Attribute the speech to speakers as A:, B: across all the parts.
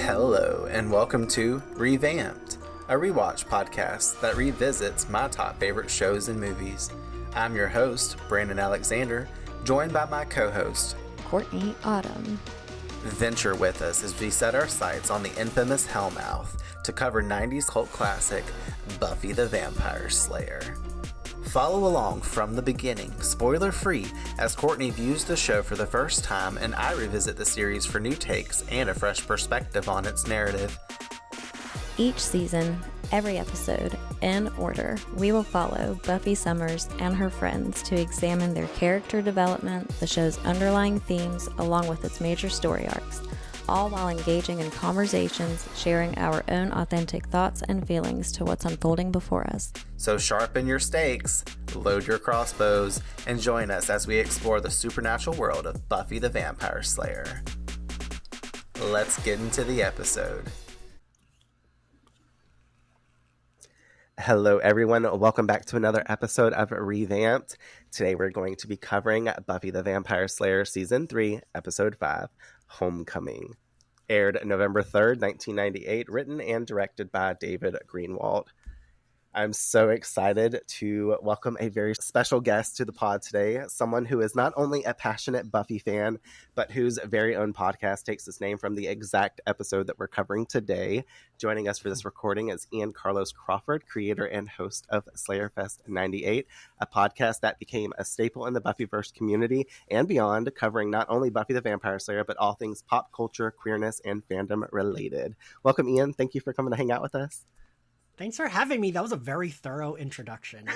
A: Hello, and welcome to Revamped, a rewatch podcast that revisits my top favorite shows and movies. I'm your host, Brandon Alexander, joined by my co-host,
B: Courtney Autumn.
A: Venture with us as we set our sights on the infamous Hellmouth to cover 90s cult classic, Buffy the Vampire Slayer. Follow along from the beginning, spoiler-free, as Courtney views the show for the first time and I revisit the series for new takes and a fresh perspective on its narrative.
B: Each season, every episode, in order, we will follow Buffy Summers and her friends to examine their character development, the show's underlying themes, along with its major story arcs, all while engaging in conversations, sharing our own authentic thoughts and feelings to what's unfolding before us.
A: So sharpen your stakes, load your crossbows, and join us as we explore the supernatural world of Buffy the Vampire Slayer. Let's get into the episode. Hello everyone, welcome back to another episode of Revamped. Today we're going to be covering Buffy the Vampire Slayer Season 3, Episode 5, Homecoming. Aired November 3rd, 1998, written and directed by David Greenwalt. I'm so excited to welcome a very special guest to the pod today, someone who is not only a passionate Buffy fan, but whose very own podcast takes its name from the exact episode that we're covering today. Joining us for this recording is Ian Carlos Crawford, creator and host of SlayerFest 98, a podcast that became a staple in the Buffyverse community and beyond, covering not only Buffy the Vampire Slayer, but all things pop culture, queerness, and fandom related. Welcome, Ian. Thank you for coming to hang out with us.
C: Thanks for having me. That was a very thorough introduction.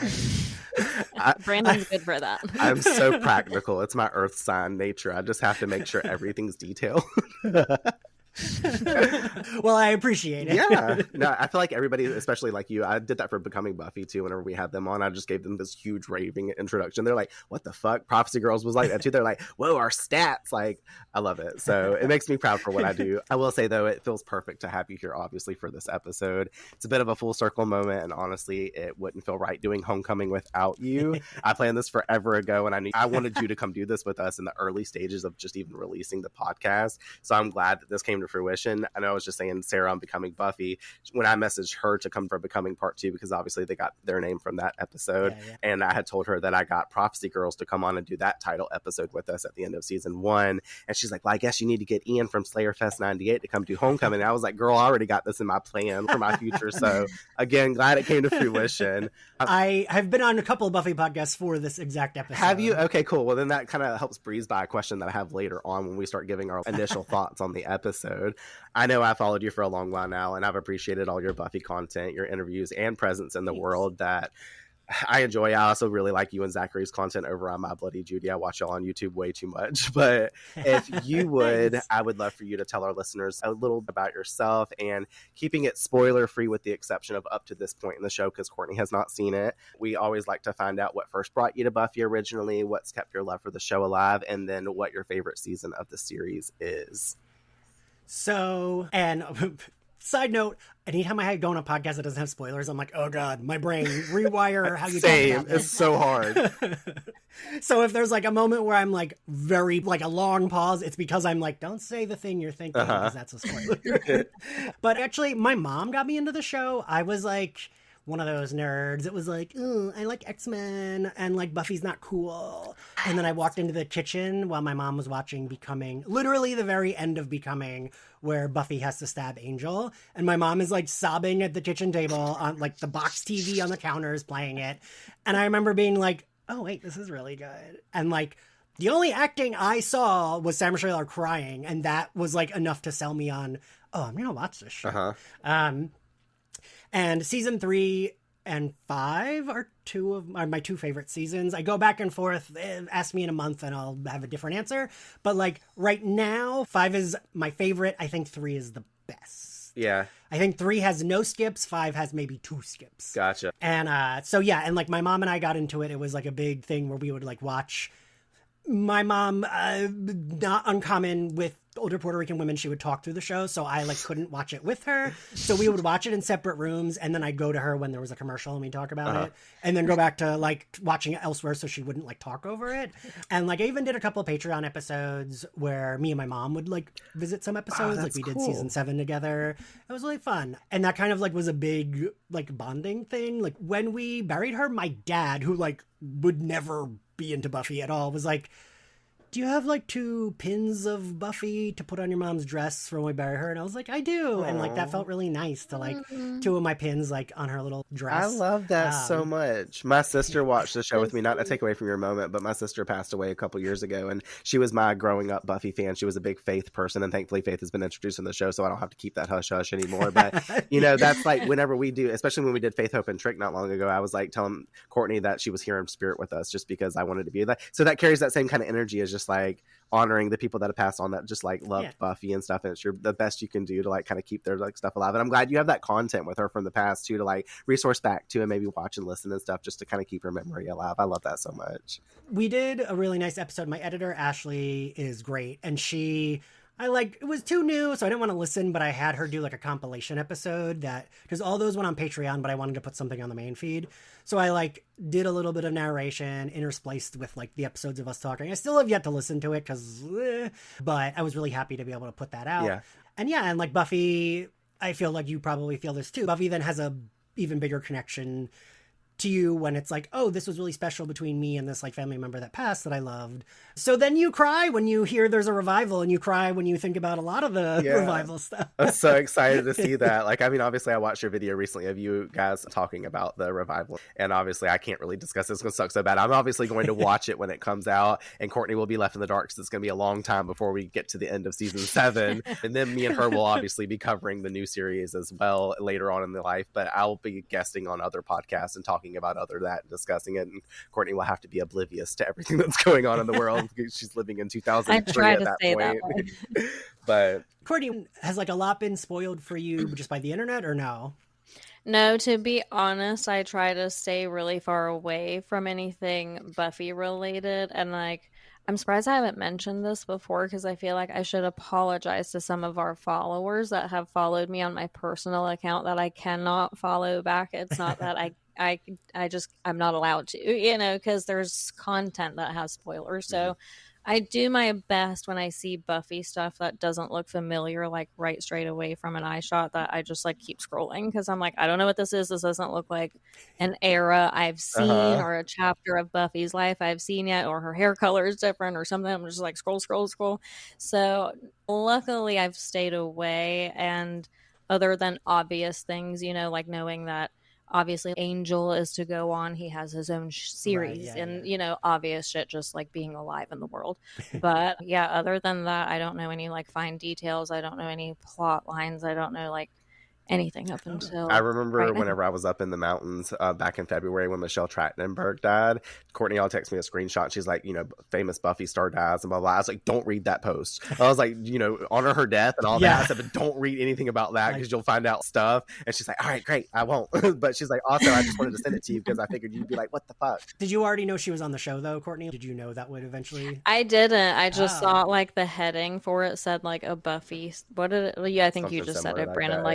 B: Brandon's good for that.
A: I'm so practical. It's my earth sign nature. I just have to make sure everything's detailed.
C: Well, I appreciate it.
A: Yeah. No, I feel like everybody, especially like you, I did that for Becoming Buffy too. Whenever we had them on, I just gave them this huge raving introduction. They're like, what the fuck? Prophecy Girls was like that too. They're like, whoa, our stats. Like, I love it. So it makes me proud for what I do. I will say though, it feels perfect to have you here, obviously, for this episode. It's a bit of a full circle moment. And honestly, it wouldn't feel right doing Homecoming without you. I planned this forever ago and I wanted you to come do this with us in the early stages of just even releasing the podcast. So I'm glad that this came to fruition. I know I was just saying Sarah on Becoming Buffy, when I messaged her to come for Becoming Part 2, because obviously they got their name from that episode. Yeah. And I had told her that I got Prophecy Girls to come on and do that title episode with us at the end of season 1. And she's like, well, I guess you need to get Ian from SlayerFest 98 to come do Homecoming. And I was like, girl, I already got this in my plan for my future. So again, glad it came to fruition.
C: I have been on a couple of Buffy podcasts for this exact episode.
A: Have you? Okay, cool. Well, then that kind of helps breeze by a question that I have later on when we start giving our initial thoughts on the episode. I know I followed you for a long while now, and I've appreciated all your Buffy content, your interviews, and presence in the world that I enjoy. I also really like you and Zachary's content over on My Bloody Judy. I watch y'all on YouTube way too much. But if you would, Thanks. I would love for you to tell our listeners a little about yourself and keeping it spoiler-free with the exception of up to this point in the show because Courtney has not seen it. We always like to find out what first brought you to Buffy originally, what's kept your love for the show alive, and then what your favorite season of the series is.
C: So, and side note, anytime I go on a podcast that doesn't have spoilers, I'm like, oh God, my brain, rewire how you talk about this.
A: It's so hard.
C: So if there's like a moment where I'm like very, like a long pause, it's because I'm like, don't say the thing you're thinking because that's a spoiler. But actually, my mom got me into the show. I was like one of those nerds. It was like, oh, I like X-Men and like Buffy's not cool. And then I walked into the kitchen while my mom was watching Becoming, literally the very end of Becoming, where Buffy has to stab Angel. And my mom is like sobbing at the kitchen table on like the box TV on the counter is playing it. And I remember being like, oh wait, this is really good. And like the only acting I saw was Sarah Michelle Gellar crying. And that was like enough to sell me on, oh, I'm going to watch this show. And season 3 and 5 are my two favorite seasons. I go back and forth. Ask me in a month and I'll have a different answer. But like right now, 5 is my favorite. I think 3 is the best.
A: Yeah.
C: I think 3 has no skips. 5 has maybe 2 skips.
A: Gotcha.
C: And so yeah, and like my mom and I got into it. It was like a big thing where we would like watch. My mom, not uncommon with older Puerto Rican women, she would talk through the show, so I like couldn't watch it with her. So we would watch it in separate rooms, and then I'd go to her when there was a commercial and we'd talk about it, and then go back to like watching it elsewhere so she wouldn't like talk over it. And like I even did a couple of Patreon episodes where me and my mom would like visit some episodes. Like we did season 7 together. It was really fun. And that kind of like was a big like bonding thing. Like when we buried her, my dad, who like would never be into Buffy at all, was like, do you have like 2 pins of Buffy to put on your mom's dress for when we bury her? And I was like, I do. And like that felt really nice to like 2 of my pins like on her little dress.
A: I love that so much. My sister watched the show with me, not to take away from your moment, but my sister passed away a couple years ago, and she was my growing up Buffy fan. She was a big Faith person, and thankfully Faith has been introduced in the show, so I don't have to keep that hush hush anymore. But you know, that's like whenever we do, especially when we did Faith, Hope, and Trick not long ago, I was like telling Courtney that she was here in spirit with us just because I wanted to be that. So that carries that same kind of energy as just like honoring the people that have passed on that just like loved Buffy and stuff, and it's the best you can do to like kind of keep their like stuff alive. And I'm glad you have that content with her from the past too, to like resource back to and maybe watch and listen and stuff, just to kind of keep her memory alive. I love that so much.
C: We did a really nice episode. My editor Ashley is great, and it was too new, so I didn't want to listen, but I had her do like a compilation episode because all those went on Patreon, but I wanted to put something on the main feed. So I like did a little bit of narration interspliced with like the episodes of us talking. I still have yet to listen to it but I was really happy to be able to put that out.
A: Yeah.
C: And like Buffy, I feel like you probably feel this too. Buffy then has a even bigger connection to you when it's like, oh, this was really special between me and this like family member that passed that I loved. So then you cry when you hear there's a revival, and you cry when you think about a lot of the revival stuff.
A: I'm so excited to see that. Like, I mean, obviously I watched your video recently of you guys talking about the revival, and obviously I can't really discuss this. It's going to suck so bad. I'm obviously going to watch it when it comes out, and Courtney will be left in the dark, so it's going to be a long time before we get to the end of season 7. And then me and her will obviously be covering the new series as well later on in the life, but I'll be guesting on other podcasts and talking about other that and discussing it, and Courtney will have to be oblivious to everything that's going on in the world. She's living in 2003 at that point. But
C: Courtney, has like a lot been spoiled for you just by the internet, or no?
B: No, to be honest, I try to stay really far away from anything Buffy related, and like I'm surprised I haven't mentioned this before, because I feel like I should apologize to some of our followers that have followed me on my personal account that I cannot follow back. It's not that I'm not allowed to, because there's content that has spoilers. So I do my best when I see Buffy stuff that doesn't look familiar, like right straight away from an eye shot, that I just like keep scrolling, because I'm like, I don't know what this is. This doesn't look like an era I've seen or a chapter of Buffy's life I've seen yet, or her hair color is different or something. I'm just like scroll. So luckily I've stayed away, and other than obvious things, like knowing that obviously Angel is to go on, he has his own series, obvious shit, just like being alive in the world. But yeah, other than that, I don't know any like fine details. I don't know any plot lines. I don't know like anything up until
A: I remember whenever I was up in the mountains back in February when Michelle Trachtenberg died, Courtney all texted me a screenshot. She's like, famous Buffy star dies and blah blah. I was like, don't read that post. I was like, honor her death and all that. I said, but don't read anything about that, because you'll find out stuff. And she's like, all right, great, I won't. But she's like, also, I just wanted to send it to you because I figured you'd be like, what the fuck.
C: Did you already know she was on the show though, Courtney? Did you know that would eventually?
B: I didn't. I just saw like the heading for it said like a Buffy. What did it? Yeah, I think you just said it, Brandon.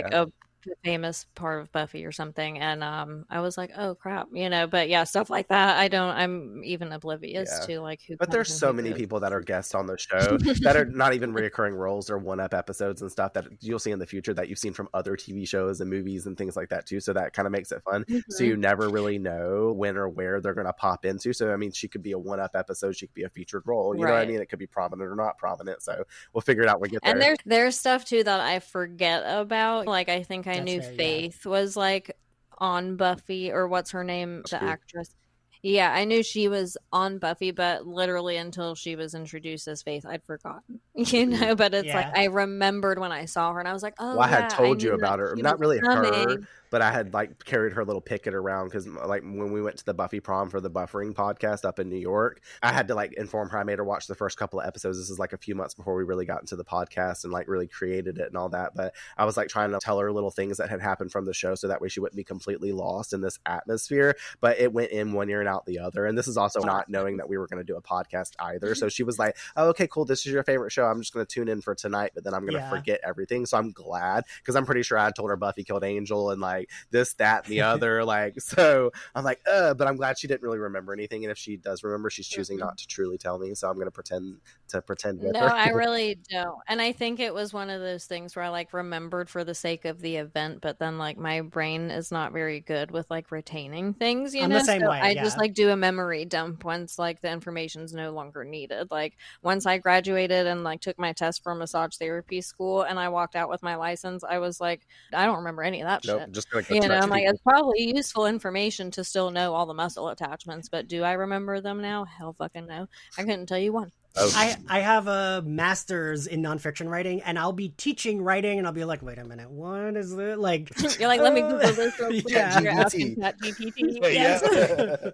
B: A famous part of Buffy or something, and I was like, oh crap, but yeah, stuff like that I'm even oblivious to like who.
A: But there's so many people that are guests on the show that are not even reoccurring roles or one-up episodes and stuff that you'll see in the future that you've seen from other TV shows and movies and things like that too, so that kind of makes it fun. So you never really know when or where they're going to pop into. So I mean, she could be a one-up episode, she could be a featured role, you know what I mean? It could be prominent or not prominent, so we'll figure it out when we get there.
B: And there's stuff too that I forget about, like I think I knew Faith was like on Buffy, or what's her name, the actress. Yeah, I knew she was on Buffy, but literally until she was introduced as Faith, I'd forgotten. But it's like I remembered when I saw her, and I was like, oh,
A: I had told you about her. Not really her, but I had like carried her little picket around, because like when we went to the Buffy prom for the Buffering podcast up in New York, I had to like inform her. I made her watch the first couple of episodes. This is like a few months before we really got into the podcast and like really created it and all that. But I was like trying to tell her little things that had happened from the show, so that way she wouldn't be completely lost in this atmosphere. But it went in one ear and out the other. And this is also not knowing that we were going to do a podcast either. So she was like, oh, okay, cool. This is your favorite show. show. I'm just going to tune in for tonight, but then I'm going to
C: Yeah.
A: forget everything. So I'm glad, because I'm pretty sure I told her Buffy killed Angel and like this, that, and the other. Like, so I'm like, but I'm glad she didn't really remember anything. And if she does remember, she's choosing not to truly tell me. So I'm going to pretend with
B: No,
A: her.
B: I really don't. And I think it was one of those things where I like remembered for the sake of the event, but then like my brain is not very good with like retaining things, you
C: I'm
B: know?
C: the same
B: So
C: way,
B: I
C: yeah.
B: just like do a memory dump once like the information's no longer needed. Like once I graduated and like took my test for massage therapy school and I walked out with my license, I was like, I don't remember any of that
A: Nope,
B: shit.
A: just gonna go
B: You know,
A: touch
B: I'm like,
A: people.
B: it's probably useful information to still know all the muscle attachments, but do I remember them now? Hell fucking no. I couldn't tell you one.
A: Oh,
C: I have a master's in nonfiction writing, and I'll be teaching writing, and I'll be like, wait a minute, what is it? Like,
B: You're like, let me Google this real quick.
C: Yeah.
B: You're asking ChatGPT.
A: Yeah.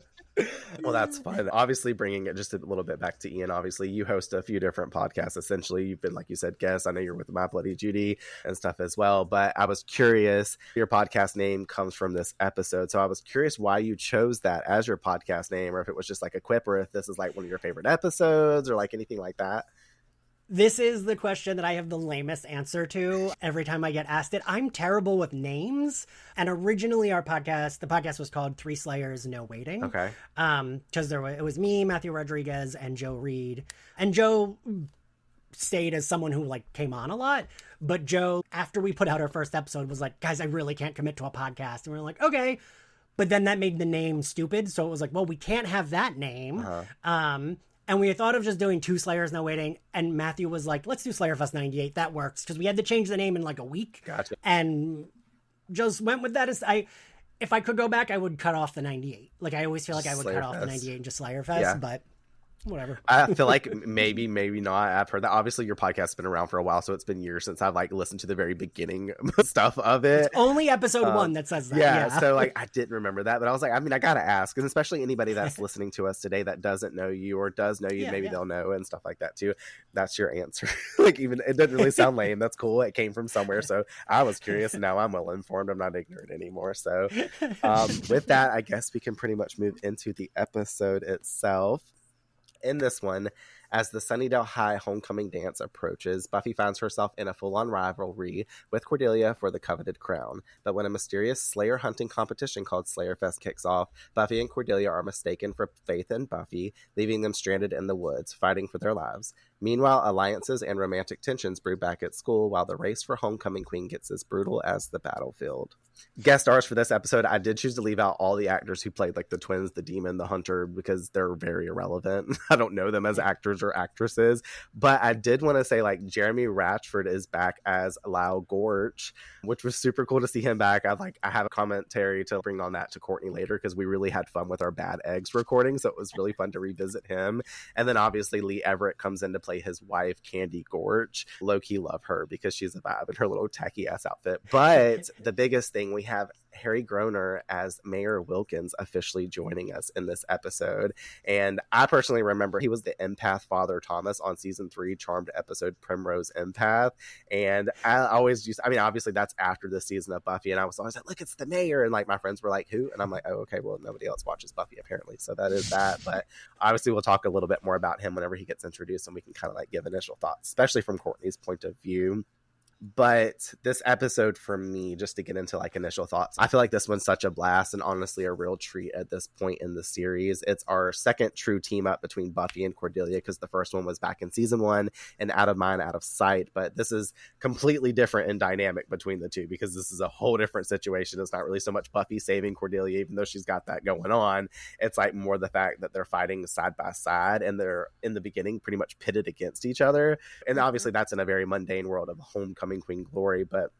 A: Well, that's fun. Obviously, bringing it just a little bit back to Ian. Obviously, you host a few different podcasts. Essentially, you've been, like you said, guest. I know you're with My Bloody Judy and stuff as well. But I was curious, your podcast name comes from this episode. So I was curious why you chose that as your podcast name, or if it was just like a quip, or if this is like one of your favorite episodes, or like anything like that.
C: this is the question that I have the lamest answer to every time I get asked it. I'm terrible with names. And originally the podcast was called Three Slayers, No Waiting.
A: Okay.
C: Because it was me, Matthew Rodriguez, and Joe Reed. And Joe stayed as someone who like came on a lot. But Joe, after we put out our first episode, was like, guys, I really can't commit to a podcast. And we're like, okay. But then that made the name stupid. So it was like, well, we can't have that name. And we thought of just doing Two Slayers, No Waiting. And Matthew was like, let's do SlayerFest 98. That works. Because we had to change the name in like a week.
A: Gotcha.
C: And just went with that. If I could go back, I would cut off the 98. Like, I always feel like I would cut off the 98 and just SlayerFest.
A: Yeah.
C: But whatever.
A: I feel like maybe not. I've heard that. Obviously, your podcast's been around for a while, so it's been years since I've like listened to the very beginning stuff of it.
C: It's only episode 1 that says that.
A: Yeah, so like I didn't remember that, but I was like, I mean, I gotta ask, and especially anybody that's listening to us today that doesn't know you or does know you, maybe they'll know and stuff like that too. That's your answer. Like, even it doesn't really sound lame. That's cool. It came from somewhere, so I was curious, and now I'm well informed. I'm not ignorant anymore. So, with that, I guess we can pretty much move into the episode itself. In this one, as the Sunnydale High Homecoming dance approaches, Buffy finds herself in a full-on rivalry with Cordelia for the coveted crown. But when a mysterious Slayer hunting competition called SlayerFest kicks off, Buffy and Cordelia are mistaken for Faith and Buffy, leaving them stranded in the woods, fighting for their lives. Meanwhile, alliances and romantic tensions brew back at school, while the race for Homecoming Queen gets as brutal as the battlefield. Guest stars for this episode, I did choose to leave out all the actors who played like the twins, the demon, the hunter, because they're very irrelevant. I don't know them as actors or actresses, but I did want to say like Jeremy Ratchford is back as Lau Gorch, which was super cool to see him back. I have a commentary to bring on that to Courtney later, because we really had fun with our Bad Eggs recording, so it was really fun to revisit him. And then obviously Lee Everett comes in to play his wife, Candy Gorch. Low-key love her because she's a vibe in her little tacky ass outfit. But the biggest thing, we have Harry Groner as Mayor Wilkins officially joining us in this episode. And I personally remember he was the empath Father Thomas on season 3 charmed episode Primrose Empath. And I always obviously that's after the season of Buffy, and I was always like, look, it's the mayor. And like my friends were like, who? And I'm like, oh, okay, well, nobody else watches Buffy apparently, so that is that. But obviously we'll talk a little bit more about him whenever he gets introduced, and we can kind of like give initial thoughts, especially from Courtney's point of view. But this episode for me, just to get into like initial thoughts, I feel like this one's such a blast and honestly a real treat at this point in the series. It's our second true team up between Buffy and Cordelia, because the first one was back in season 1 and Out of Mind, Out of Sight. But this is completely different in dynamic between the two, because this is a whole different situation. It's not really so much Buffy saving Cordelia, even though she's got that going on. It's like more the fact that they're fighting side by side, and they're in the beginning pretty much pitted against each other. And obviously that's in a very mundane world of Homecoming Queen glory, but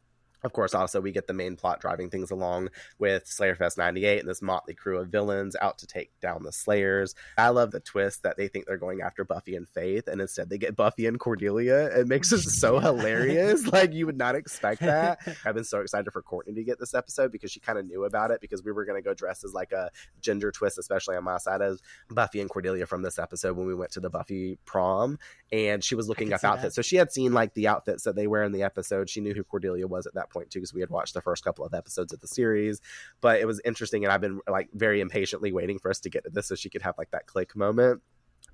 A: of course, also, we get the main plot driving things along with SlayerFest 98 and this motley crew of villains out to take down the Slayers. I love the twist that they think they're going after Buffy and Faith, and instead they get Buffy and Cordelia. It makes it so hilarious. Like, you would not expect that. I've been so excited for Courtney to get this episode, because she kind of knew about it, because we were going to go dressed as like a gender twist, especially on my side, as Buffy and Cordelia from this episode when we went to the Buffy prom, and she was looking up outfits. So she had seen like the outfits that they wear in the episode. She knew who Cordelia was at that point too, because we had watched the first couple of episodes of the series. But it was interesting, and I've been like very impatiently waiting for us to get to this so she could have like that click moment.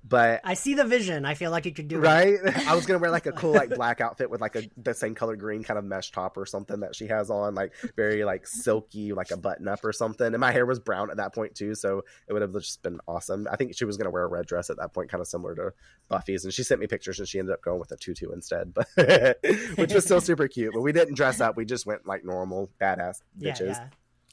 A: But
C: I see the vision. I feel like you could do it.
A: Right? I was gonna wear like a cool like black outfit with like the same color green kind of mesh top or something that she has on, like very like silky, like a button up or something. And my hair was brown at that point too, so it would have just been awesome. I think she was gonna wear a red dress at that point, kind of similar to Buffy's, and she sent me pictures and she ended up going with a tutu instead, but which was still super cute. But we didn't dress up, we just went like normal badass bitches.
C: Yeah.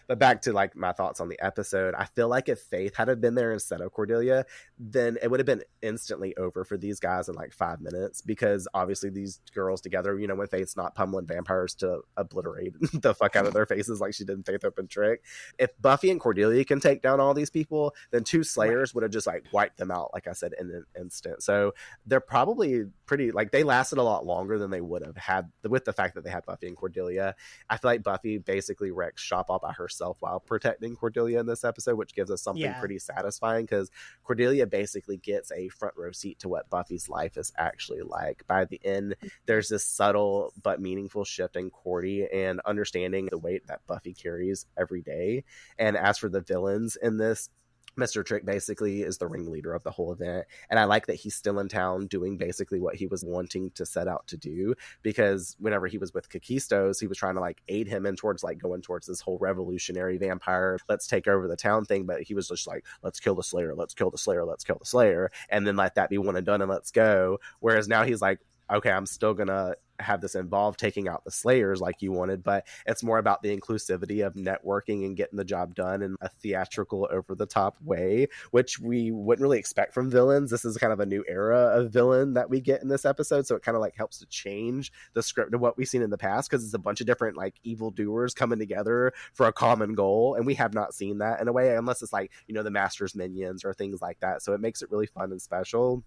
A: But back to like my thoughts on the episode, I feel like if Faith had been there instead of Cordelia, then it would have been instantly over for these guys in like 5 minutes, because obviously these girls together, you know, when Faith's not pummeling vampires to obliterate the fuck out of their faces like she did in Faith Open Trick. If Buffy and Cordelia can take down all these people, then 2 Slayers would have just like wiped them out, like I said, in an instant. So they're probably pretty, like, they lasted a lot longer than they would have had with the fact that they had Buffy and Cordelia. I feel like Buffy basically wrecks shop all by herself while protecting Cordelia in this episode, which gives us something pretty satisfying, because Cordelia basically gets a front row seat to what Buffy's life is actually like. By the end, there's this subtle but meaningful shift in Cordy and understanding the weight that Buffy carries every day. And as for the villains in this, Mr. Trick basically is the ringleader of the whole event. And I like that he's still in town doing basically what he was wanting to set out to do, because whenever he was with Kakistos, he was trying to like aid him in towards like going towards this whole revolutionary vampire, let's take over the town thing. But he was just like, let's kill the Slayer, let's kill the Slayer, let's kill the Slayer. And then let that be one and done and let's go. Whereas now he's like, okay, I'm still gonna have this involve taking out the Slayers like you wanted, but it's more about the inclusivity of networking and getting the job done in a theatrical, over-the-top way, which we wouldn't really expect from villains. This is kind of a new era of villain that we get in this episode, so it kind of like helps to change the script of what we've seen in the past, because it's a bunch of different like evildoers coming together for a common goal, and we have not seen that in a way, unless it's like, you know, the Master's minions or things like that. So it makes it really fun and special.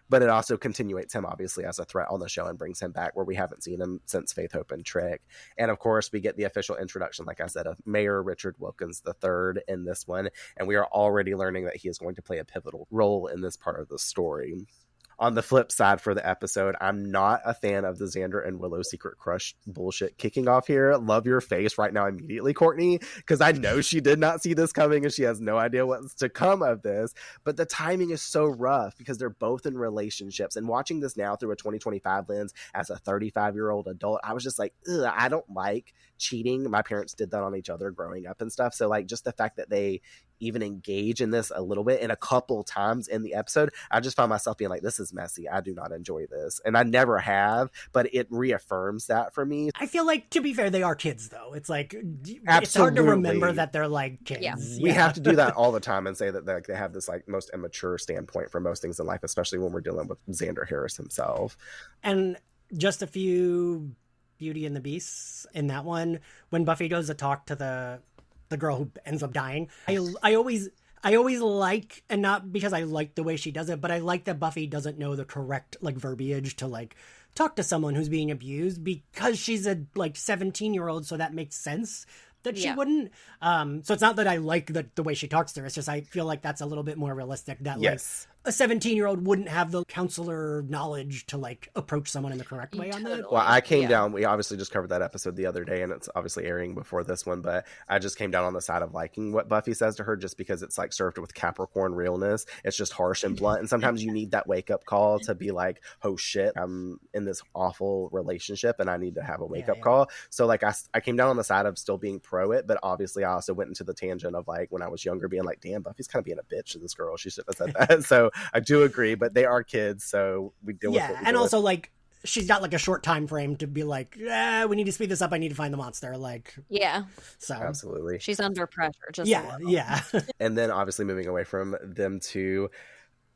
A: But it also continuates him, obviously, as a threat on the show and brings him back where we haven't seen him since Faith, Hope, and Trick. And, of course, we get the official introduction, like I said, of Mayor Richard Wilkins III in this one. And we are already learning that he is going to play a pivotal role in this part of the story. On the flip side for the episode, I'm not a fan of the Xander and Willow secret crush bullshit kicking off here. Love your face right now immediately, Courtney, because I know she did not see this coming and she has no idea what's to come of this. But the timing is so rough because they're both in relationships. And watching this now through a 2025 lens as a 35-year-old adult, I was just like, ugh, I don't like cheating. My parents did that on each other growing up and stuff. So like just the fact that they even engage in this a little bit and a couple times in the episode, I just found myself being like, this is messy. I do not enjoy this. And I never have, but it reaffirms that for me.
C: I feel like, to be fair, they are kids though. It's like,
A: Absolutely.
C: It's hard to remember that they're like kids.
B: Yeah.
A: We have to do that all the time and say that they have this like most immature standpoint for most things in life, especially when we're dealing with Xander Harris himself.
C: And just a few Beauty and the Beasts in that one, when Buffy goes to talk to the girl who ends up dying, I always like, and not because I like the way she does it, but I like that Buffy doesn't know the correct like verbiage to like talk to someone who's being abused, because she's a like 17-year-old, so that makes sense that she wouldn't. So it's not that I like the way she talks to her, it's just I feel like that's a little bit more realistic, that like a 17-year-old wouldn't have the counselor knowledge to like approach someone in the correct way on that.
A: Well, I came down, we obviously just covered that episode the other day and it's obviously airing before this one, but I just came down on the side of liking what Buffy says to her, just because it's like served with Capricorn realness. It's just harsh and blunt, and sometimes you need that wake-up call to be like, oh shit, I'm in this awful relationship and I need to have a wake-up call. So like I came down on the side of still being pro it, but obviously I also went into the tangent of like when I was younger being like, damn, Buffy's kind of being a bitch to this girl, she shouldn't have said that. So I do agree, but they are kids, so we deal with what we
C: and
A: deal
C: also
A: with.
C: like she's got like a short time frame to be like, we need to speed this up, I need to find the monster, like so
A: Absolutely,
B: she's under pressure, just
A: And then obviously moving away from them to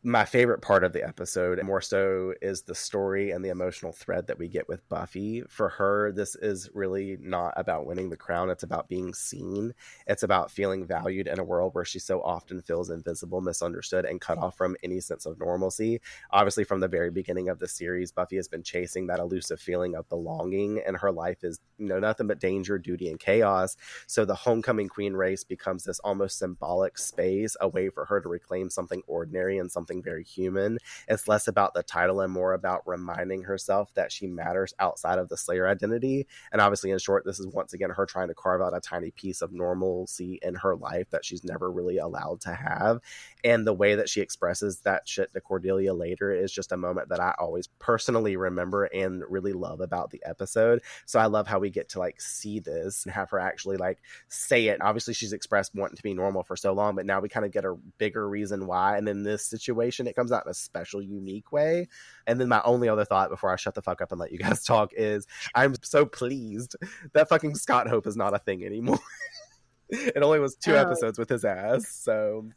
A: my favorite part of the episode, more so, is the story and the emotional thread that we get with Buffy. For her, this is really not about winning the crown. It's about being seen. It's about feeling valued in a world where she so often feels invisible, misunderstood, and cut off from any sense of normalcy. Obviously, from the very beginning of the series, Buffy has been chasing that elusive feeling of belonging, and her life is, you know, nothing but danger, duty, and chaos. So the homecoming queen race becomes this almost symbolic space, a way for her to reclaim something ordinary and something something very human. It's less about the title and more about reminding herself that she matters outside of the Slayer identity. And obviously, in short, this is once again her trying to carve out a tiny piece of normalcy in her life that she's never really allowed to have. And the way that she expresses that shit to Cordelia later is just a moment that I always personally remember and really love about the episode. So I love how we get to like see this and have her actually like say it. Obviously, she's expressed wanting to be normal for so long, but now we kind of get a bigger reason why. And in this situation, it comes out in a special, unique way. And then my only other thought before I shut the fuck up and let you guys talk is I'm so pleased that fucking Scott Hope is not a thing anymore. It only was 2 episodes with his ass. So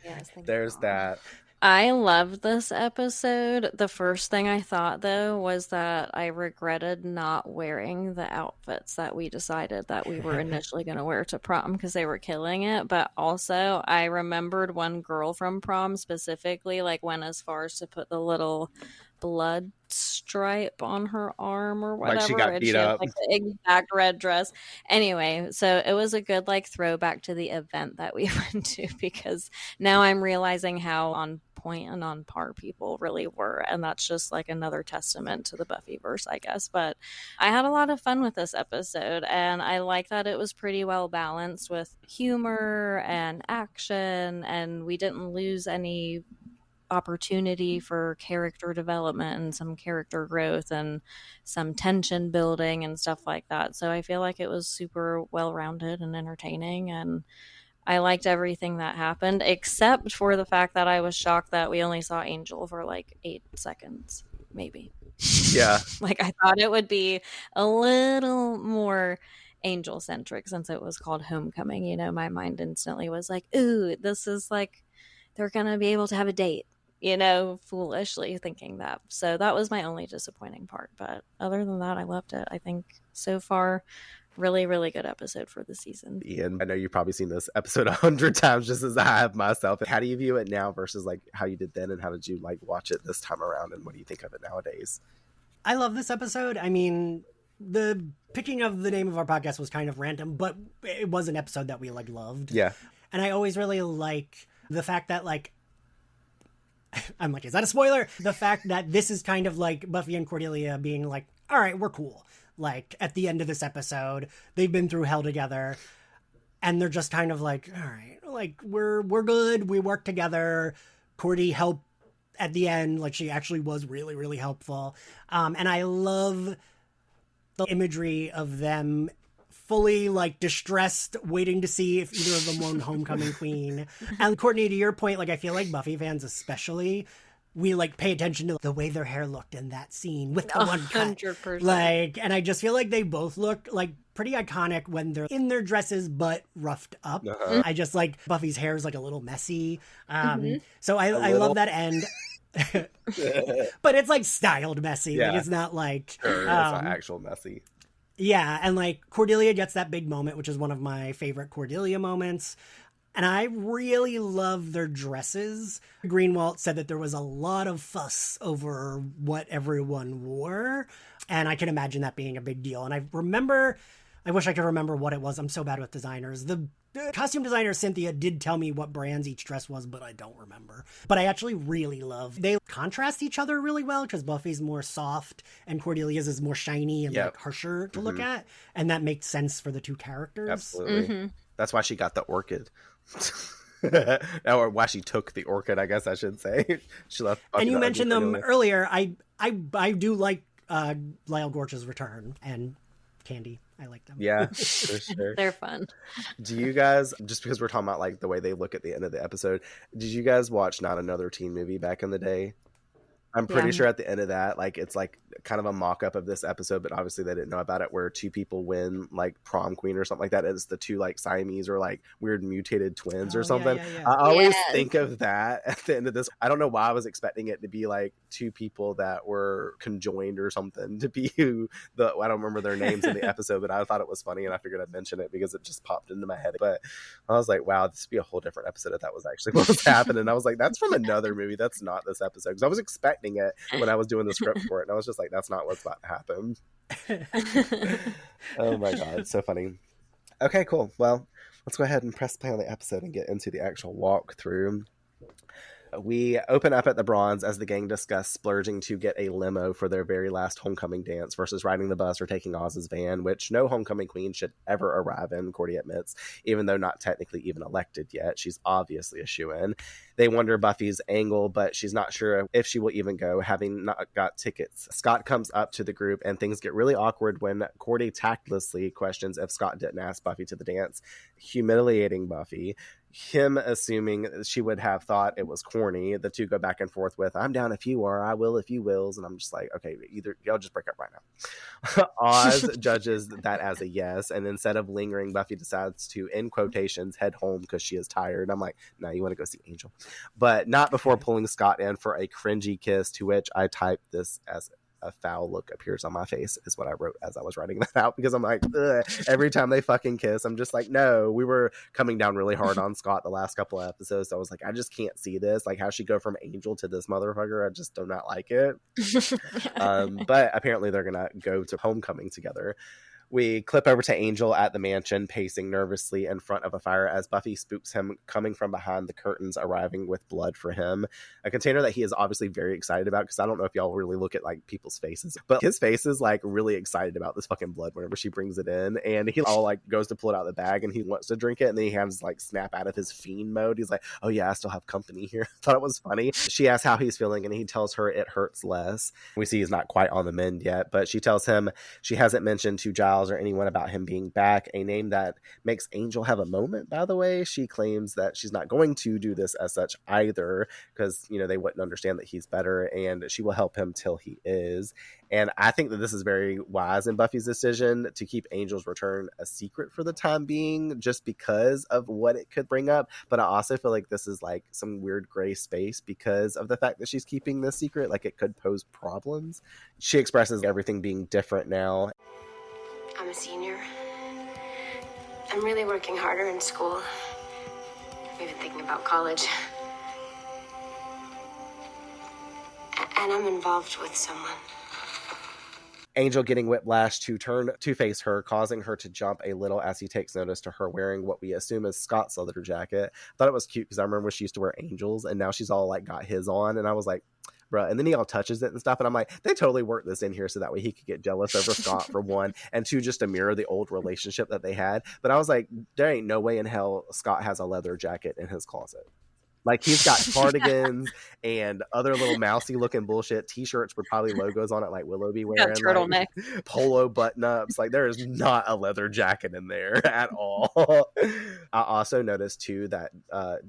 B: yes,
A: there's that.
B: I loved this episode. The first thing I thought, though, was that I regretted not wearing the outfits that we decided that we were initially going to wear to prom because they were killing it. But also, I remembered one girl from prom specifically, like, went as far as to put the little blood stripe on her arm or whatever.
A: Like she got beat up.
B: Had, like, the exact red dress. Anyway, so it was a good like throwback to the event that we went to, because now I'm realizing how on point and on par people really were, and that's just like another testament to the Buffyverse, I guess. But I had a lot of fun with this episode, and I like that it was pretty well balanced with humor and action, and we didn't lose any opportunity for character development and some character growth and some tension building and stuff like that. So I feel like it was super well-rounded and entertaining, and I liked everything that happened, except for the fact that I was shocked that we only saw Angel for like 8 seconds, maybe.
A: Yeah.
B: Like, I thought it would be a little more Angel-centric since it was called Homecoming. You know, my mind instantly was like, ooh, this is like, they're going to be able to have a date. You know, foolishly thinking that. So that was my only disappointing part. But other than that, I loved it. I think so far, really, really good episode for the season.
A: Ian, I know you've probably seen this episode 100 times just as I have myself. How do you view it now versus like how you did then, and how did you like watch it this time around, and what do you think of it nowadays?
C: I love this episode. I mean, the picking of the name of our podcast was kind of random, but it was an episode that we like loved.
A: Yeah.
C: And I always really like the fact that like, I'm like, is that a spoiler? The fact that this is kind of like Buffy and Cordelia being like, all right, we're cool. Like, at the end of this episode, they've been through hell together, and they're just kind of like, all right, like, we're good. We work together. Cordy helped at the end. Like, she actually was really, really helpful. And I love the imagery of them fully like distressed, waiting to see if either of them won Homecoming Queen. And Courtney, to your point, like I feel like Buffy fans especially, we like pay attention to the way their hair looked in that scene with the one cut.
B: 100%.
C: Like, and I just feel like they both look like pretty iconic when they're in their dresses but roughed up.
A: Uh-huh.
C: I just like Buffy's hair is like a little messy. So I love that end. But it's like styled messy.
A: Yeah.
C: Like it's not like
A: Sure, it's not actual messy.
C: Yeah, and like Cordelia gets that big moment, which is one of my favorite Cordelia moments. And I really love their dresses. Greenwald said that there was a lot of fuss over what everyone wore. And I can imagine that being a big deal. And I wish I could remember what it was. I'm so bad with designers. The costume designer, Cynthia, did tell me what brands each dress was, but I don't remember. But I actually really love, they contrast each other really well, because Buffy's more soft and Cordelia's is more shiny and like harsher to look at. And that makes sense for the two characters.
A: Absolutely. That's why she got the orchid. Or why she took the orchid, I guess I should say. She left.
C: And you mentioned them earlier. I do like Lyle Gorge's return and Candy. I like them.
A: Yeah, for sure.
B: They're fun.
A: Do you guys, just because we're talking about like the way they look at the end of the episode, did you guys watch Not Another Teen Movie back in the day? I'm pretty sure at the end of that, like, it's like kind of a mock-up of this episode, but obviously they didn't know about it, where 2 people win like prom queen or something like that. It's the 2 like Siamese or like weird mutated twins or something.
C: Yeah.
A: I always think of that at the end of this. I don't know why I was expecting it to be like 2 people that were conjoined or something to be I don't remember their names in the episode, but I thought it was funny and I figured I'd mention it because it just popped into my head. But I was like, wow, this would be a whole different episode if that was actually what was happening. I was like, that's from another movie. That's not this episode. Because I was expecting it when I was doing the script for it, and I was just like, that's not what's about to happen. Oh my god, it's so funny. Okay, cool. Well, let's go ahead and press play on the episode and get into the actual walkthrough. We open up at the Bronze as the gang discuss splurging to get a limo for their very last homecoming dance versus riding the bus or taking Oz's van, which no homecoming queen should ever arrive in, Cordy admits, even though not technically even elected yet. She's obviously a shoo-in. They wonder Buffy's angle, but she's not sure if she will even go, having not got tickets. Scott comes up to the group, and things get really awkward when Cordy tactlessly questions if Scott didn't ask Buffy to the dance, humiliating Buffy. Him assuming she would have thought it was corny. The two go back and forth with, I'm down if you are, I will if you wills. And I'm just like, okay, either y'all just break up right now. Oz judges that as a yes. And instead of lingering, Buffy decides to, in quotations, head home because she is tired. I'm like, no, you want to go see Angel. But not before pulling Scott in for a cringy kiss, to which I typed this as a foul look appears on my face, is what I wrote as I was writing that out, because I'm like, ugh. Every time they fucking kiss, I'm just like, no. We were coming down really hard on Scott the last couple of episodes, so I was like, I just can't see this, like how she go from Angel to this motherfucker. I just do not like it. But apparently they're gonna go to homecoming together. We clip over to Angel at the mansion, pacing nervously in front of a fire as Buffy spooks him, coming from behind the curtains, arriving with blood for him. A container that he is obviously very excited about, because I don't know if y'all really look at like people's faces, but his face is like really excited about this fucking blood whenever she brings it in. And he all like goes to pull it out of the bag and he wants to drink it. And then he has like snap out of his fiend mode. He's like, oh yeah, I still have company here. Thought it was funny. She asks how he's feeling and he tells her it hurts less. We see he's not quite on the mend yet, but she tells him she hasn't mentioned to Giles or anyone about him being back, a name that makes Angel have a moment, by the way. She claims that she's not going to do this as such either, because, you know, they wouldn't understand that he's better, and she will help him till he is. And I think that this is very wise in Buffy's decision to keep Angel's return a secret for the time being, just because of what it could bring up. But I also feel like this is like some weird gray space because of the fact that she's keeping this secret. Like, it could pose problems. She expresses everything being different now.
D: I'm a senior. I'm really working harder in school. I'm even thinking about college. And I'm involved with someone.
A: Angel getting whiplash to turn to face her, causing her to jump a little as he takes notice to her wearing what we assume is Scott's leather jacket. I thought it was cute because I remember she used to wear Angel's, and now she's all like got his on, and I was like, bruh. And then he all touches it and stuff, and I'm like, they totally worked this in here so that way he could get jealous over Scott, for one, and two, just to mirror the old relationship that they had. But I was like, there ain't no way in hell Scott has a leather jacket in his closet. Like, he's got cardigans and other little mousy looking bullshit t-shirts with probably logos on it, like Willow be wearing,
B: turtleneck,
A: like, polo button-ups. Like, there is not a leather jacket in there at all. I also noticed too that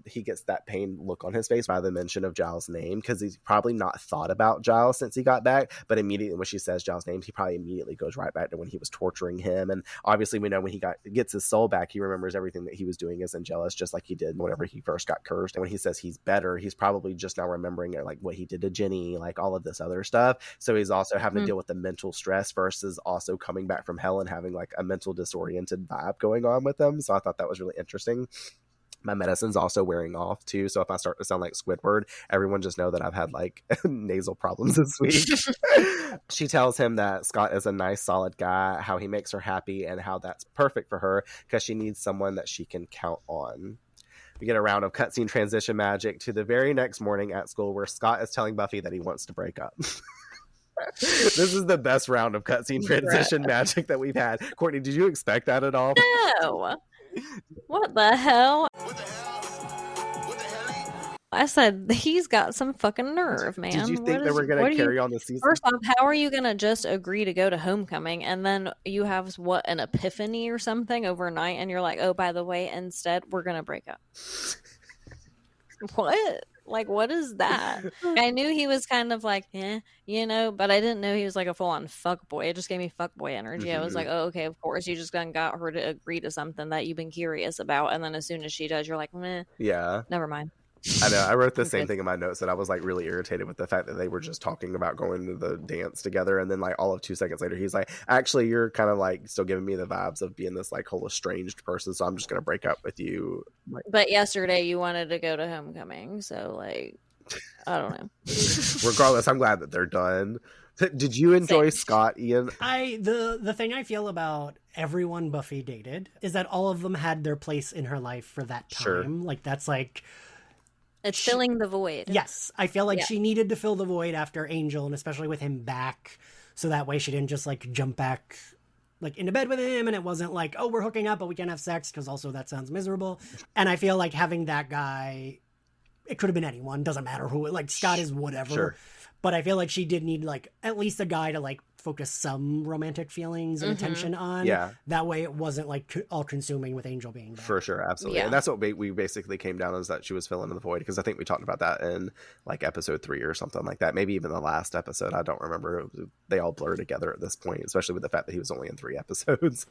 A: he gets that pained look on his face by the mention of Giles' name, because he's probably not thought about Giles since he got back, but immediately when she says Giles' name, he probably immediately goes right back to when he was torturing him. And obviously we know when he gets his soul back, he remembers everything that he was doing as Angelus, just like he did whenever he first got cursed. And when he says he's better, he's probably just now remembering like what he did to Jenny, like all of this other stuff. So he's also having to deal with the mental stress versus also coming back from hell and having like a mental disoriented vibe going on with him. So I thought that was really interesting. My medicine's also wearing off too, so if I start to sound like Squidward, everyone just know that I've had like nasal problems this week. She tells him that Scott is a nice solid guy, how he makes her happy, and how that's perfect for her because she needs someone that she can count on. We get a round of cutscene transition magic to the very next morning at school where Scott is telling Buffy that he wants to break up. This is the best round of cutscene transition magic that we've had. Courtney, did you expect that at all?
B: No. What the hell? I said he's got some fucking nerve, man.
A: Did you think they were going to carry on the season?
B: First off, how are you going to just agree to go to homecoming and then you have an epiphany or something overnight and you're like, oh, by the way, instead we're going to break up? What? Like, what is that? I knew he was kind of like, but I didn't know he was like a full-on fuckboy. It just gave me fuckboy energy. I was like, oh, okay, of course. You just got her to agree to something that you've been curious about. And then as soon as she does, you're like, meh. Yeah. Never mind.
A: I know. I wrote the same thing in my notes that I was like really irritated with the fact that they were just talking about going to the dance together, and then like all of 2 seconds later he's like, actually you're kind of like still giving me the vibes of being this like whole estranged person, so I'm just gonna break up with you. Like,
B: but yesterday you wanted to go to homecoming, so like I don't know.
A: Regardless, I'm glad that they're done. Did you enjoy Scott, Ian?
C: The thing I feel about everyone Buffy dated is that all of them had their place in her life for that time. Sure. Like that's like
B: It's filling the void.
C: Yes. I feel like she needed to fill the void after Angel, and especially with him back. So that way she didn't just like jump back like into bed with him, and it wasn't like, oh, we're hooking up, but we can't have sex, because also that sounds miserable. And I feel like having that guy, it could have been anyone, doesn't matter who, like Scott is whatever.
A: Sure.
C: But I feel like she did need like at least a guy to like focus some romantic feelings and attention on.
A: Yeah.
C: That way it wasn't like all consuming with Angel being there.
A: For sure, absolutely.
B: Yeah.
A: And that's what we basically came down, is that she was filling in the void, because I think we talked about that in like episode 3 or something like that. Maybe even the last episode. I don't remember. They all blur together at this point, especially with the fact that he was only in 3 episodes.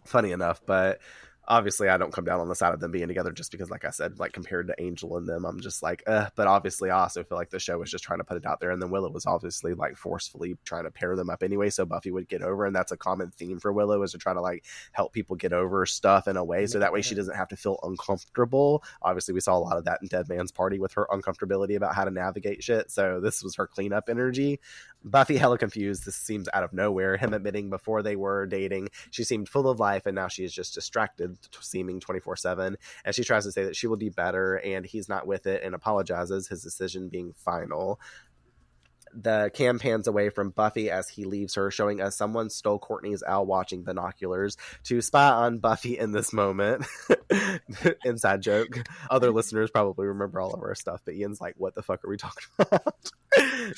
A: Funny enough, but obviously I don't come down on the side of them being together, just because, like I said, like compared to Angel and them, I'm just like, but obviously I also feel like the show was just trying to put it out there, and then Willow was obviously like forcefully trying to pair them up anyway, so Buffy would get over. And that's a common theme for Willow, is to try to like help people get over stuff in a way, so that way she doesn't have to feel uncomfortable. Obviously we saw a lot of that in Dead Man's Party with her uncomfortability about how to navigate shit, so this was her cleanup energy. Buffy hella confused. This seems out of nowhere, him admitting before they were dating she seemed full of life, and now she is just distracted, seeming 24/7. And she tries to say that she will do better, and he's not with it, and apologizes, his decision being final. The cam pans away from Buffy as he leaves her, showing us someone stole Courtney's owl watching binoculars to spy on Buffy in this moment. Inside joke. Other listeners probably remember all of our stuff, but Ian's like, what the fuck are we talking about?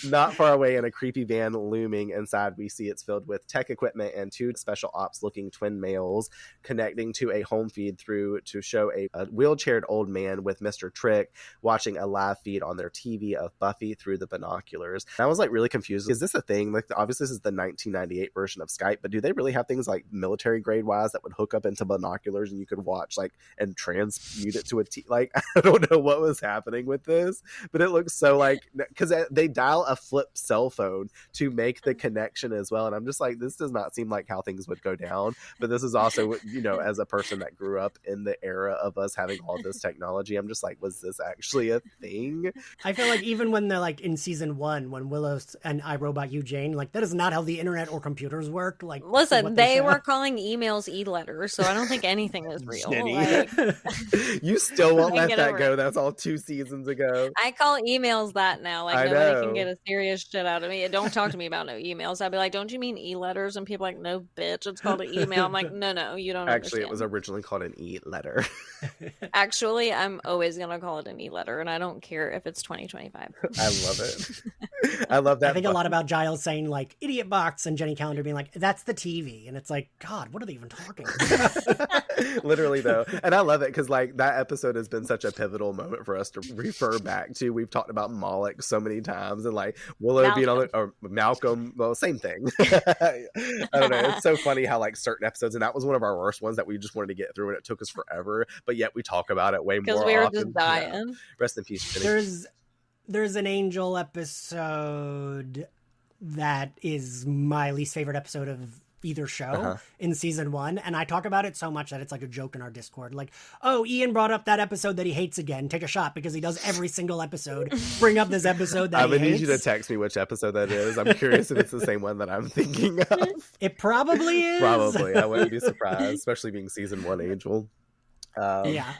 A: Not far away, in a creepy van looming inside, we see it's filled with tech equipment and 2 special ops looking twin males connecting to a home feed through to show a wheelchaired old man with Mr. Trick watching a live feed on their TV of Buffy through the binoculars. And I was like really confused. Is this a thing? Like, obviously this is the 1998 version of Skype, but do they really have things like military grade wise that would hook up into binoculars and you could watch like and transmute it to a like, I don't know what was happening with this, but it looks so like, because they dial a flip cell phone to make the connection as well, and I'm just like, this does not seem like how things would go down. But this is also, you know, as a person that grew up in the era of us having all this technology, I'm just like, was this actually a thing?
C: I feel like even when they're like in season 1, when Willow and I, Robot You, Jane, like that is not how the internet or computers work. Like,
B: listen, they were calling emails e-letters, so I don't think anything is real. Like,
A: you still won't let that go. That's all 2 seasons ago.
B: I call emails that now. Like, nobody can get a serious shit out of me. Don't talk to me about no emails. I'd be like, don't you mean e-letters? And people are like, no, bitch, it's called an email. I'm like, no, you don't
A: Actually,
B: understand.
A: it was originally called an e-letter.
B: Actually, I'm always going to call it an e-letter, and I don't care if it's 2025.
A: I love it. I love that.
C: I think a lot about Giles saying like idiot box, and Jenny Calendar being like, that's the TV. And it's like, God, what are they even talking about?
A: Literally though. And I love it because like that episode has been such a pivotal moment for us to refer back to. We've talked about Moloch so many times, and like Willow being on or Malcolm, well, same thing. I don't know. It's so funny how like certain episodes, and that was one of our worst ones that we just wanted to get through, and it took us forever, but yet we talk about it way more
B: because we were
A: often.
B: just dying.
A: Yeah. Rest in peace, Jenny.
C: There's an Angel episode that is my least favorite episode of either show in season 1, and I talk about it so much that it's like a joke in our Discord, like, oh, Ian brought up that episode that he hates again, take a shot, because he does every single episode bring up this episode that
A: I would
C: he
A: need
C: hates.
A: you to text me which episode that is. I'm curious if it's the same one that I'm thinking of.
C: It probably is.
A: Probably. I wouldn't be surprised, especially being season 1 Angel.
C: Yeah.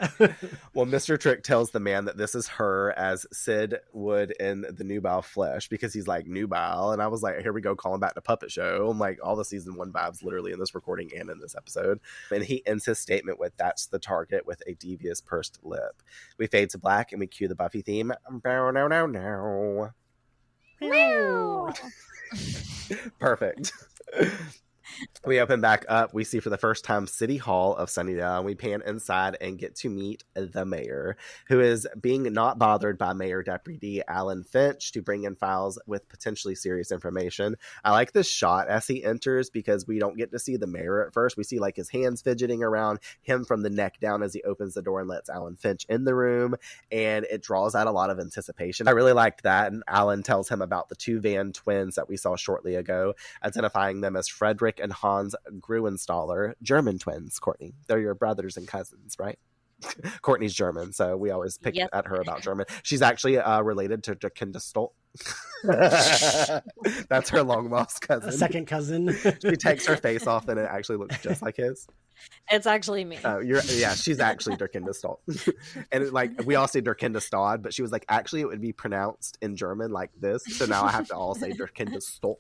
A: Well, Mr. Trick tells the man that this is her, as Sid would in the Nubile flesh, because he's like, Nubile. And I was like, here we go, calling back to Puppet Show. I'm like, all the season 1 vibes literally in this recording and in this episode. And he ends his statement with, that's the target, with a devious pursed lip. We fade to black and we cue the Buffy theme. Perfect. We open back up. We see for the first time City Hall of Sunnydale, and we pan inside and get to meet the mayor, who is being not bothered by Mayor Deputy Alan Finch to bring in files with potentially serious information. I like this shot as he enters because we don't get to see the mayor at first. We see like his hands fidgeting around him from the neck down as he opens the door and lets Alan Finch in the room, and it draws out a lot of anticipation. I really liked that, and Alan tells him about the 2 Van twins that we saw shortly ago, identifying them as Frederick and Hans Gruenstaller, German twins, Courtney. They're your brothers and cousins, right? Courtney's German, so we always pick at her about German. She's actually related to Kinda Stolt. That's her long lost cousin.
C: A second cousin.
A: She takes her face off and it actually looks just like his.
B: It's actually me.
A: Oh, she's actually 𝑑erKinderStod. And like we all say 𝑑erKinderStod, but she was like, actually it would be pronounced in German like this. So now I have to all say 𝑑erKinderStod.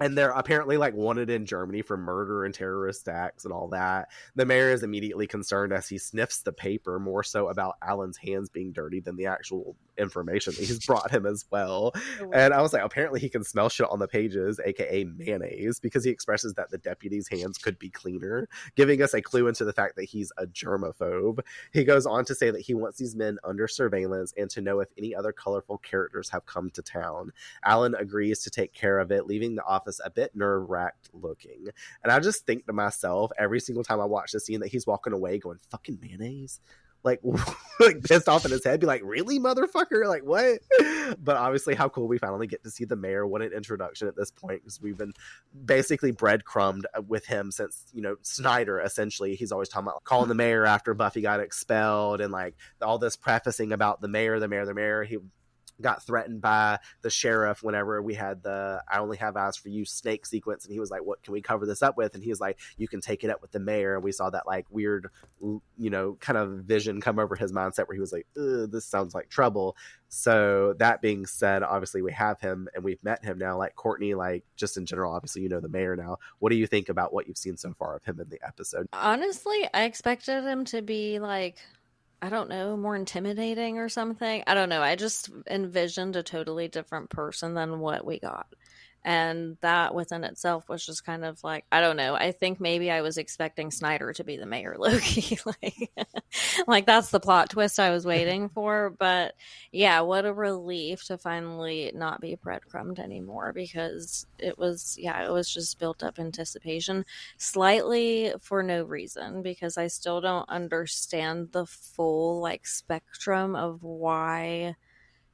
A: And they're apparently like wanted in Germany for murder and terrorist acts and all that. The mayor is immediately concerned as he sniffs the paper, more so about Alan's hands being dirty than the actual information that he's brought him as well. And I was like, apparently he can smell shit on the pages, aka mayonnaise, because he expresses that the deputy's hands could be cleaner, giving us a clue into the fact that he's a germaphobe. He goes on to say that he wants these men under surveillance and to know if any other colorful characters have come to town. Alan agrees to take care of it, leaving the office a bit nerve-wracked looking. And I just think to myself every single time I watch the scene that he's walking away going, fucking mayonnaise? Like, like pissed off in his head, be like, really, motherfucker? Like, what? But obviously, how cool we finally get to see the mayor. What an introduction at this point, because we've been basically breadcrumbed with him since, you know, Snyder, essentially. He's always talking about calling the mayor after Buffy got expelled and like all this prefacing about the mayor. He got threatened by the sheriff whenever we had the I Only Have Eyes for You snake sequence, and he was like, what can we cover this up with? And he was like, you can take it up with the mayor. And we saw that like weird, you know, kind of vision come over his mindset where he was like, this sounds like trouble. So that being said, obviously we have him and we've met him now. Like Courtney, like just in general, obviously you know the mayor now. What do you think about what you've seen so far of him in the episode?
B: Honestly, I expected him to be like, I don't know, more intimidating or something. I don't know. I just envisioned a totally different person than what we got. And that within itself was just kind of like, I don't know. I think maybe I was expecting Snyder to be the mayor, Loki. like that's the plot twist I was waiting for. But yeah, what a relief to finally not be breadcrumbed anymore, because it was just built up anticipation slightly for no reason, because I still don't understand the full like spectrum of why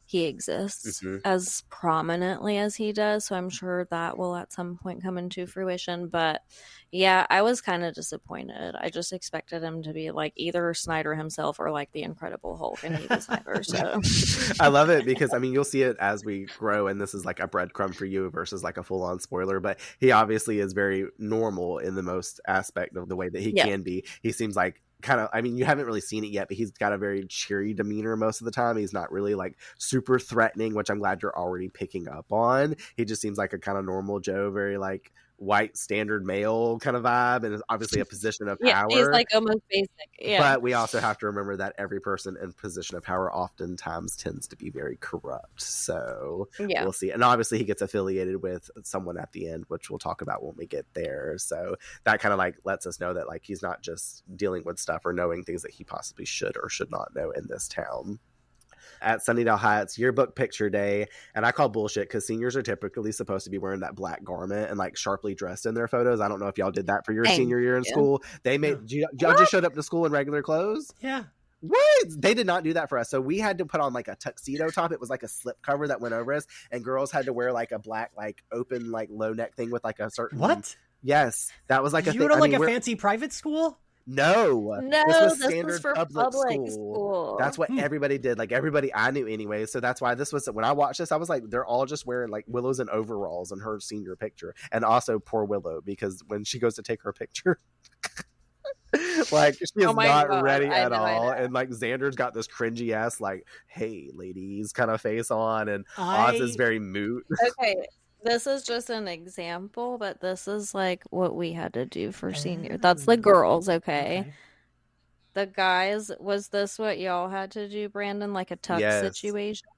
B: he exists as prominently as he does. So I'm sure that will at some point come into fruition. But yeah, I was kind of disappointed. I just expected him to be like either Snyder himself or like the Incredible Hulk, and he was neither. So
A: I love it because I mean you'll see it as we grow, and this is like a breadcrumb for you versus like a full-on spoiler, but he obviously is very normal in the most aspect of the way that he can be. He seems like kind of, I mean, you haven't really seen it yet, but he's got a very cheery demeanor most of the time. He's not really like super threatening, which I'm glad you're already picking up on. He just seems like a kind of normal Joe, very like white standard male kind of vibe, and is obviously a position of power.
B: He's like almost basic. Yeah.
A: But we also have to remember that every person in position of power oftentimes tends to be very corrupt. So we'll see. And obviously he gets affiliated with someone at the end, which we'll talk about when we get there. So that kind of like lets us know that like he's not just dealing with stuff or knowing things that he possibly should or should not know in this town. At Sunnydale High, it's yearbook picture day, and I call bullshit because seniors are typically supposed to be wearing that black garment and like sharply dressed in their photos. I don't know if y'all did that for your senior year in school. They made y'all just showed up to school in regular clothes.
C: Yeah.
A: What? They did not do that for us. So we had to put on like a tuxedo top. It was like a slip cover that went over us, and girls had to wear like a black like open like low neck thing with like a certain Yes, that was like
C: a
A: thing.
C: You were to like a fancy private school.
A: No,
B: this was for public school.
A: That's what everybody did. Like everybody I knew anyway. So that's why this was, when I watched this, I was like, they're all just wearing like Willow's in overalls in her senior picture. And also poor Willow, because when she goes to take her picture, like she is not ready at all. And like Xander's got this cringy ass like, hey ladies kind of face on, and Oz is very moot.
B: Okay. This is just an example, but this is like what we had to do for senior. That's the girls, okay? The guys, was this what y'all had to do, Brandon? Like a tux situation?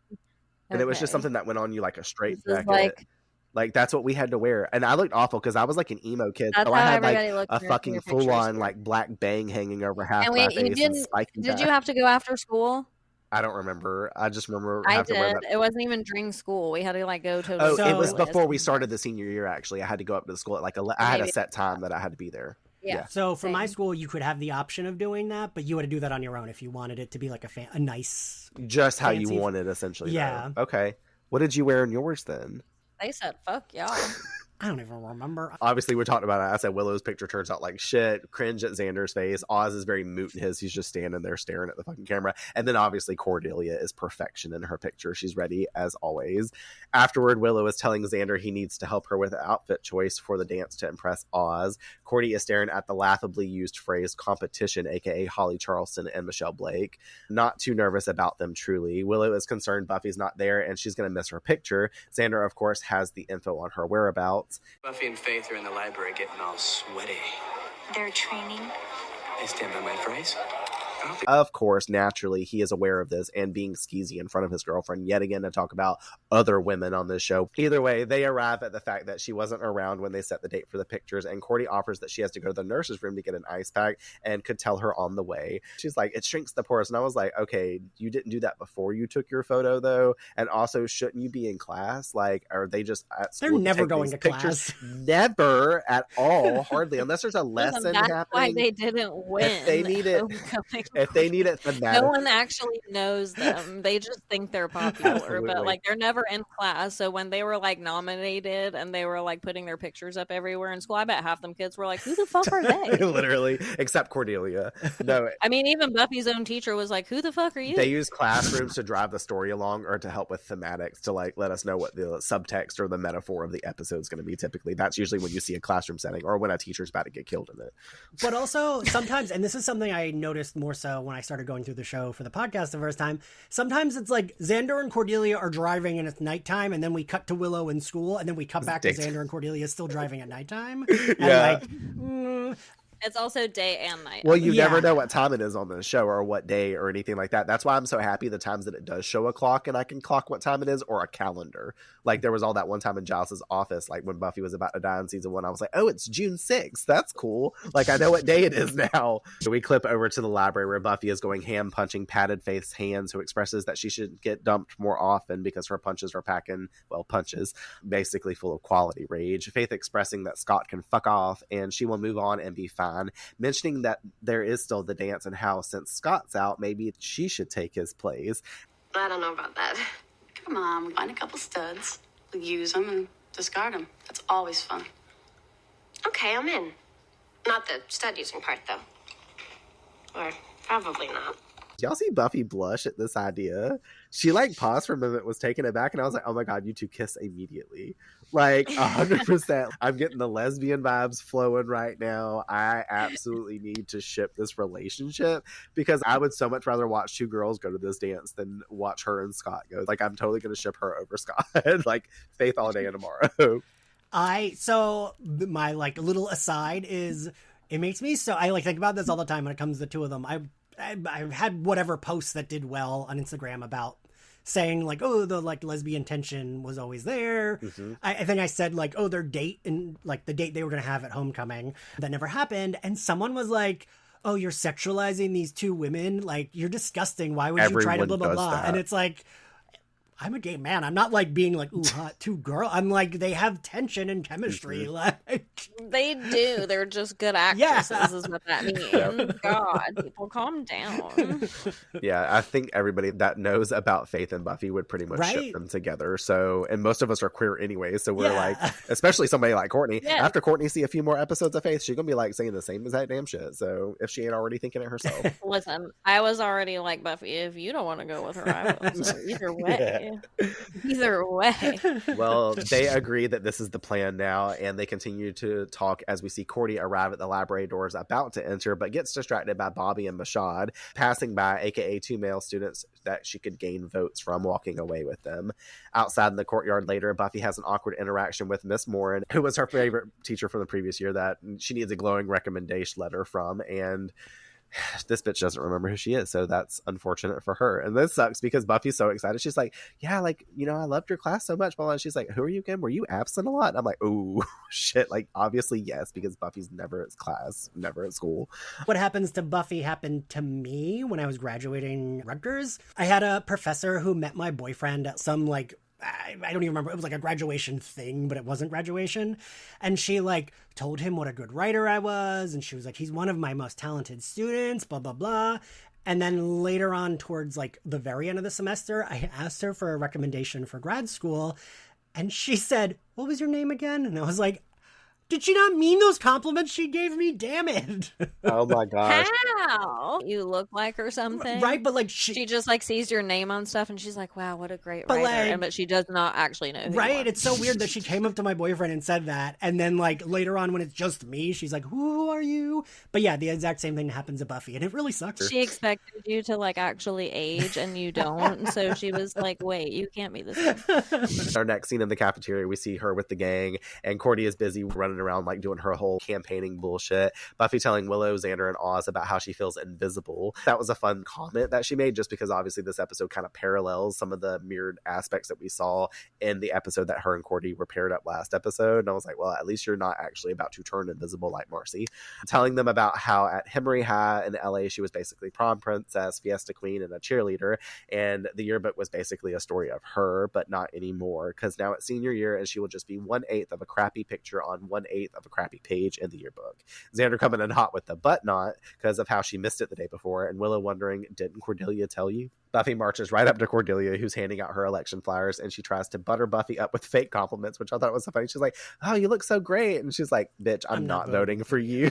A: And it was just something that went on you like a straight jacket. Like that's what we had to wear. And I looked awful because I was like an emo kid. So I had like a fucking full-on like black bang hanging over half my face.
B: Did you have to go after school?
A: I don't remember. I just remember.
B: I did. It wasn't even during school. We had to like go to.
A: It was before we started the senior year. Actually, I had to go up to the school at like I had a set time that I had to be there.
B: Yeah.
C: So for my school, you could have the option of doing that, but you had to do that on your own if you wanted it to be like a nice.
A: Just how you wanted, essentially.
C: Yeah.
A: Though. Okay. What did you wear in yours then?
B: They said, "Fuck y'all."
C: I don't even remember.
A: Obviously, we talked about it. I said Willow's picture turns out like shit. Cringe at Xander's face. Oz is very moot in his. He's just standing there staring at the fucking camera. And then obviously Cordelia is perfection in her picture. She's ready as always. Afterward, Willow is telling Xander he needs to help her with outfit choice for the dance to impress Oz. Cordy is staring at the laughably used phrase competition, a.k.a. Holly Charleston and Michelle Blake. Not too nervous about them, truly. Willow is concerned Buffy's not there and she's going to miss her picture. Xander, of course, has the info on her whereabouts.
E: Buffy and Faith are in the library getting all sweaty.
D: They're training.
E: I stand by my phrase.
A: Of course, naturally, he is aware of this and being skeezy in front of his girlfriend yet again to talk about other women on this show. Either way, they arrive at the fact that she wasn't around when they set the date for the pictures, and Cordy offers that she has to go to the nurse's room to get an ice pack and could tell her on the way. She's like, it shrinks the pores. And I was like, okay, you didn't do that before you took your photo, though? And also, shouldn't you be in class? Like, are they just at school?
C: They're never going to
A: pictures?
C: class.
A: Never at all, hardly, unless there's a lesson
B: That's
A: happening.
B: why they didn't win.
A: If they need it, if they need it thematic.
B: No one actually knows them. They just think they're popular,
A: Absolutely.
B: but like they're never in class. So when they were like nominated and they were like putting their pictures up everywhere in school, I bet half them kids were like, "Who the fuck are they?"
A: Literally, except Cordelia. No,
B: I mean, even Buffy's own teacher was like, "Who the fuck are you?"
A: they use classrooms to drive the story along or to help with thematics to like let us know what the subtext or the metaphor of the episode is going to be. Typically, that's usually when you see a classroom setting or when a teacher's about to get killed in it.
C: But also sometimes, and this is something I noticed more so when I started going through the show for the podcast the first time, sometimes it's like Xander and Cordelia are driving and it's nighttime, and then we cut to Willow in school, and then we cut back to Xander and Cordelia still driving at nighttime. And
A: Yeah.
B: It's also day and night.
A: Well, you
C: Yeah.
A: never know what time it is on the show or what day or anything like that. That's why I'm so happy the times that it does show a clock and I can clock what time it is, or a calendar. Like there was all that one time in Giles's office, like when Buffy was about to die in season 1, I was like, oh, it's June 6th. That's cool. Like I know what day it is now. So we clip over to the library where Buffy is going ham punching patted Faith's hands, who expresses that she should get dumped more often because her punches are packing, well, punches, basically full of quality rage. Faith expressing that Scott can fuck off and she will move on and be fine, mentioning that there is still the dance and how since Scott's out, maybe she should take his place.
D: I don't know about that.
F: Come on, we find a couple studs. We'll use them and discard them. That's always fun.
D: Okay, I'm in. Not the stud using part, though. Or probably not.
A: Y'all see Buffy blush at this idea? She like paused for a moment, was taken aback, and I was like, oh my god, you two kiss immediately. Like 100%. I'm getting the lesbian vibes flowing right now. I absolutely need to ship this relationship because I would so much rather watch two girls go to this dance than watch her and Scott go. Like I'm totally going to ship her over Scott. Like Faith all day and tomorrow.
C: So my like little aside is it makes me so I like think about this all the time when it comes to the two of them. I've had whatever posts that did well on Instagram about saying like, oh, the like lesbian tension was always there. Mm-hmm. I think I said like, oh, their date and like the date they were going to have at homecoming that never happened. And someone was like, oh, you're sexualizing these two women. Like you're disgusting. Why would you try to blah, blah, blah.
A: That.
C: And it's like, I'm a gay man. I'm not like being like, ooh, hot two girl. I'm like, they have tension and chemistry.
A: Mm-hmm.
C: Like
B: They do. They're just good actresses, is what that means.
A: Yep.
B: God, people, calm down.
A: Yeah, I think everybody that knows about Faith and Buffy would pretty much ship them together. So, and most of us are queer anyway. So we're like, especially somebody like Courtney.
B: Yeah.
A: After Courtney see a few more episodes of Faith, she's gonna be like saying the same exact damn shit. So if she ain't already thinking it herself.
B: Listen, I was already like, Buffy, if you don't want to go with her, I will. So either way. Either way.
A: Well, they agree that this is the plan now, and they continue to talk as we see Cordy arrive at the library doors about to enter, but gets distracted by Bobby and Mashad passing by, aka two male students that she could gain votes from, walking away with them. Outside in the courtyard later, Buffy has an awkward interaction with Miss Morin, who was her favorite teacher from the previous year that she needs a glowing recommendation letter from, and this bitch doesn't remember who she is, so that's unfortunate for her. And this sucks because Buffy's so excited. She's like, yeah, like, you know, I loved your class so much. And she's like, who are you again? Were you absent a lot? And I'm like, oh shit, like obviously yes, because Buffy's never at class, never at school.
C: What happens to Buffy happened to me when I was graduating Rutgers. I had a professor who met my boyfriend at some like, I don't even remember. It was like a graduation thing, but it wasn't graduation. And she like told him what a good writer I was. And she was like, he's one of my most talented students, blah, blah, blah. And then later on towards like the very end of the semester, I asked her for a recommendation for grad school. And she said, what was your name again? And I was like, did she not mean those compliments she gave me? Damn it.
A: Oh my gosh.
B: How? You look like her something?
C: Right, but like
B: she just like sees your name on stuff and she's like, wow, what a great
C: But,
B: writer.
C: like-
B: But she does not actually know who you
C: Right,
B: are.
C: it's so weird that she came up to my boyfriend and said that, and then like later on when it's just me, she's like, who are you? But yeah, the exact same thing happens to Buffy, and it really sucks.
B: She expected you to like actually age and you don't. And so she was like, wait, you can't be this.
A: Our next scene in the cafeteria, we see her with the gang, and Cordy is busy running around like doing her whole campaigning bullshit. Buffy telling Willow, Xander, and Oz about how she feels invisible. That was a fun comment that she made, just because obviously this episode kind of parallels some of the mirrored aspects that we saw in the episode that her and Cordy were paired up last episode. And I was like, well, at least you're not actually about to turn invisible like Marcy. Telling them about how at 𝑰𝑨𝑵 High in LA, she was basically prom princess, fiesta queen, and a cheerleader. And the yearbook was basically a story of her, but not anymore, because now it's senior year and she will just be 1/8 of a crappy picture on 1/8 of a crappy page in the yearbook. Xander coming in hot with the but not because of how she missed it the day before, and Willow wondering, didn't Cordelia tell you? Buffy marches right up to Cordelia, who's handing out her election flyers, and she tries to butter Buffy up with fake compliments, which I thought was so funny. She's like, oh, you look so great. And she's like, bitch, I'm not voting for you.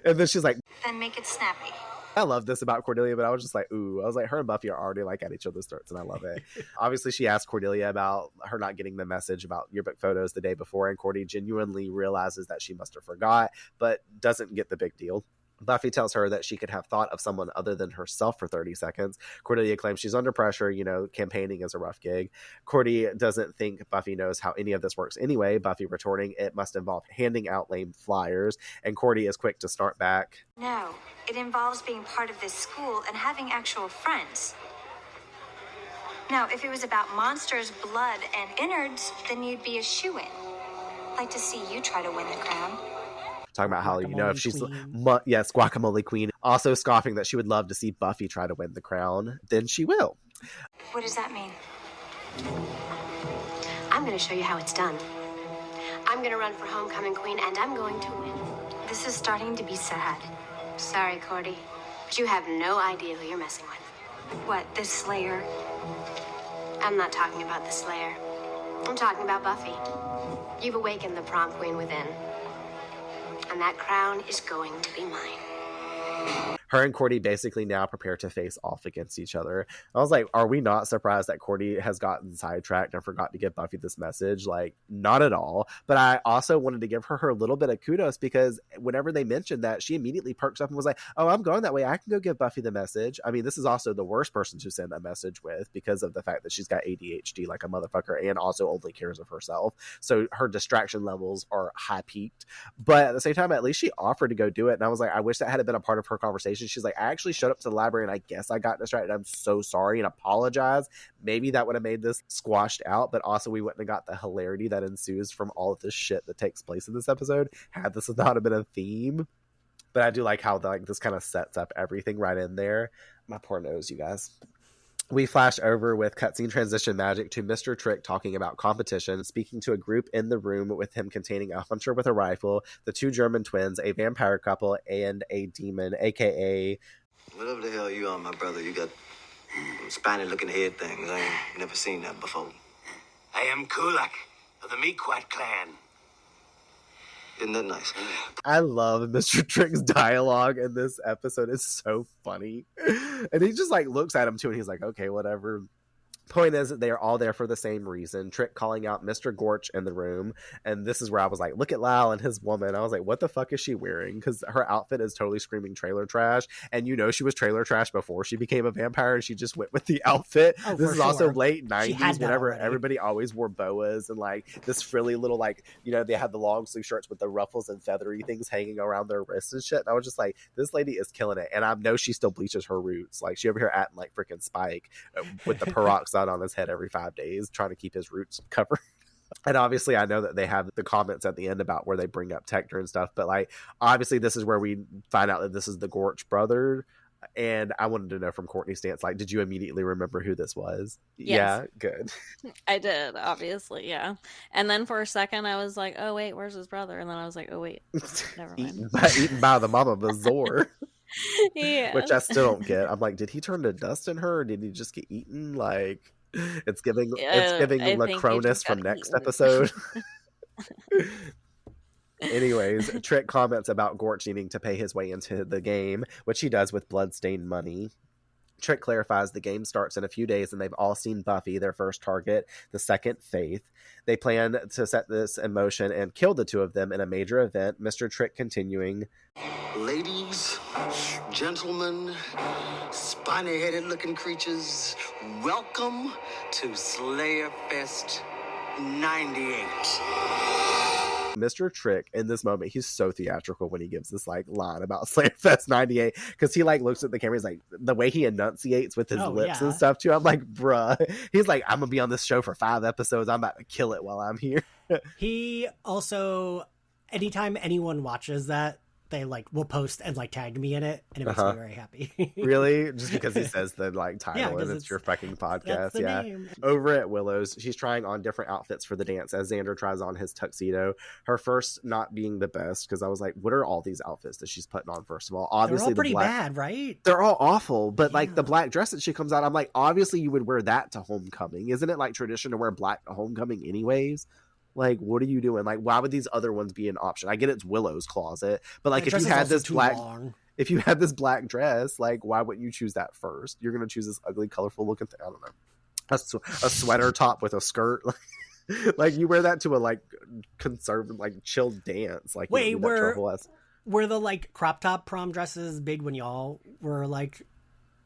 A: And then she's like,
G: then make it snappy.
A: I love this about Cordelia, but I was just like, ooh. I was like, her and Buffy are already like at each other's throats, and I love it. Obviously, she asked Cordelia about her not getting the message about yearbook photos the day before, and Cordy genuinely realizes that she must have forgot, but doesn't get the big deal. Buffy tells her that she could have thought of someone other than herself for 30 seconds. Cordelia claims she's under pressure. You know, campaigning is a rough gig. Cordy doesn't think Buffy knows how any of this works anyway. Buffy retorting, it must involve handing out lame flyers. And Cordy is quick to start back.
G: No, it involves being part of this school and having actual friends. Now, if it was about monsters, blood, and innards, then you'd be a shoo-in. I'd like to see you try to win the crown.
A: Talking about how, you know, if she's,
C: Queen.
A: yes, guacamole queen. Also scoffing that she would love to see Buffy try to win the crown. Then she will.
G: What does that mean?
D: I'm going to show you how it's done. I'm going to run for homecoming queen, and I'm going to win.
G: This is starting to be sad.
D: Sorry, Cordy, but you have no idea who you're messing with.
G: What, this Slayer?
D: I'm not talking about the Slayer. I'm talking about Buffy. You've awakened the prom queen within. And that crown is going to be mine.
A: Her and Cordy basically now prepare to face off against each other. I was like, are we not surprised that Cordy has gotten sidetracked and forgot to give Buffy this message? Like, not at all. But I also wanted to give her a little bit of kudos, because whenever they mentioned that, she immediately perks up and was like, oh, I'm going that way. I can go give Buffy the message. I mean, this is also the worst person to send a message with, because of the fact that she's got ADHD like a motherfucker and also only cares of herself. So her distraction levels are high peaked. But at the same time, at least she offered to go do it. And I was like, I wish that had been a part of her conversation. She's like, I actually showed up to the library and I guess I got distracted. I'm so sorry and apologize. Maybe that would have made this squashed out, but also we wouldn't have got the hilarity that ensues from all of this shit that takes place in this episode had this not have been a theme. But I do like how this kind of sets up everything right in there. My poor nose, you guys. We flash over with cutscene transition magic to Mr. Trick talking about competition, speaking to a group in the room with him containing a hunter with a rifle, the two German twins, a vampire couple, and a demon, a.k.a.
H: Whatever the hell you are, my brother, you got spiny-looking head things. I ain't never seen that before.
E: I am Kulak of the Mequat clan.
H: Isn't that nice?
A: I love Mr. Trick's dialogue in this episode. It's so funny. And he just looks at him too and he's like, okay, whatever. Point is that they are all there for the same reason. Trick calling out Mr. Gorch in the room, and this is where I was like, look at Lyle and his woman. I was like, what the fuck is she wearing? Because her outfit is totally screaming trailer trash, and you know she was trailer trash before she became a vampire, and she just went with the outfit.
C: Oh,
A: this is also late
C: She
A: 90s
C: had that
A: whenever
C: already.
A: everybody always wore boas and this frilly little they had the long sleeve shirts with the ruffles and feathery things hanging around their wrists and shit. And I was just like, this lady is killing it, and I know she still bleaches her roots. She over here acting like freaking Spike with the peroxide on his head every 5 days, trying to keep his roots covered. And obviously I know that they have the comments at the end about where they bring up Tector and stuff, but obviously this is where we find out that this is the Gorch brother. And I wanted to know from Courtney's stance, did you immediately remember who this was?
B: Yes.
A: Yeah, good.
B: I did, obviously, yeah. And then for a second I was like, oh wait, where's his brother? And then I was like, oh wait, never mind.
A: Eaten by the mama bazaar.
B: Yeah.
A: Which I still don't get. I'm like, did he turn to dust in her, or did he just get eaten? It's giving
B: I think you
A: Lacronus
B: just
A: from
B: got
A: next
B: eaten.
A: episode. Anyways, Trick comments about Gorch needing to pay his way into the game, which he does with bloodstained money. Trick clarifies the game starts in a few days and they've all seen Buffy, their first target, the second Faith. They plan to set this in motion and kill the two of them in a major event. Mr. Trick continuing.
H: Ladies, gentlemen, spiny-headed looking creatures, welcome to SlayerFest 98.
A: Mr. Trick, in this moment, he's so theatrical when he gives this like line about SlayerFest 98, because he like looks at the camera, he's like, the way he enunciates with his lips and stuff too, I'm like, bruh. He's like, I'm gonna be on this show for 5 episodes, I'm about to kill it while I'm here.
C: He also, anytime anyone watches that, they like will post and like tag me in it, and it makes me very happy.
A: Really? Just because he says the like title and it's your fucking podcast. Yeah.
C: Name.
A: Over at Willow's, she's trying on different outfits for the dance as Xander tries on his tuxedo. Her first not being the best, because I was like, what are all these outfits that she's putting on? First of all, obviously
C: they're all pretty bad, right?
A: They're all awful, but like the black dress that she comes out, I'm like, obviously you would wear that to homecoming. Isn't it like tradition to wear black to homecoming anyways? Like, what are you doing? Like, why would these other ones be an option? I get it's Willow's closet, but like, if you had this black dress, like, why wouldn't you choose that first? You're gonna choose this ugly, colorful looking thing. I don't know, a sweater top with a skirt. Like, you wear that to a like conservative, like chill dance. Like,
C: wait, were the like crop top prom dresses big when y'all were like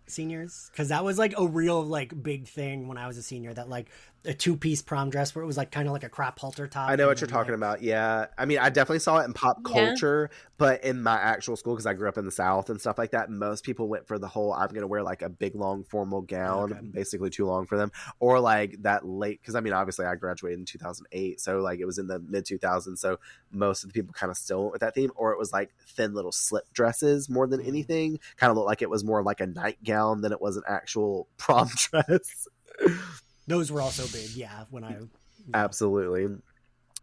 C: seniors? Because that was like a real like big thing when I was a senior, that like a 2-piece prom dress where it was like kind of like a crop halter top.
A: I know what you're talking about. Yeah, I mean, I definitely saw it in pop culture, but in my actual school, because I grew up in the South and stuff like that, most people went for the whole, I'm gonna wear like a big long formal gown, basically too long for them, or like that late, because I mean, obviously I graduated in 2008, so like it was in the mid 2000s, so most of the people kind of still went with that theme, or it was like thin little slip dresses more than anything, kind of looked like it was more like a nightgown than it was an actual prom dress.
C: Those were also big,
A: absolutely.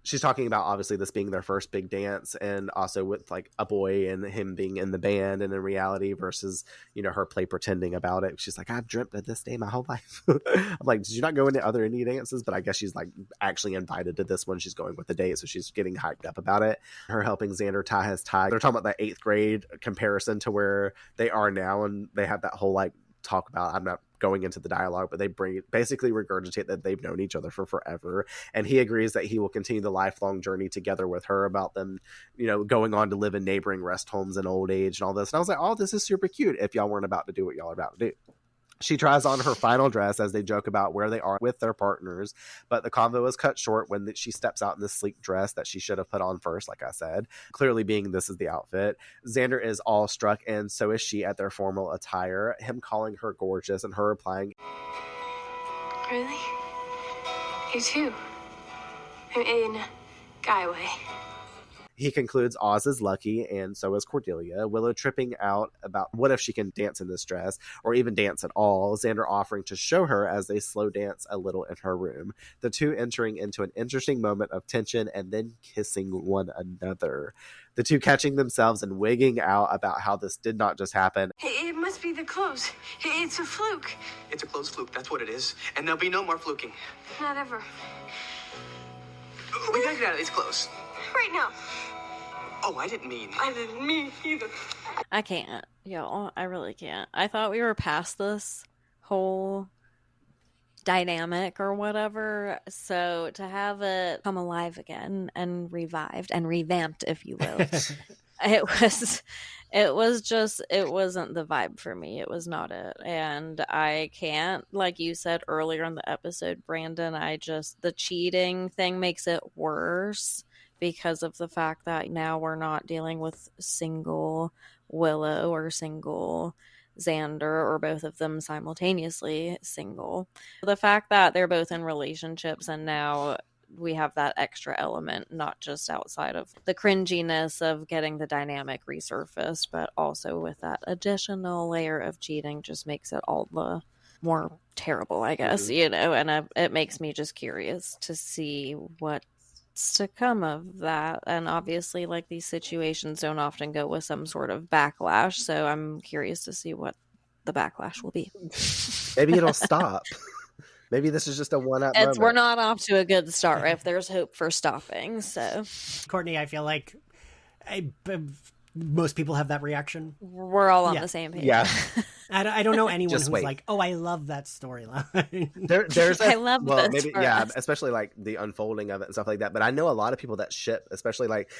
A: She's talking about obviously this being their first big dance, and also with like a boy and him being in the band and in reality versus, you know, her play pretending about it. She's like, I've dreamt of this day my whole life. I'm like, did you not go into other indie dances? But I guess she's like actually invited to this one. She's going with the date, so she's getting hyped up about it. Her helping Xander tie his tie. They're talking about that 8th grade comparison to where they are now, and they have that whole like talk about, I'm not going into the dialogue, but they basically regurgitate that they've known each other for forever, and he agrees that he will continue the lifelong journey together with her, about them, you know, going on to live in neighboring rest homes in old age and all this. And I was like, oh, this is super cute if y'all weren't about to do what y'all are about to do. She tries on her final dress as they joke about where they are with their partners, but the convo is cut short when she steps out in this sleek dress that she should have put on first, like I said, clearly being this is the outfit. Xander is awestruck, and so is she at their formal attire, him calling her gorgeous and her replying,
D: Really? You too? In guy way.
A: He concludes Oz is lucky, and so is Cordelia. Willow tripping out about what if she can dance in this dress, or even dance at all. Xander offering to show her as they slow dance a little in her room. The two entering into an interesting moment of tension and then kissing one another. The two catching themselves and wigging out about how this did not just happen.
F: It must be the clothes. It's a fluke.
E: It's a clothes fluke, that's what it is. And there'll be no more fluking.
F: Not ever.
E: We gotta get out of these clothes.
F: Right now.
E: Oh, I didn't mean
F: either.
B: I can't, y'all. I really can't. I thought we were past this whole dynamic or whatever. So to have it come alive again and revived and revamped, if you will, it wasn't the vibe for me. It was not it. And I can't, like you said earlier in the episode, Brandon, the cheating thing makes it worse, because of the fact that now we're not dealing with single Willow or single Xander, or both of them simultaneously single. The fact that they're both in relationships, and now we have that extra element, not just outside of the cringiness of getting the dynamic resurfaced, but also with that additional layer of cheating, just makes it all the more terrible, I guess, you know, and it makes me just curious to see what's to come of that. And obviously, like, these situations don't often go with some sort of backlash, so I'm curious to see what the backlash will be.
A: Maybe it'll stop. Maybe this is just a one-up
B: We're
A: moment.
B: not off to a good start if there's hope for stopping. So,
C: Courtney, I feel like most people have that reaction.
B: we're all on the same page.
A: Yeah.
C: I don't know anyone
A: Just
C: who's
A: wait.
C: like, oh, I love that storyline.
A: There's
B: I love this
A: maybe
B: for
A: yeah,
B: us.
A: especially like the unfolding of it and stuff like that. But I know a lot of people that ship, especially like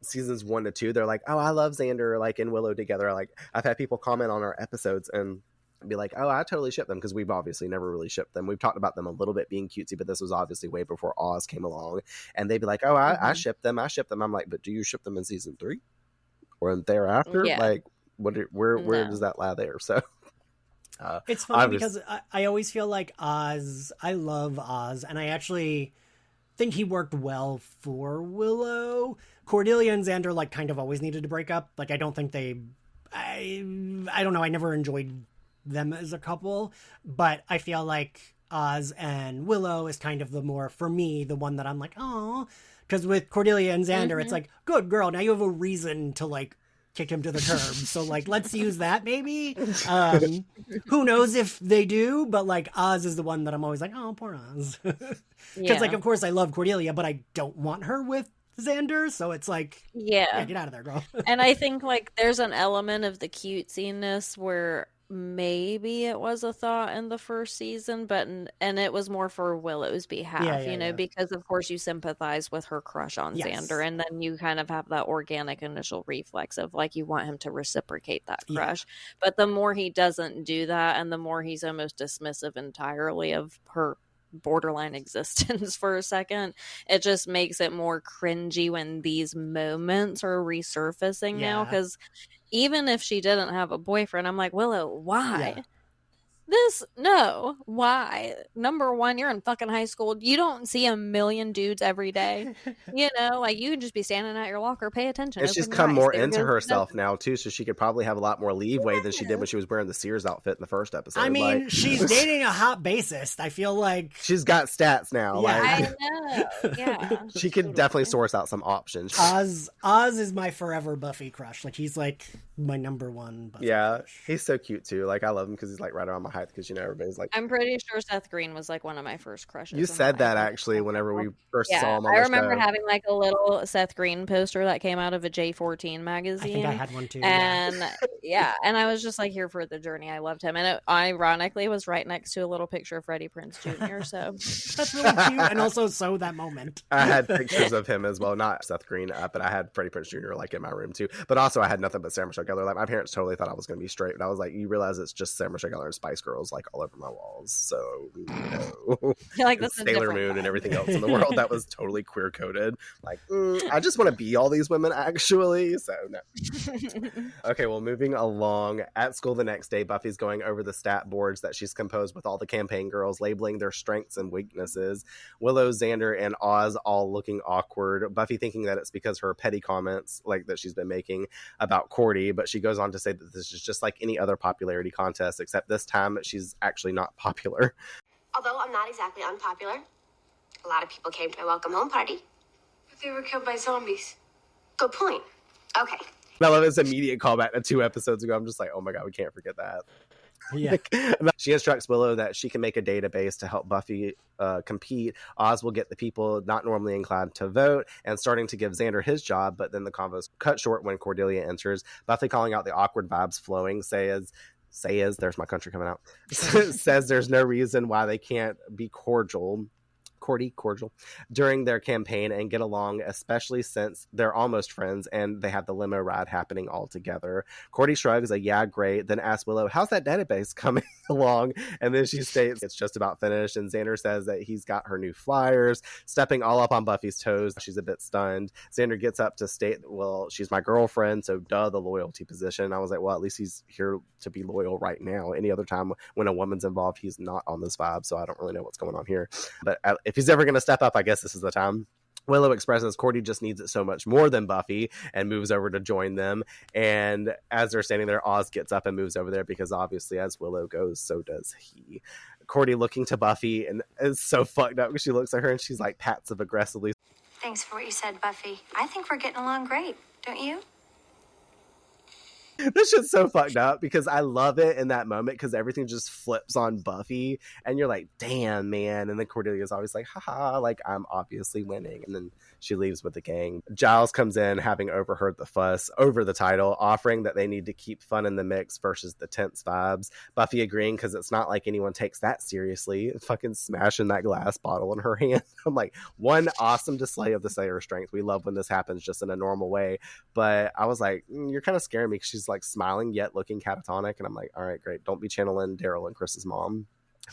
A: seasons 1 to 2. They're like, oh, I love Xander like and Willow together. Like I've had people comment on our episodes and be like, oh, I totally ship them, because we've obviously never really shipped them. We've talked about them a little bit being cutesy, but this was obviously way before Oz came along. And they'd be like, oh, I ship them. I'm like, but do you ship them in season 3 or thereafter?
B: Yeah.
A: Like, where does that lie there? So.
C: It's funny because I always feel like Oz, I love Oz, and I actually think he worked well for Willow. Cordelia and Xander like kind of always needed to break up. Like I don't think I don't know, I never enjoyed them as a couple, but I feel like Oz and Willow is kind of the more, for me, the one that I'm like, oh, because with Cordelia and Xander, it's like, good girl, now you have a reason to like kick him to the curb. So like, let's use that maybe. Who knows if they do, but like Oz is the one that I'm always like, oh, poor Oz. Because like, of course I love Cordelia, but I don't want her with Xander. So it's like, yeah, get out of there, girl.
B: And I think like there's an element of the cutesiness where maybe it was a thought in the first season, but and it was more for Willow's behalf, because of course you sympathize with her crush on Xander, and then you kind of have that organic initial reflex of like you want him to reciprocate that crush. But the more he doesn't do that, and the more he's almost dismissive entirely of her borderline existence for a second, it just makes it more cringy when these moments are resurfacing now, because even if she didn't have a boyfriend, I'm like, Willow, why? Why? Number one, you're in fucking high school. You don't see a million dudes every day. Like you could just be standing at your locker, pay attention.
A: And she's come more into herself now too, so she could probably have a lot more leeway than she did when she was wearing the Sears outfit in the first episode.
C: I mean, she's dating a hot bassist. I feel like
A: she's got stats now.
B: I know. Yeah.
A: She can definitely source out some options.
C: Oz is my forever Buffy crush. Like he's like my number one Buffy crush.
A: He's so cute too. Like I love him because he's like right around my height, because everybody's like,
B: I'm pretty sure Seth Green was like one of my first crushes.
A: You said that actually whenever we first saw him on the
B: I remember
A: show.
B: having like a little Seth Green poster that came out of a J14 magazine.
C: I think I had one too.
B: And and I was just like here for the journey. I loved him, and it ironically was right next to a little picture of Freddie Prinze Jr. So
C: that's really cute, and also so that moment.
A: I had pictures of him as well, not Seth Green, but I had Freddie Prinze Jr. like in my room too. But also I had nothing but Sarah Michelle Gellar. Like my parents totally thought I was going to be straight, but I was like, you realize it's just Sarah Michelle Gellar and Spice Girls like all over my walls. So
B: like this
A: Sailor Moon and everything else in the world that was totally queer coded. Like I just want to be all these women actually. So no. Okay, well, moving along. At school the next day, Buffy's going over the stat boards that she's composed with all the campaign girls, labeling their strengths and weaknesses. Willow, Xander, and Oz all looking awkward. Buffy thinking that it's because her petty comments like that she's been making about Cordy, but she goes on to say that this is just like any other popularity contest, except this time she's actually not popular.
D: Although I'm not exactly unpopular, a lot of people came to my welcome home party.
F: But they were killed by zombies.
D: Good point. Okay.
A: I love this immediate callback to 2 episodes ago. I'm just like, oh my god, we can't forget that.
C: Yeah.
A: She instructs Willow that she can make a database to help Buffy compete. Oz will get the people not normally inclined to vote, and starting to give Xander his job, but then the convo's cut short when Cordelia enters. Buffy, calling out the awkward vibes flowing, says, there's my country coming out, says there's no reason why they can't be cordial during their campaign and get along, especially since they're almost friends and they have the limo ride happening all together. Cordy shrugs a yeah, great, then asks Willow, how's that database coming along? And then she states it's just about finished, and Xander says that he's got her new flyers, stepping all up on Buffy's toes. She's a bit stunned. Xander gets up to state, well, she's my girlfriend, so the loyalty position. I was like, well, at least he's here to be loyal right now. Any other time when a woman's involved, he's not on this vibe, so I don't really know what's going on here. But if he's ever going to step up, I guess this is the time. Willow expresses Cordy just needs it so much more than Buffy and moves over to join them. And as they're standing there, Oz gets up and moves over there because obviously as Willow goes, so does he. Cordy looking to Buffy and is so fucked up because she looks at her and she's like passive aggressively.
G: Thanks for what you said, Buffy. I think we're getting along great, don't you?
A: This shit's so fucked up because I love it in that moment because everything just flips on Buffy and you're like, damn, man. And then Cordelia's always like, haha, like I'm obviously winning. And then she leaves with the gang. Giles comes in having overheard the fuss over the title, offering that they need to keep fun in the mix versus the tense vibes. Buffy agreeing because it's not like anyone takes that seriously. Fucking smashing that glass bottle in her hand. I'm like, one awesome display of the Slayer strength. We love when this happens just in a normal way. But I was like, you're kind of scaring me because she's like smiling yet looking catatonic. And I'm like, all right, great. Don't be channeling Daryl and Chris's mom.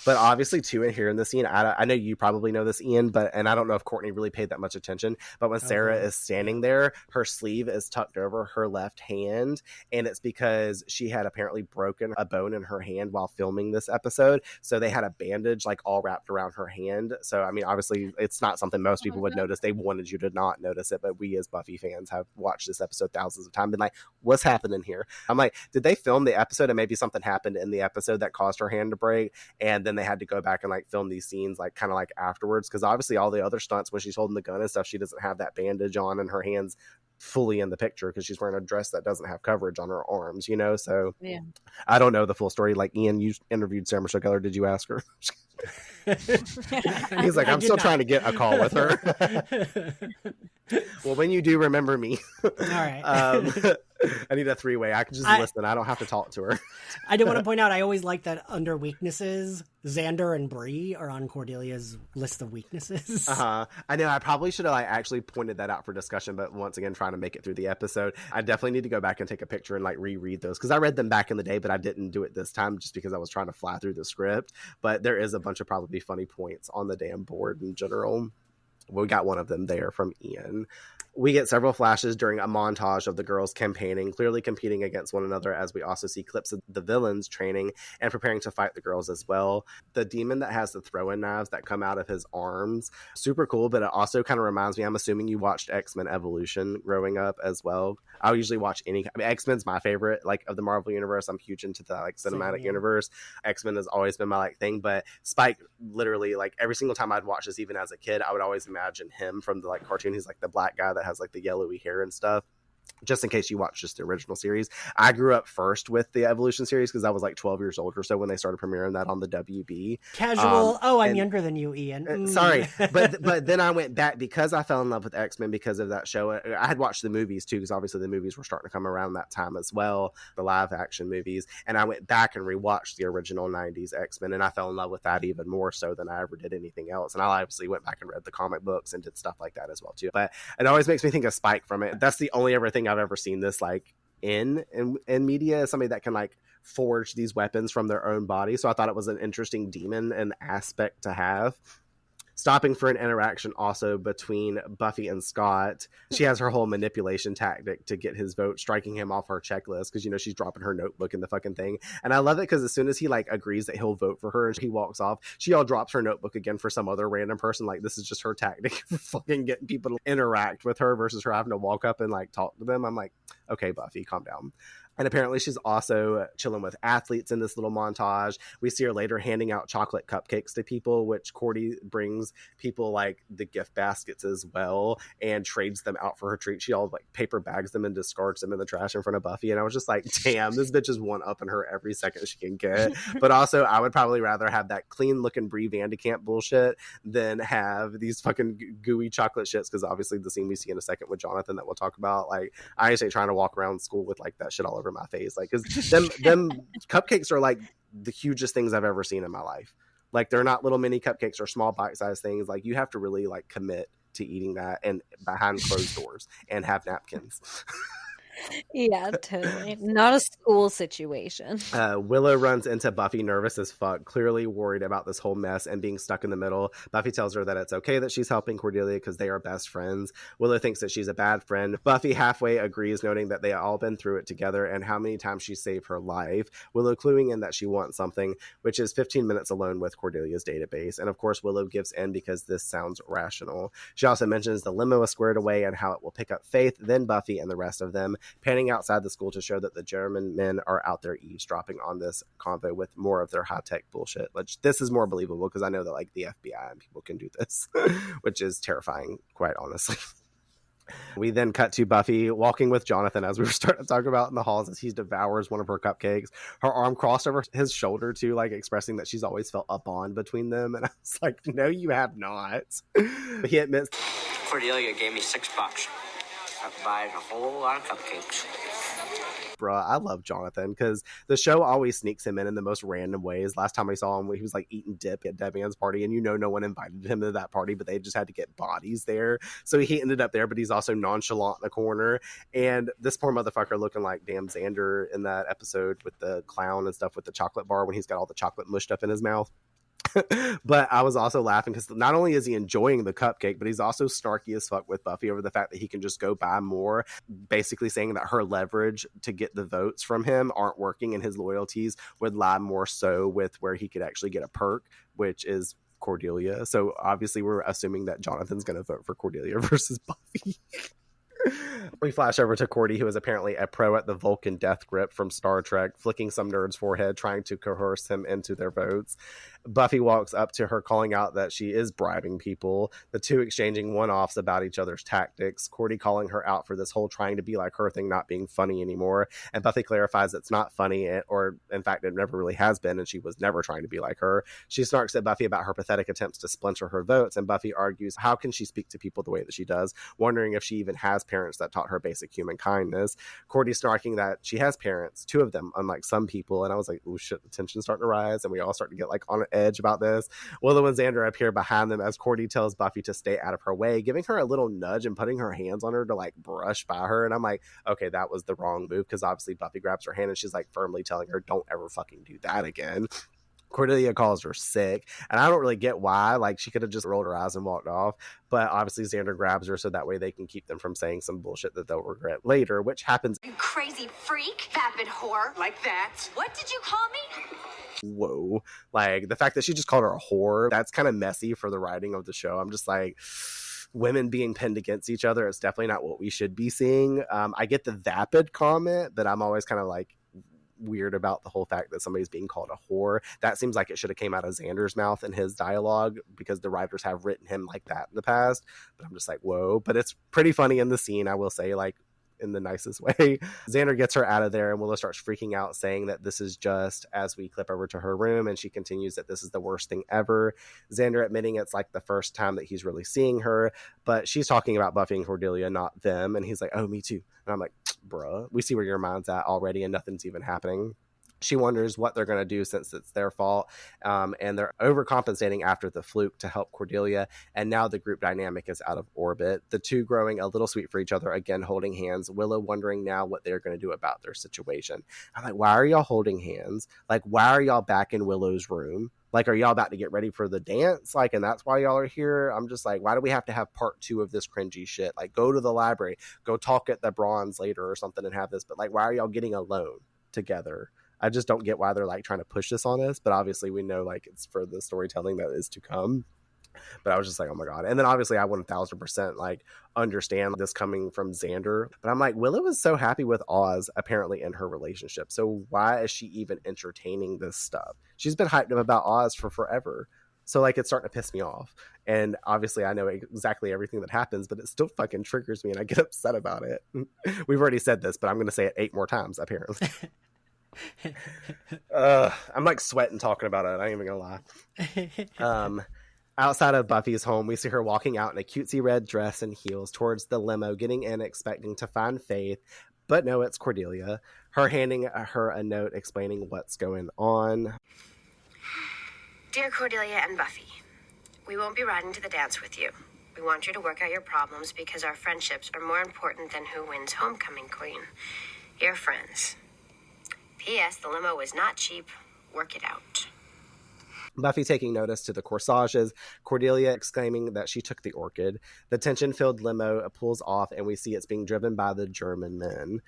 A: But obviously, too, in here in the scene, I know you probably know this, Ian, and I don't know if Courtney really paid that much attention, but when Sarah is standing there, her sleeve is tucked over her left hand, and it's because she had apparently broken a bone in her hand while filming this episode, so they had a bandage, like, all wrapped around her hand. So, I mean, obviously, it's not something most people would notice. They wanted you to not notice it, but we as Buffy fans have watched this episode thousands of times, been like, what's happening here? I'm like, did they film the episode and maybe something happened in the episode that caused her hand to break, and then they had to go back and like film these scenes like kind of like afterwards, because obviously all the other stunts when she's holding the gun and stuff, she doesn't have that bandage on and her hands fully in the picture because she's wearing a dress that doesn't have coverage on her arms, you know. So yeah, I don't know the full story. Like, Ian, you interviewed Sarah Michelle Gellar. Did you ask her? He's like, I'm still trying to get a call with her. Well, when you do, remember me.
C: All right.
A: I need a three-way. I can just listen. I don't have to talk to her.
C: I do want to point out, I always like that under weaknesses, Xander and Bree are on Cordelia's list of weaknesses.
A: I know. I probably should have like actually pointed that out for discussion, but once again, trying to make it through the episode, I definitely need to go back and take a picture and like reread those, because I read them back in the day, but I didn't do it this time just because I was trying to fly through the script. But there is a bunch of probably funny points on the damn board in general. We got one of them there from Ian. We get several flashes during a montage of the girls campaigning, clearly competing against one another, as we also see clips of the villains training and preparing to fight the girls as well. The demon that has the throwing knives that come out of his arms, super cool, but it also kind of reminds me, I'm assuming you watched X-Men Evolution growing up as well. I'll usually watch X-Men's my favorite, like, of the Marvel universe. I'm huge into the like cinematic universe. X-Men has always been my like thing, but Spike, literally, like every single time I'd watch this, even as a kid, I would always imagine him from the like cartoon. He's like the black guy that has like the yellowy hair and stuff. Just in case you watch just the original series. I grew up first with the Evolution series because I was like 12 years old or so when they started premiering that on the WB.
C: Casual. I'm younger than you, Ian.
A: Sorry. But then I went back because I fell in love with X-Men because of that show. I had watched the movies too, because obviously the movies were starting to come around that time as well, the live action movies. And I went back and rewatched the original 90s X-Men, and I fell in love with that even more so than I ever did anything else. And I obviously went back and read the comic books and did stuff like that as well too. But it always makes me think of Spike from it. That's the only ever thing I've ever seen this like in media, is somebody that can like forge these weapons from their own body. So I thought it was an interesting demon and aspect to have. Stopping for an interaction also between Buffy and Scott. She has her whole manipulation tactic to get his vote, striking him off her checklist because, you know, she's dropping her notebook in the fucking thing. And I love it because as soon as he like agrees that he'll vote for her and he walks off, she all drops her notebook again for some other random person. Like, this is just her tactic for fucking getting people to interact with her versus her having to walk up and like talk to them. I'm like, okay, Buffy, calm down. And apparently she's also chilling with athletes in this little montage. We see her later handing out chocolate cupcakes to people, which Cordy brings people like the gift baskets as well and trades them out for her treat. She all like paper bags them and discards them in the trash in front of Buffy. And I was just like, damn, this bitch is one up in her every second she can get. But also I would probably rather have that clean looking Brie Vandekamp bullshit than have these fucking gooey chocolate shits. Because obviously the scene we see in a second with Jonathan that we'll talk about, like, I just ain't trying to walk around school with like that shit all over my face, like, because them cupcakes are like the hugest things I've ever seen in my life. Like, they're not little mini cupcakes or small bite-sized things. Like, you have to really like commit to eating that and behind closed doors and have napkins.
B: Yeah, totally. Not a school situation.
A: Willow runs into Buffy nervous as fuck, clearly worried about this whole mess and being stuck in the middle. Buffy tells her that it's okay that she's helping Cordelia because they are best friends. Willow thinks that she's a bad friend. Buffy halfway agrees, noting that they all been through it together and how many times she saved her life. Willow cluing in that she wants something, which is 15 minutes alone with Cordelia's database. And of course, Willow gives in because this sounds rational. She also mentions the limo is squared away and how it will pick up Faith, then Buffy, and the rest of them, panning outside the school to show that the German men are out there eavesdropping on this convo with more of their high-tech bullshit. Which, this is more believable because I know that like the FBI and people can do this, which is terrifying, quite honestly. We then cut to Buffy walking with Jonathan, as we were starting to talk about in the halls, as he devours one of her cupcakes. Her arm crossed over his shoulder too, like expressing that she's always felt a bond between them. And I was like, no, you have not. But he admits,
E: Cordelia gave me $6. That buys a whole lot of cupcakes.
A: bruh, I love Jonathan because the show always sneaks him in the most random ways. Last time I saw him, he was like eating dip at Debbie-Ann's party, and no one invited him to that party, but they just had to get bodies there. So he ended up there, but he's also nonchalant in the corner. And this poor motherfucker looking like damn Xander in that episode with the clown and stuff with the chocolate bar when he's got all the chocolate mushed up in his mouth. But I was also laughing because not only is he enjoying the cupcake, but he's also snarky as fuck with Buffy over the fact that he can just go buy more, basically saying that her leverage to get the votes from him aren't working and his loyalties would lie more so with where he could actually get a perk, which is Cordelia. So obviously we're assuming that Jonathan's going to vote for Cordelia versus Buffy. We flash over to Cordy, who is apparently a pro at the Vulcan death grip from Star Trek, flicking some nerd's forehead, trying to coerce him into their votes. Buffy walks up to her, calling out that she is bribing people, the two exchanging one-offs about each other's tactics, Cordy calling her out for this whole trying to be like her thing not being funny anymore, and Buffy clarifies it's not funny, or in fact it never really has been, and she was never trying to be like her. She snarks at Buffy about her pathetic attempts to splinter her votes, and Buffy argues how can she speak to people the way that she does, wondering if she even has parents that taught her basic human kindness. Cordy snarking that she has parents, 2 of them, unlike some people, and I was like, oh shit, the tension's starting to rise, and we all start to get like on an edge about this. Willow and Xander appear behind them as Cordy tells Buffy to stay out of her way, giving her a little nudge and putting her hands on her to like brush by her, and I'm like, okay, that was the wrong move, because obviously Buffy grabs her hand and she's like firmly telling her don't ever fucking do that again. Cordelia calls her sick, and I don't really get why. Like, she could have just rolled her eyes and walked off, but obviously Xander grabs her so that way they can keep them from saying some bullshit that they'll regret later, which happens.
G: You crazy freak, vapid whore.
E: Like that.
G: What did you call me?
A: Whoa. Like, the fact that she just called her a whore, that's kind of messy for the writing of the show. I'm just like, women being pinned against each other, it's definitely not what we should be seeing. I get the vapid comment, but I'm always kind of like weird about the whole fact that somebody's being called a whore. That seems like it should have came out of Xander's mouth in his dialogue, because the writers have written him like that in the past. But I'm just like, whoa. But it's pretty funny in the scene, I will say, like, in the nicest way. Xander gets her out of there, and Willow starts freaking out, saying that this is just, as we clip over to her room, and she continues that this is the worst thing ever. Xander admitting it's like the first time that he's really seeing her, but she's talking about Buffy and Cordelia, not them, and he's like, oh, me too. And I'm like, bruh, we see where your mind's at already, and nothing's even happening. She wonders what they're going to do since it's their fault, and they're overcompensating after the fluke to help Cordelia, and now the group dynamic is out of orbit. The two growing a little sweet for each other, again holding hands, Willow wondering now what they're going to do about their situation. I'm like, why are y'all holding hands? Like, why are y'all back in Willow's room? Like, are y'all about to get ready for the dance? Like, and that's why y'all are here? I'm just like, why do we have to have part 2 of this cringy shit? Like, go to the library, go talk at the Bronze later or something and have this, but like, why are y'all getting alone together? I just don't get why they're like trying to push this on us, but obviously we know like it's for the storytelling that is to come. But I was just like, oh my God. And then obviously I 1000% like understand this coming from Xander, but I'm like, Willow is so happy with Oz apparently in her relationship. So why is she even entertaining this stuff? She's been hyped up about Oz for forever. So like, it's starting to piss me off. And obviously I know exactly everything that happens, but it still fucking triggers me and I get upset about it. We've already said this, but I'm going to say it 8 more times apparently. I'm like sweating talking about it. I ain't even gonna lie. Outside of Buffy's home, we see her walking out in a cutesy red dress and heels towards the limo, getting in expecting to find Faith, but no, it's Cordelia. Her handing her a note explaining what's going on.
D: Dear Cordelia and Buffy, we won't be riding to the dance with you. We want you to work out your problems because our friendships are more important than who wins homecoming queen. Your friends. P.S. The limo was not cheap. Work it out.
C: Buffy taking notice to the corsages, Cordelia exclaiming that she took the orchid. The tension-filled limo pulls off, and we see it's being driven by the German men.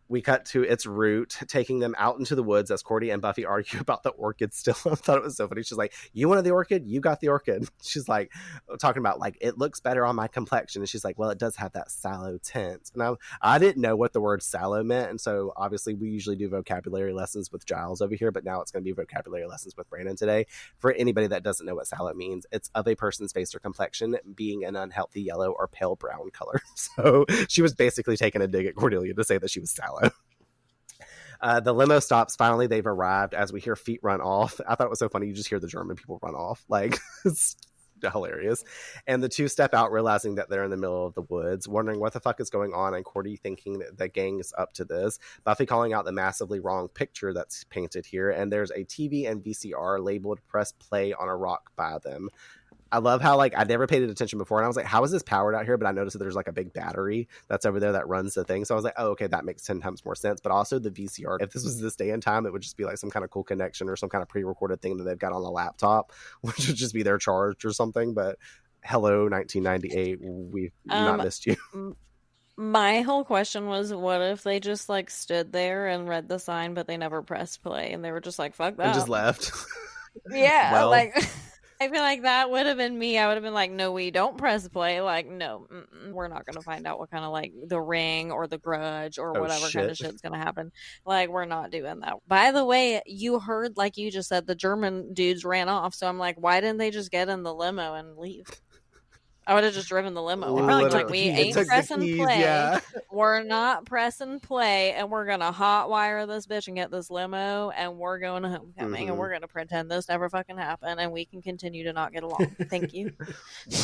A: We cut to its root, taking them out into the woods as Cordy and Buffy argue about the orchid still. I thought it was so funny. She's like, you wanted the orchid? You got the orchid. She's like, talking about, like, it looks better on my complexion. And she's like, well, it does have that sallow tint. And I didn't know what the word sallow meant. And so, obviously, we usually do vocabulary lessons with Giles over here, but now it's going to be vocabulary lessons with Brandon today. For anybody that doesn't know what sallow means, it's of a person's face or complexion being an unhealthy yellow or pale brown color. So, she was basically taking a dig at Cordelia to say that she was sallow. The limo stops. Finally, they've arrived as we hear feet run off. I thought it was so funny. You just hear the German people run off. Like, it's hilarious. And the two step out, realizing that they're in the middle of the woods, wondering what the fuck is going on, and Cordy thinking that the gang is up to this. Buffy calling out the massively wrong picture that's painted here. And there's a TV and VCR labeled press play on a rock by them. I love how, like, I never paid attention before, and I was like, how is this powered out here? But I noticed that there's, like, a big battery that's over there that runs the thing. So I was like, oh, okay, that makes 10 times more sense. But also the VCR, if this was this day and time, it would just be, like, some kind of cool connection or some kind of pre-recorded thing that they've got on a laptop, which would just be their charge or something. But hello, 1998, we've not missed you.
B: My whole question was, what if they just, like, stood there and read the sign, but they never pressed play, and they were just like, fuck that.
A: And just left.
B: Yeah,
A: well,
B: like... I feel like that would have been me. I would have been like, no, we don't press play. Like, no, we're not going to find out what kind of, like, The Ring or The Grudge or whatever kind of shit's going to happen. Like, we're not doing that. By the way, you heard, like you just said, the German dudes ran off. So I'm like, why didn't they just get in the limo and leave? I would have just driven the limo. Like, we ain't pressing play. Yeah. We're not pressing play, and we're gonna hot wire this bitch and get this limo, and we're going to homecoming, and we're gonna pretend this never fucking happened, and we can continue to not get along. Thank you.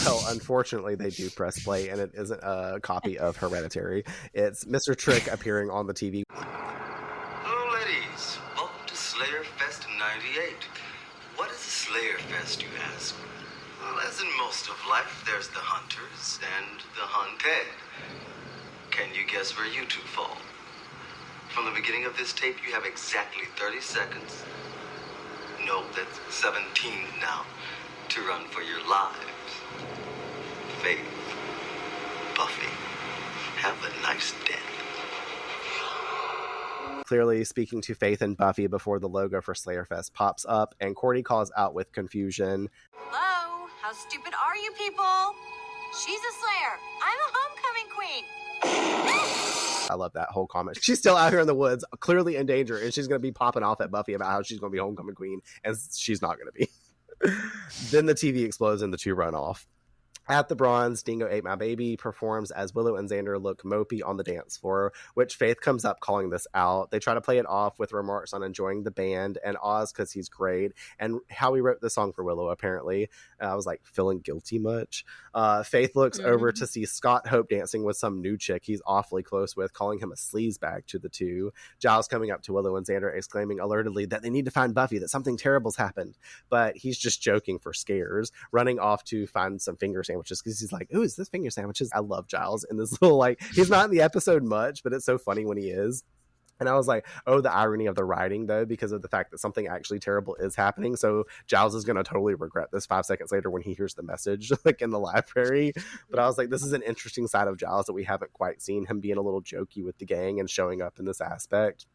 A: Well, unfortunately, they do press play, and it isn't a copy of Hereditary. It's Mr. Trick appearing on the TV.
H: Hello, ladies. Welcome to SlayerFest 98. What is a SlayerFest, you ask? Well, as in most of life, there's the hunters and the hunted. Can you guess where you two fall? From the beginning of this tape, you have exactly 30 seconds. No, that's 17 now, to run for your lives. Faith, Buffy, have a nice death.
A: Clearly speaking to Faith and Buffy before the logo for SlayerFest pops up, and Cordy calls out with confusion.
G: Hello? How stupid are you people? She's a Slayer. I'm a homecoming queen.
A: I love that whole comment. She's still out here in the woods, clearly in danger, and she's going to be popping off at Buffy about how she's going to be homecoming queen, and she's not going to be. Then the TV explodes and the two run off. At the Bronze, Dingo Ate My Baby performs as Willow and Xander look mopey on the dance floor, which Faith comes up calling this out. They try to play it off with remarks on enjoying the band and Oz because he's great, and how he wrote the song for Willow, apparently. I was like, feeling guilty much? Faith looks over to see Scott Hope dancing with some new chick he's awfully close with, calling him a sleazebag to the two. Giles coming up to Willow and Xander, exclaiming alertedly that they need to find Buffy, that something terrible's happened. But he's just joking for scares, running off to find some finger sandwiches because he's like, ooh, is this finger sandwiches? I love Giles in this little, like, he's not in the episode much, but it's so funny when he is. And I was like, oh, the irony of the writing, though, because of the fact that something actually terrible is happening. So Giles is going to totally regret this 5 seconds later when he hears the message, like, in the library. But I was like, this is an interesting side of Giles that we haven't quite seen, him being a little jokey with the gang and showing up in this aspect.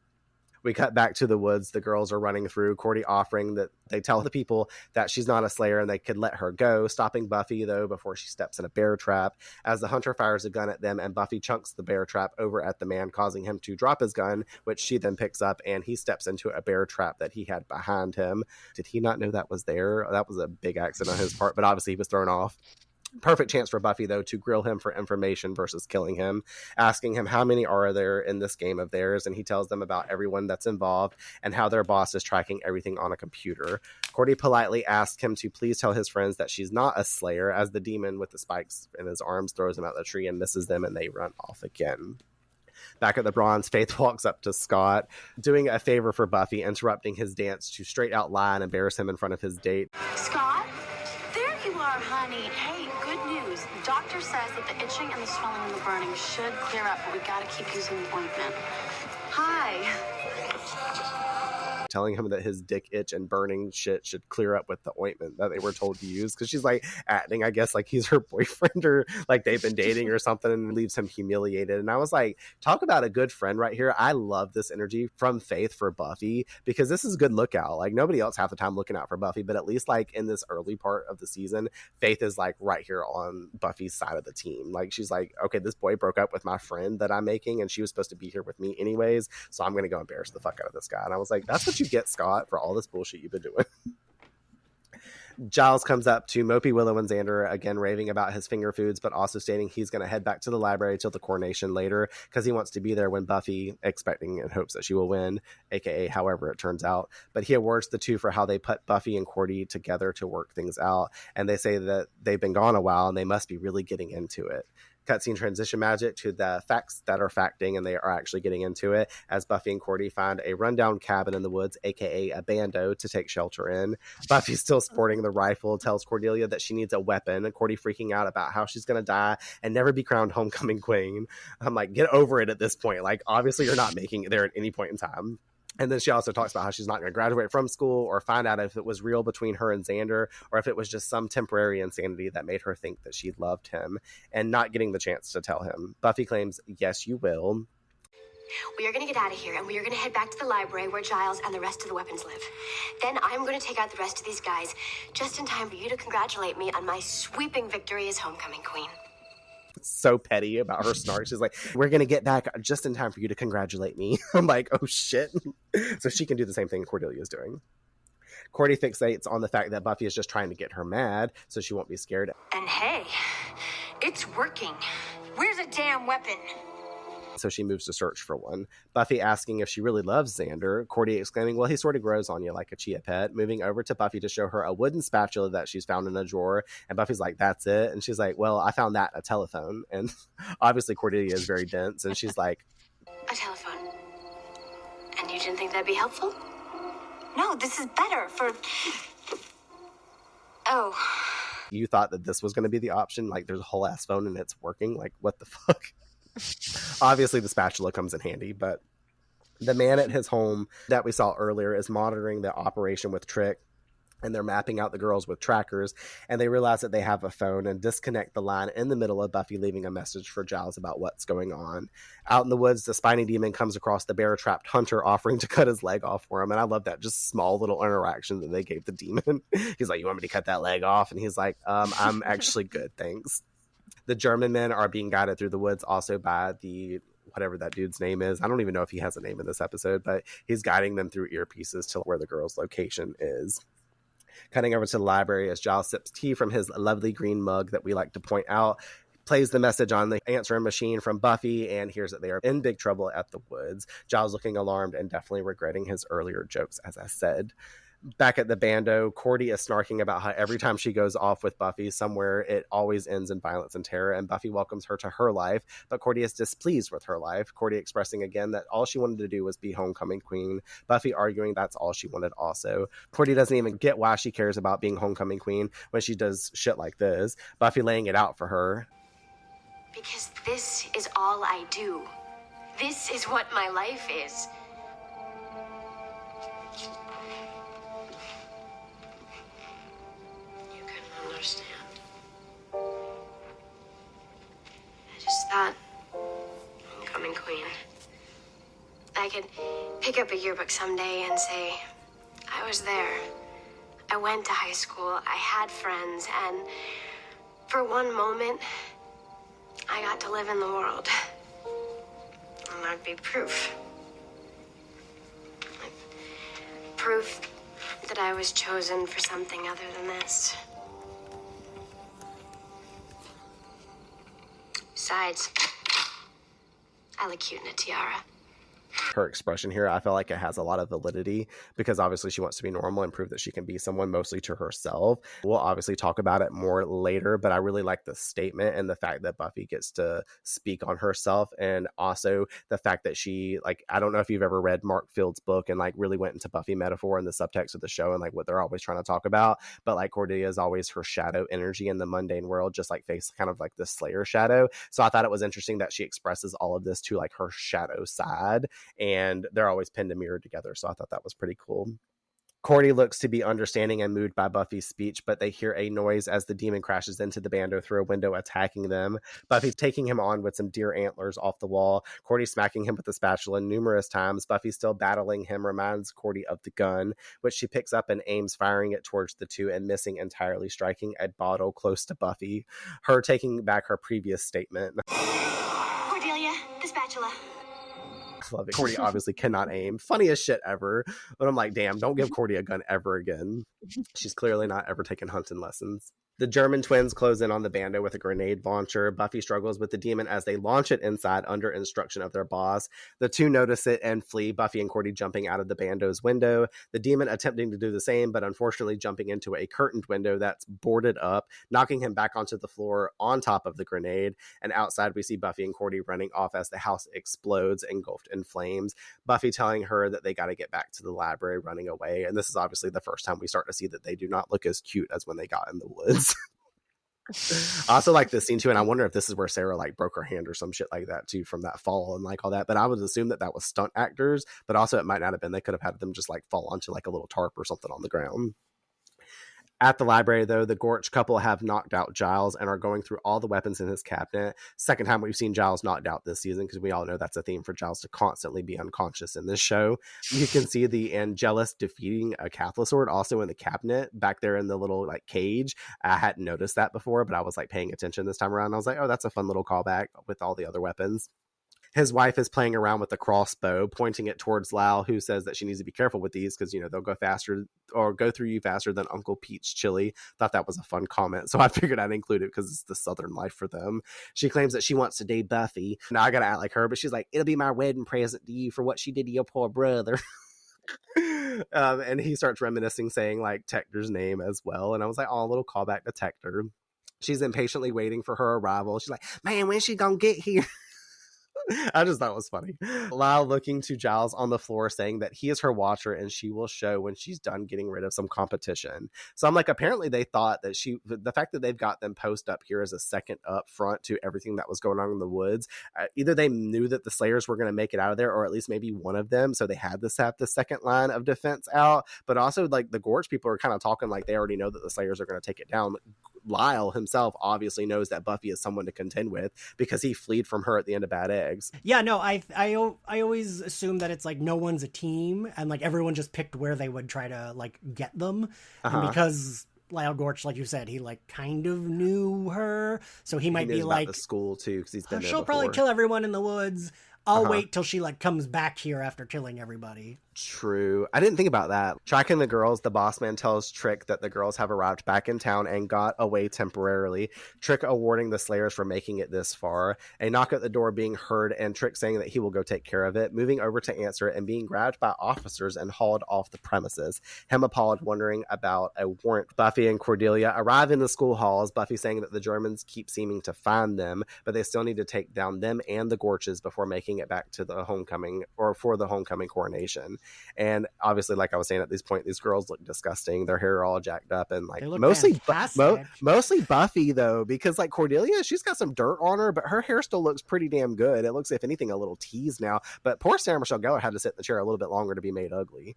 A: We cut back to the woods. The girls are running through, Cordy offering that they tell the people that she's not a Slayer and they could let her go, stopping Buffy, though, before she steps in a bear trap. As the hunter fires a gun at them, and Buffy chunks the bear trap over at the man, causing him to drop his gun, which she then picks up, and he steps into a bear trap that he had behind him. Did he not know that was there? That was a big accident on his part, but obviously he was thrown off. Perfect chance for Buffy, though, to grill him for information versus killing him, asking him how many are there in this game of theirs, and he tells them about everyone that's involved and how their boss is tracking everything on a computer. Cordy politely asks him to please tell his friends that she's not a Slayer, as the demon with the spikes in his arms throws him out the tree and misses them, and they run off again. Back at the Bronze, Faith walks up to Scott, doing a favor for Buffy, interrupting his dance to straight out lie and embarrass him in front of his date.
F: Scott, there you are, honey. Hey, good news. The doctor says that the itching and the swelling and the burning should clear up, but we gotta keep using the ointment. Hi.
A: telling him that his dick itch and burning shit should clear up with the ointment that they were told to use, because she's like acting, I guess, like he's her boyfriend or like they've been dating or something, and leaves him humiliated. And I was like, talk about a good friend right here. I love this energy from Faith for Buffy, because this is a good lookout. Like nobody else half the time looking out for Buffy, but at least like in this early part of the season, Faith is like right here on Buffy's side of the team. Like she's like, okay, this boy broke up with my friend that I'm making, and she was supposed to be here with me anyways, so I'm gonna go embarrass the fuck out of this guy. And I was like, that's what you get, Scott, for all this bullshit you've been doing. Giles comes up to Mopey, Willow, and Xander, again raving about his finger foods, but also stating he's going to head back to the library till the coronation later because he wants to be there when Buffy, expecting and hopes that she will win, a.k.a. however it turns out. But he awards the two for how they put Buffy and Cordy together to work things out, and they say that they've been gone a while and they must be really getting into it. Cutscene transition magic to the facts that are facting, and they are actually getting into it as Buffy and Cordy find a rundown cabin in the woods, aka a bando, to take shelter in. Buffy, still sporting the rifle, tells Cordelia that she needs a weapon, and Cordy freaking out about how she's going to die and never be crowned homecoming queen. I'm like, get over it at this point. Like, obviously you're not making it there at any point in time. And then she also talks about how she's not going to graduate from school or find out if it was real between her and Xander, or if it was just some temporary insanity that made her think that she loved him, and not getting the chance to tell him. Buffy claims, yes, you will.
D: We are going to get out of here, and we are going to head back to the library where Giles and the rest of the weapons live. Then I'm going to take out the rest of these guys just in time for you to congratulate me on my sweeping victory as homecoming queen.
A: So petty about her snark. She's like, we're gonna get back just in time for you to congratulate me. I'm like, oh shit. So she can do the same thing Cordelia is doing. Cordy fixates on the fact that Buffy is just trying to get her mad so she won't be scared.
G: And hey, it's working. Where's a damn weapon?
A: So she moves to search for one. Buffy asking if she really loves Xander. Cordy exclaiming, well, he sort of grows on you like a chia pet. Moving over to Buffy to show her a wooden spatula that she's found in a drawer. And Buffy's like, that's it? And she's like, well, I found that a telephone. And obviously Cordelia is very dense. And she's like,
D: a telephone. And you didn't think that'd be helpful?
G: No, this is better for... Oh.
A: You thought that this was going to be the option? Like, there's a whole ass phone and it's working? Like, what the fuck? Obviously the spatula comes in handy, but the man at his home that we saw earlier is monitoring the operation with Trick, and they're mapping out the girls with trackers, and they realize that they have a phone and disconnect the line in the middle of Buffy leaving a message for Giles about what's going on. Out in the woods, the spiny demon comes across the bear-trapped hunter offering to cut his leg off for him, and I love that just small little interaction that they gave the demon. He's like, you want me to cut that leg off? And he's like, I'm actually good, thanks. The German men are being guided through the woods also by the whatever that dude's name is. I don't even know if he has a name in this episode, but he's guiding them through earpieces to where the girl's location is. Cutting over to the library as Giles sips tea from his lovely green mug that we like to point out, plays the message on the answering machine from Buffy, and hears that they are in big trouble at the woods. Giles looking alarmed and definitely regretting his earlier jokes, as I said. Back at the bando, Cordy is snarking about how every time she goes off with Buffy somewhere, it always ends in violence and terror, and Buffy welcomes her to her life, but Cordy is displeased with her life. Cordy expressing again that all she wanted to do was be homecoming queen. Buffy arguing that's all she wanted also. Cordy doesn't even get why she cares about being homecoming queen when she does shit like this. Buffy laying it out for her.
D: Because this is all I do. This is what my life is. Understand. I just thought, homecoming queen, I could pick up a yearbook someday and say, I was there. I went to high school, I had friends, and for one moment, I got to live in the world. And that'd be proof. Proof that I was chosen for something other than this. Besides, I look cute in a tiara.
A: Her expression here, I feel like it has a lot of validity because obviously she wants to be normal and prove that she can be someone mostly to herself. We'll obviously talk about it more later, but I really like the statement and the fact that Buffy gets to speak on herself, and also the fact that she, like, I don't know if you've ever read Mark Field's book and like really went into Buffy metaphor and the subtext of the show and like what they're always trying to talk about, but like Cordelia is always her shadow energy in the mundane world, just like Face kind of like the Slayer shadow. So I thought it was interesting that she expresses all of this to like her shadow side. and they're always pinned and mirrored together. So I thought that was pretty cool. Cordy looks to be understanding and moved by Buffy's speech, but they hear a noise as the demon crashes into the bando through a window, attacking them. Buffy taking him on with some deer antlers off the wall. Cordy smacking him with the spatula numerous times. Buffy still battling him, reminds Cordy of the gun, which she picks up and aims, firing it towards the two and missing entirely, striking a bottle close to Buffy. Her taking back her previous statement.
G: Cordelia, the spatula.
A: Love it. Cordy obviously cannot aim. Funniest shit ever. But I'm like, damn, don't give Cordy a gun ever again. She's clearly not ever taken hunting lessons. The German twins close in on the bando with a grenade launcher. Buffy struggles with the demon as they launch it inside under instruction of their boss. The two notice it and flee, Buffy and Cordy jumping out of the bando's window. The demon attempting to do the same, but unfortunately jumping into a curtained window that's boarded up, knocking him back onto the floor on top of the grenade. And outside we see Buffy and Cordy running off as the house explodes, engulfed in flames. Buffy telling her that they got to get back to the library, running away. And this is obviously the first time we start to see that they do not look as cute as when they got in the woods. I also like this scene too, and I wonder if this is where Sarah like broke her hand or some shit like that too from that fall and like all that. But I would assume that that was stunt actors, but also it might not have been. They could have had them just like fall onto like a little tarp or something on the ground. At the library, though, the Gorch couple have knocked out Giles and are going through all the weapons in his cabinet. Second time we've seen Giles knocked out this season, because we all know that's a theme for Giles to constantly be unconscious in this show. You can see the Angelus defeating a Catholicsword also in the cabinet back there in the little like cage. I hadn't noticed that before, but I was like paying attention this time around. I was like, oh, that's a fun little callback with all the other weapons. His wife is playing around with the crossbow, pointing it towards Lau, who says that she needs to be careful with these because, you know, they'll go faster or go through you faster than Uncle Pete's chili. Thought that was a fun comment, so I figured I'd include it because it's the Southern life for them. She claims that she wants to date Buffy. Now I gotta act like her, but she's like, it'll be my wedding present to you for what she did to your poor brother. And he starts reminiscing, saying like Tector's name as well. And I was like, oh, a little callback to Tector. She's impatiently waiting for her arrival. She's like, man, when's she gonna get here? I just thought it was funny. Lau looking to Giles on the floor, saying that he is her watcher and she will show when she's done getting rid of some competition. So I'm like, apparently they thought that the fact that they've got them post up here as a second up front to everything that was going on in the woods, either they knew that the Slayers were going to make it out of there, or at least maybe one of them. So they had to have the second line of defense out. But also like the Gorge people are kind of talking like they already know that the Slayers are going to take it down. Lyle himself obviously knows that Buffy is someone to contend with because he fled from her at the end of Bad Eggs.
C: Yeah, no, I always assume that it's like no one's a team and like everyone just picked where they would try to like get them. And because Lyle Gorch, like you said, he like kind of knew her, so he might be like
A: the school too because he's been there
C: she'll
A: before.
C: Probably kill everyone in the woods. I'll wait till she like comes back here after killing everybody.
A: True. I didn't think about that. Tracking the girls, the boss man tells Trick that the girls have arrived back in town and got away temporarily. Trick awarding the Slayers for making it this far. A knock at the door being heard and Trick saying that he will go take care of it. Moving over to answer it and being grabbed by officers and hauled off the premises. Him appalled, wondering about a warrant. Buffy and Cordelia arrive in the school halls. Buffy saying that the Germans keep seeming to find them, but they still need to take down them and the Gorches before making it back to the homecoming or for the homecoming coronation. And obviously, like I was saying, at this point, these girls look disgusting. Their hair are all jacked up and like mostly Buffy though, because like Cordelia, she's got some dirt on her, but her hair still looks pretty damn good. It looks, if anything, a little teased now. But poor Sarah Michelle Gellar had to sit in the chair a little bit longer to be made ugly.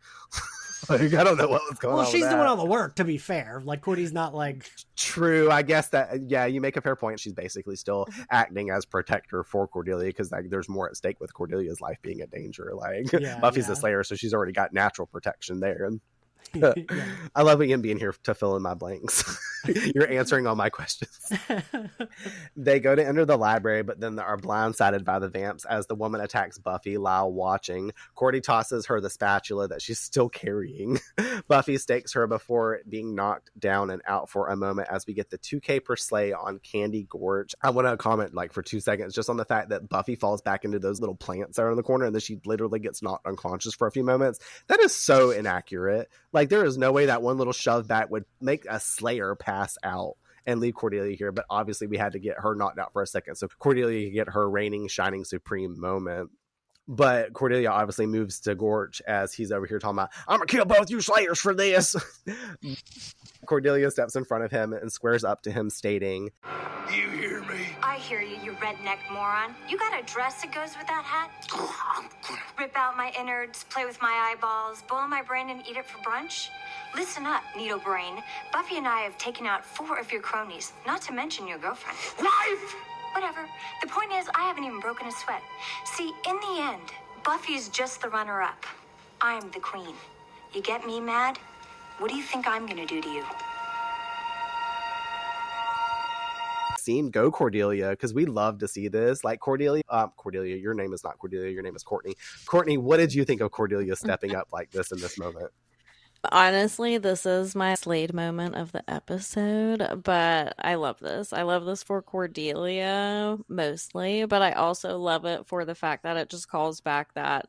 A: Like, I don't know what was going on.
C: Well, she's doing all the work, to be fair. Like, Cordy's not like...
A: True. I guess that, yeah, you make a fair point. She's basically still acting as protector for Cordelia because like there's more at stake with Cordelia's life being in danger. Like, Buffy's the Slayer, so she's already got natural protection there. I love Ian being here to fill in my blanks. You're answering all my questions. They go to enter the library, but then they are blindsided by the vamps as the woman attacks Buffy, Lyle watching. Cordy tosses her the spatula that she's still carrying. Buffy stakes her before being knocked down and out for a moment as we get the 2K per slay on Candy Gorge. I want to comment like for 2 seconds just on the fact that Buffy falls back into those little plants that are in the corner and then she literally gets knocked unconscious for a few moments. That is so inaccurate. Like, there is no way that one little shove back would make a Slayer pass out and leave Cordelia here. But obviously, we had to get her knocked out for a second so Cordelia could get her reigning, shining, supreme moment. But Cordelia obviously moves to Gorch as he's over here talking about, I'm going to kill both you Slayers for this. Cordelia steps in front of him and squares up to him, stating,
H: Do you hear me?
G: I hear you, you redneck moron. You got a dress that goes with that hat? Rip out my innards, play with my eyeballs, boil my brain and eat it for brunch? Listen up, needle brain. Buffy and I have taken out 4 of your cronies, not to mention your girlfriend. Wife! Whatever. The point is, I haven't even broken a sweat. See, in the end, Buffy's just the runner-up. I'm the queen. You get me mad? What do you think I'm gonna do to you?
A: Scene, go Cordelia, because we love to see this. Like Cordelia, your name is not Cordelia, your name is Courtney. Courtney, what did you think of Cordelia stepping up like this in this moment?
B: Honestly, this is my Slade moment of the episode, but I love this. I love this for Cordelia mostly, but I also love it for the fact that it just calls back that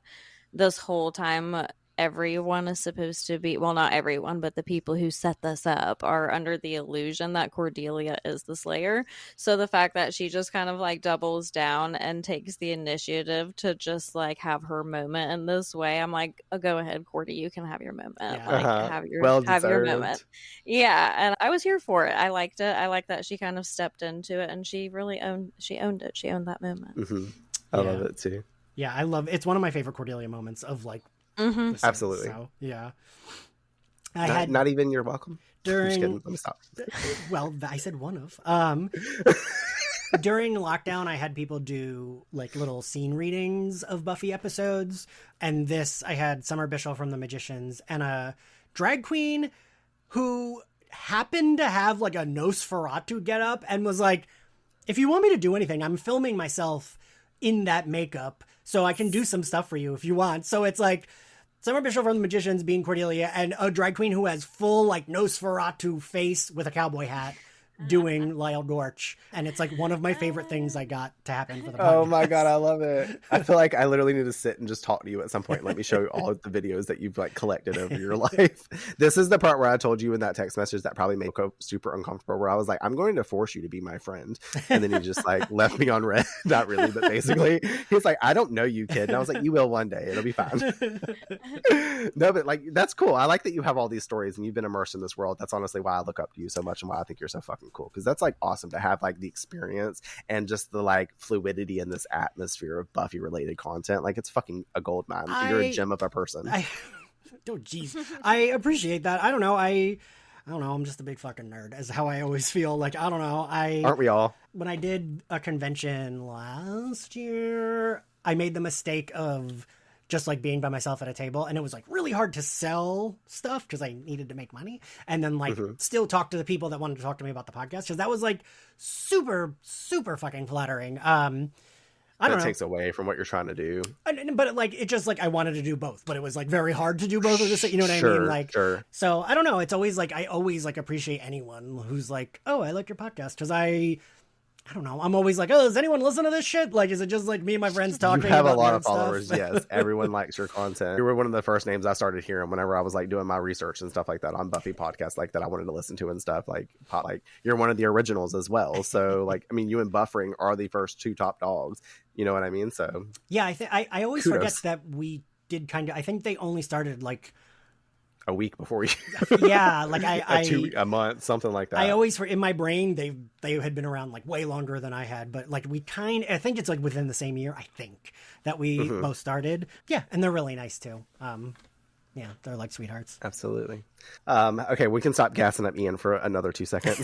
B: this whole time everyone is supposed to be, well, not everyone, but the people who set this up are under the illusion that Cordelia is the Slayer. So the fact that she just kind of like doubles down and takes the initiative to just like have her moment in this way, I'm like, oh, go ahead, Cordy, you can have your moment.
C: Yeah.
B: Like have your moment. Yeah, and I was here for it. I liked it. I like that she kind of stepped into it and she really owned it. She owned that moment.
A: Mm-hmm. I love it too.
C: Yeah, I love it's one of my favorite Cordelia moments of like
A: absolutely.
C: So, yeah.
A: Not even you're welcome.
C: During,
A: I'm just kidding. Let me stop.
C: Well, I said one of. During lockdown, I had people do like little scene readings of Buffy episodes, and this I had Summer Bishop from The Magicians and a drag queen who happened to have like a nosferatu get up and was like, "If you want me to do anything, I'm filming myself in that makeup, so I can do some stuff for you if you want." So it's like Summer Bishop from The Magicians being Cordelia and a drag queen who has full like Nosferatu face with a cowboy hat doing Lyle Gorch. And it's like one of my favorite things I got to happen for the podcast.
A: Oh my God, I love it. I feel like I literally need to sit and just talk to you at some point. Let me show you all of the videos that you've like collected over your life. This is the part where I told you in that text message that probably made me super uncomfortable, where I was like, I'm going to force you to be my friend. And then he just like left me on red. Not really, but basically he's like, I don't know you, kid. And I was like, you will one day. It'll be fine. No, but like, that's cool. I like that you have all these stories and you've been immersed in this world. That's honestly why I look up to you so much and why I think you're so fucking cool, because that's like awesome to have like the experience and just the like fluidity in this atmosphere of Buffy related content. Like it's fucking a gold mine. You're a gem of a person.
C: I appreciate that. I don't know. I'm just a big fucking nerd, is how I always feel. Like, I don't know.
A: Aren't we all?
C: When I did a convention last year, I made the mistake of just like being by myself at a table, and it was like really hard to sell stuff because I needed to make money, and then like still talk to the people that wanted to talk to me about the podcast, because that was like super fucking flattering. I don't know.
A: It takes away from what you're trying to do,
C: but like it just like I wanted to do both, but it was like very hard to do both of this. You know what I mean? Like, so I don't know. It's always like I always like appreciate anyone who's like, oh, I like your podcast, because I don't know. I'm always like, oh, does anyone listen to this shit? Like, is it just like me and my friends talking?
A: You have
C: about
A: a lot of followers.
C: Stuff?
A: Yes, everyone likes your content. You were one of the first names I started hearing whenever I was like doing my research and stuff like that on Buffy podcasts, like that I wanted to listen to and stuff. Like you're one of the originals as well. So like, I mean, you and Buffering are the first 2 top dogs. You know what I mean? So
C: yeah, I always forget that we did kind of. I think they only started like
A: a week before you.
C: Yeah, like
A: a month, something like that.
C: I always, in my brain, they had been around like way longer than I had, but like I think it's like within the same year, I think, that we both started. Yeah, and they're really nice too. Yeah, they're like sweethearts.
A: Absolutely. Okay, we can stop gassing up Ian for another 2 seconds.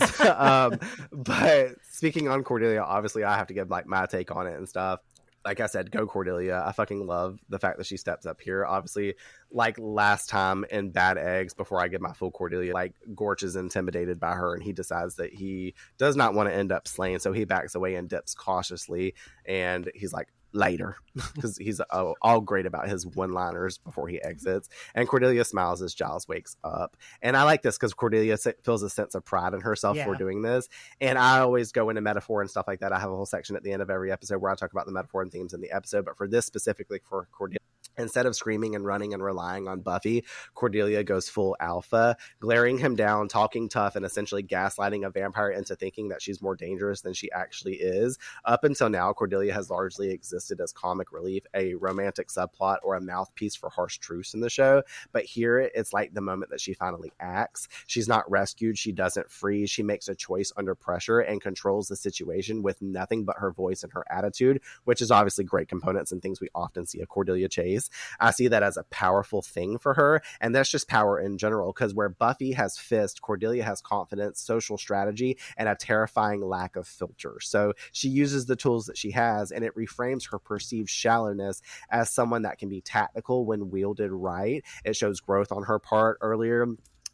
A: But speaking on Cordelia, obviously I have to give like my take on it and stuff. Like I said, go Cordelia. I fucking love the fact that she steps up here. Obviously, like last time in Bad Eggs, before I give my full Cordelia, like Gorch is intimidated by her and he decides that he does not want to end up slain. So he backs away and dips cautiously. And he's like, later, because he's all great about his one-liners before he exits. And Cordelia smiles as Giles wakes up. And I like this because Cordelia feels a sense of pride in herself for doing this. And I always go into metaphor and stuff like that. I have a whole section at the end of every episode where I talk about the metaphor and themes in the episode. But for this specifically, for Cordelia, Instead of screaming and running and relying on Buffy, Cordelia goes full alpha, glaring him down, talking tough, and essentially gaslighting a vampire into thinking that she's more dangerous than she actually is. Up until now, Cordelia has largely existed as comic relief, a romantic subplot, or a mouthpiece for harsh truths in the show. But here, it's like the moment that she finally acts. She's not rescued. She doesn't freeze. She makes a choice under pressure and controls the situation with nothing but her voice and her attitude, which is obviously great components and things we often see a Cordelia chase. I see that as a powerful thing for her, and that's just power in general, because where Buffy has fist, Cordelia has confidence, social strategy, and a terrifying lack of filter. So she uses the tools that she has, and it reframes her perceived shallowness as someone that can be tactical when wielded right. It shows growth on her part. Earlier,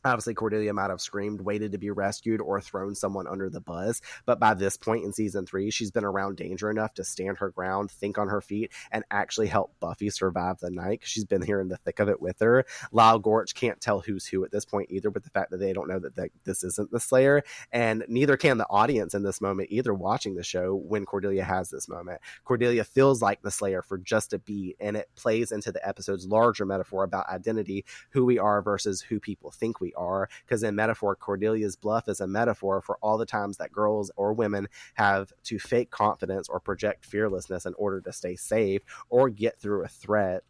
A: obviously, Cordelia might have screamed, waited to be rescued, or thrown someone under the bus. But by this point in season 3, she's been around danger enough to stand her ground, think on her feet, and actually help Buffy survive the night, because she's been here in the thick of it with her. Lyle Gorch can't tell who's who at this point either, with the fact that they don't know that this isn't the Slayer. And neither can the audience in this moment either, watching the show when Cordelia has this moment. Cordelia feels like the Slayer for just a beat, and it plays into the episode's larger metaphor about identity, who we are versus who people think we are, because in metaphor, Cordelia's bluff is a metaphor for all the times that girls or women have to fake confidence or project fearlessness in order to stay safe or get through a threat.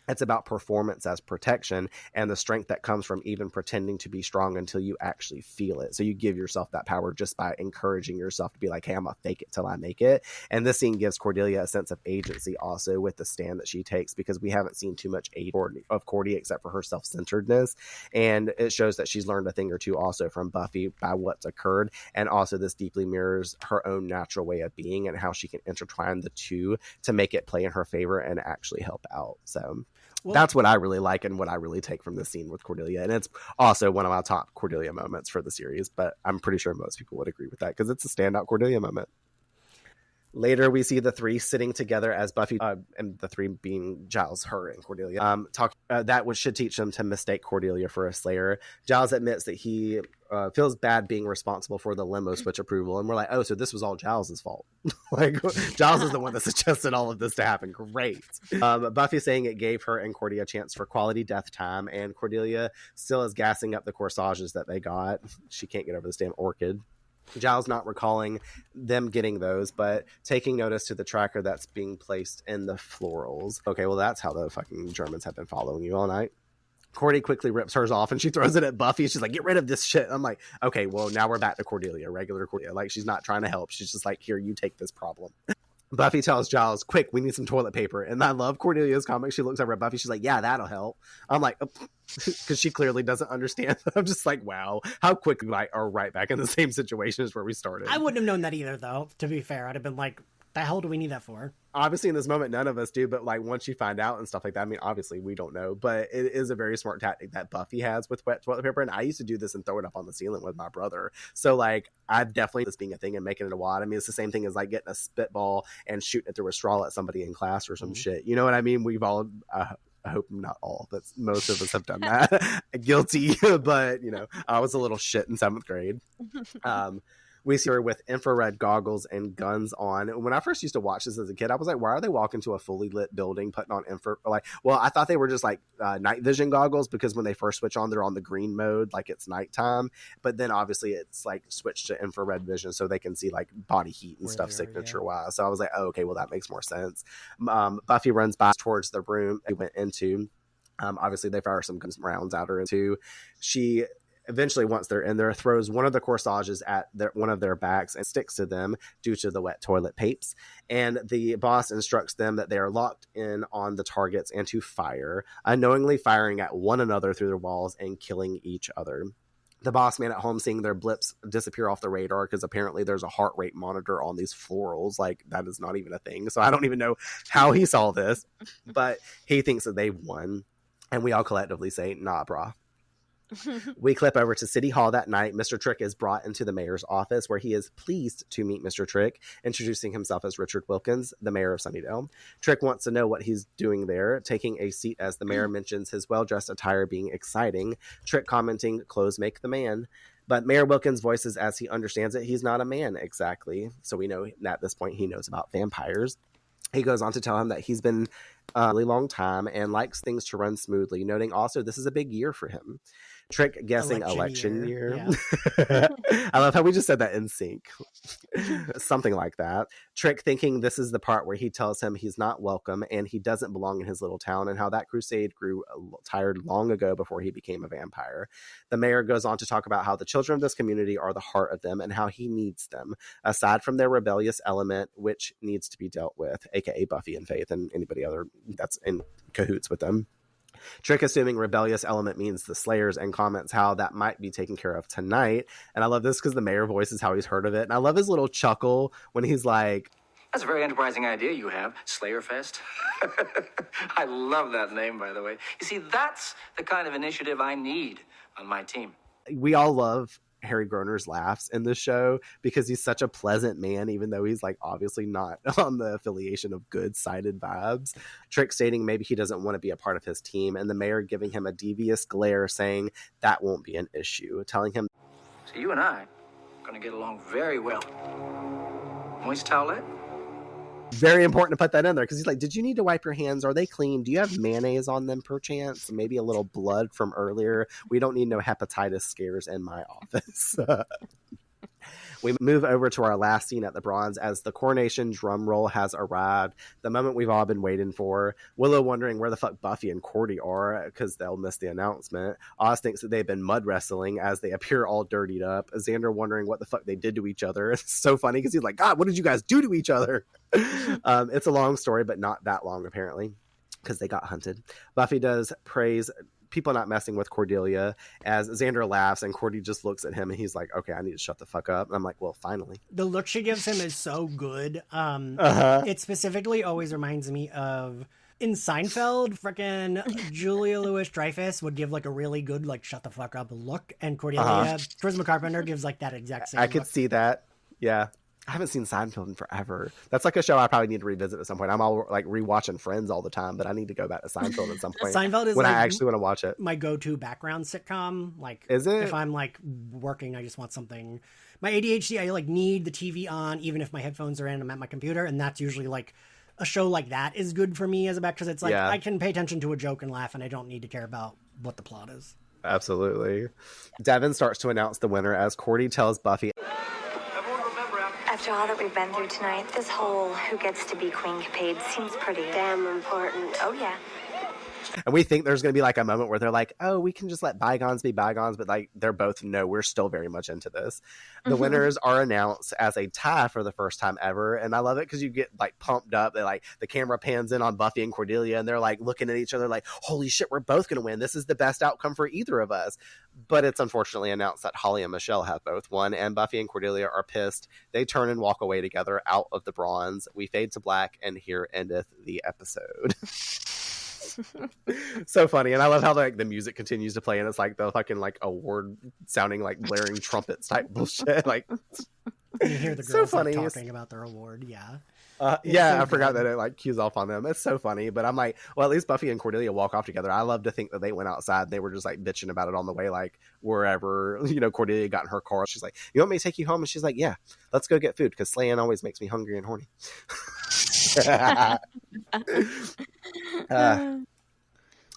A: It's about performance as protection and the strength that comes from even pretending to be strong until you actually feel it. So you give yourself that power just by encouraging yourself to be like, hey, I'm gonna fake it till I make it. And this scene gives Cordelia a sense of agency also with the stand that she takes, because we haven't seen too much aid of Cordy except for her self-centeredness. And it shows that she's learned a thing or two also from Buffy by what's occurred. And also this deeply mirrors her own natural way of being and how she can intertwine the two to make it play in her favor and actually help out. So that's what I really like and what I really take from this scene with Cordelia. And it's also one of my top Cordelia moments for the series, but I'm pretty sure most people would agree with that because it's a standout Cordelia moment. Later, we see the three sitting together as Buffy, and the three being Giles, her, and Cordelia, talk that which should teach them to mistake Cordelia for a Slayer. Giles admits that he feels bad being responsible for the limo switch approval, and we're like, oh, so this was all Giles' fault. Like, Giles is the one that suggested all of this to happen. Great. Buffy saying it gave her and Cordy a chance for quality death time, and Cordelia still is gassing up the corsages that they got. She can't get over this damn orchid. Giles not recalling them getting those, but taking notice to the tracker that's being placed in the florals. Okay, well, that's how the fucking Germans have been following you all night. Cordy quickly rips hers off and she throws it at Buffy. She's like, get rid of this shit. I'm like, okay, well, now we're back to Cordelia, regular Cordelia. Like, she's not trying to help. She's just like, here, you take this problem. Buffy tells Giles, quick, we need some toilet paper. And I love Cordelia's comic. She looks over at Buffy. She's like, yeah, that'll help. I'm like, because she clearly doesn't understand. I'm just like, wow, how quick we are right back in the same situation as where we started.
C: I wouldn't have known that either, though, to be fair. I'd have been like, the hell do we need that for?
A: Obviously, in this moment, none of us do, but like once you find out and stuff like that, I mean, obviously we don't know, but it is a very smart tactic that Buffy has with wet toilet paper. And I used to do this and throw it up on the ceiling with my brother. So like, I've definitely this being a thing and making it a wad. I mean, it's the same thing as like getting a spitball and shooting it through a straw at somebody in class or some shit. You know what I mean? We've all, I hope not all, but most of us have done that. Guilty, but you know, I was a little shit in 7th grade. We see her with infrared goggles and guns on. When I first used to watch this as a kid, I was like, why are they walking to a fully lit building putting on well, I thought they were just like night vision goggles, because when they first switch on, they're on the green mode, like it's nighttime. But then obviously it's like switched to infrared vision so they can see like body heat and stuff signature wise. So I was like, oh, okay, well, that makes more sense. Buffy runs by towards the room they went into. Obviously they fire some rounds at her into. She eventually, once they're in there, throws one of the corsages at one of their backs and sticks to them due to the wet toilet papes. And the boss instructs them that they are locked in on the targets and to fire, unknowingly firing at one another through their walls and killing each other. The boss man at home seeing their blips disappear off the radar, because apparently there's a heart rate monitor on these florals. Like, that is not even a thing. So I don't even know how he saw this, but he thinks that they won. And we all collectively say, nah, brah. We clip over to City Hall that night. Mr. Trick is brought into the mayor's office, where he is pleased to meet Mr. Trick, introducing himself as Richard Wilkins, the mayor of Sunnydale. Trick wants to know what he's doing there, taking a seat as the mayor mentions his well-dressed attire being exciting. Trick commenting, clothes make the man. But Mayor Wilkins voices as he understands it, he's not a man exactly. So we know at this point he knows about vampires. He goes on to tell him that he's been a really long time and likes things to run smoothly, noting also this is a big year for him. Trick guessing election year. Yeah. I love how we just said that in sync. Something like that. Trick thinking this is the part where he tells him he's not welcome and he doesn't belong in his little town, and how that crusade grew tired long ago before he became a vampire. The mayor goes on to talk about how the children of this community are the heart of them and how he needs them, aside from their rebellious element, which needs to be dealt with, aka Buffy and Faith and anybody other that's in cahoots with them. Trick assuming rebellious element means the Slayers and comments how that might be taken care of tonight. And I love this because the mayor voices how he's heard of it. And I love his little chuckle when he's like,
E: That's a very enterprising idea you have, SlayerFest. I love that name, by the way. You see, that's the kind of initiative I need on my team.
A: We all love Harry Groner's laughs in this show because he's such a pleasant man, even though he's like obviously not on the affiliation of good sided vibes. Trick stating maybe he doesn't want to be a part of his team, and the mayor giving him a devious glare saying that won't be an issue, telling him,
E: So you and I are going to get along very well. Moist towelette?
A: very important to put that in there because he's like, did you need to wipe your hands? Are they clean? Do you have mayonnaise on them perchance? Maybe a little blood from earlier. We don't need no hepatitis scares in my office. We move over to our last scene at the Bronze as the coronation drum roll has arrived. The moment we've all been waiting for. Willow wondering where the fuck Buffy and Cordy are because they'll miss the announcement. Oz thinks that they've been mud wrestling as they appear all dirtied up. Xander wondering what the fuck they did to each other. It's so funny because he's like, God, what did you guys do to each other? It's a long story, but not that long apparently because they got hunted. Buffy does praise people not messing with Cordelia as Xander laughs and Cordy just looks at him and he's like, okay, I need to shut the fuck up. And I'm like, well, finally.
C: The look she gives him is so good. It specifically always reminds me of in Seinfeld, frickin' Julia Louis-Dreyfus would give like a really good like shut the fuck up look, and Cordelia, Charisma Carpenter gives like that exact same
A: I could
C: look.
A: see that. Yeah. I haven't seen Seinfeld in forever. That's like a show I probably need to revisit at some point. I'm all like rewatching Friends all the time, but I need to go back to Seinfeld at some point.
C: Seinfeld is
A: when
C: like
A: I actually want to watch it.
C: My go-to background sitcom. Like,
A: is it?
C: If I'm like working, I just want something. My ADHD, I like need the TV on, even if my headphones are in. I'm at my computer, and that's usually like a show like that is good for me as a back because it's like I can pay attention to a joke and laugh, and I don't need to care about what the plot is.
A: Absolutely. Devin starts to announce the winner as Cordy tells Buffy,
G: after all that we've been through tonight, this whole who gets to be Queen capade seems pretty damn important. Oh, yeah.
A: And we think there's going to be like a moment where they're like, oh, we can just let bygones be bygones. But like, they're both, no, we're still very much into this. The winners are announced as a tie for the first time ever. And I love it because you get like pumped up. They like the camera pans in on Buffy and Cordelia and they're like looking at each other like, holy shit, we're both going to win. This is the best outcome for either of us. But it's unfortunately announced that Holly and Michelle have both won, and Buffy and Cordelia are pissed. They turn and walk away together out of the Bronze. We fade to black, and here endeth the episode. So funny. And I love how like the music continues to play and it's like the fucking like award sounding like blaring trumpets type bullshit. Like
C: you hear the girls
A: so funny.
C: Like, talking about their award. Yeah.
A: Yeah, so I forgot that it like cues off on them. It's so funny, but I'm like, well, at least Buffy and Cordelia walk off together. I love to think that they went outside. They were just like bitching about it on the way, like wherever, Cordelia got in her car. She's like, you want me to take you home? And she's like, yeah, let's go get food because slaying always makes me hungry and horny.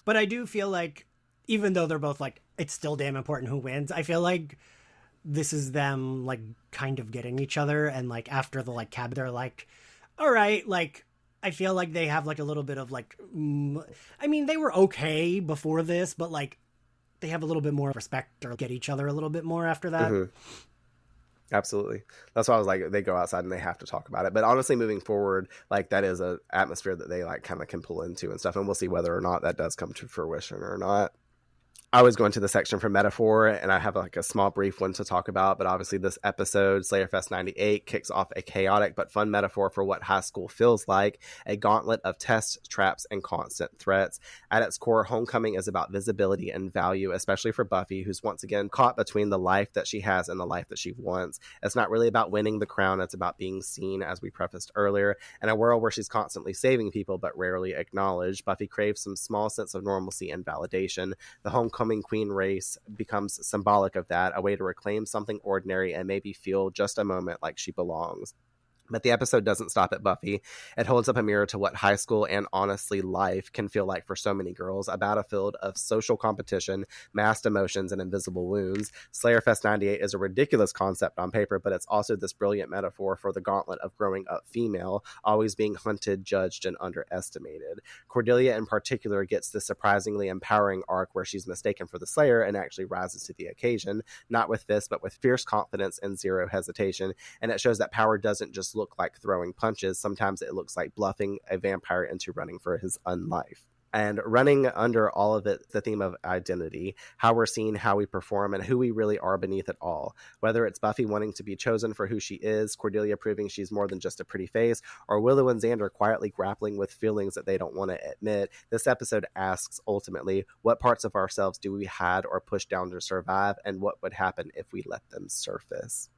C: But I do feel like, even though they're both like, it's still damn important who wins, I feel like this is them like kind of getting each other. And like after the like cab, they're like, all right, like I feel like they have like a little bit of like, I mean, they were okay before this, but like they have a little bit more respect or get each other a little bit more after that.
A: Mm-hmm. Absolutely. That's why I was like, they go outside and they have to talk about it. But honestly, moving forward, like that is an atmosphere that they like kind of can pull into and stuff. And we'll see whether or not that does come to fruition or not. I was going to the section for metaphor, and I have like a small brief one to talk about, but obviously this episode, SlayerFest 98, kicks off a chaotic but fun metaphor for what high school feels like, a gauntlet of tests, traps, and constant threats. At its core, Homecoming is about visibility and value, especially for Buffy, who's once again caught between the life that she has and the life that she wants. It's not really about winning the crown, it's about being seen, as we prefaced earlier. In a world where she's constantly saving people but rarely acknowledged, Buffy craves some small sense of normalcy and validation. The Homecoming Queen race becomes symbolic of that, a way to reclaim something ordinary and maybe feel just a moment like she belongs. But the episode doesn't stop at Buffy. It holds up a mirror to what high school and honestly life can feel like for so many girls, a battlefield of social competition, masked emotions, and invisible wounds. SlayerFest 98 is a ridiculous concept on paper, but it's also this brilliant metaphor for the gauntlet of growing up female, always being hunted, judged, and underestimated. Cordelia in particular gets this surprisingly empowering arc where she's mistaken for the Slayer and actually rises to the occasion, not with fists, but with fierce confidence and zero hesitation. And it shows that power doesn't just look like throwing punches. Sometimes it looks like bluffing a vampire into running for his own life. And running under all of it, the theme of identity, how we're seen, how we perform, and who we really are beneath it all. Whether it's Buffy wanting to be chosen for who she is, Cordelia proving she's more than just a pretty face, or Willow and Xander quietly grappling with feelings that they don't want to admit, this episode asks, ultimately, what parts of ourselves do we hide or push down to survive, and what would happen if we let them surface?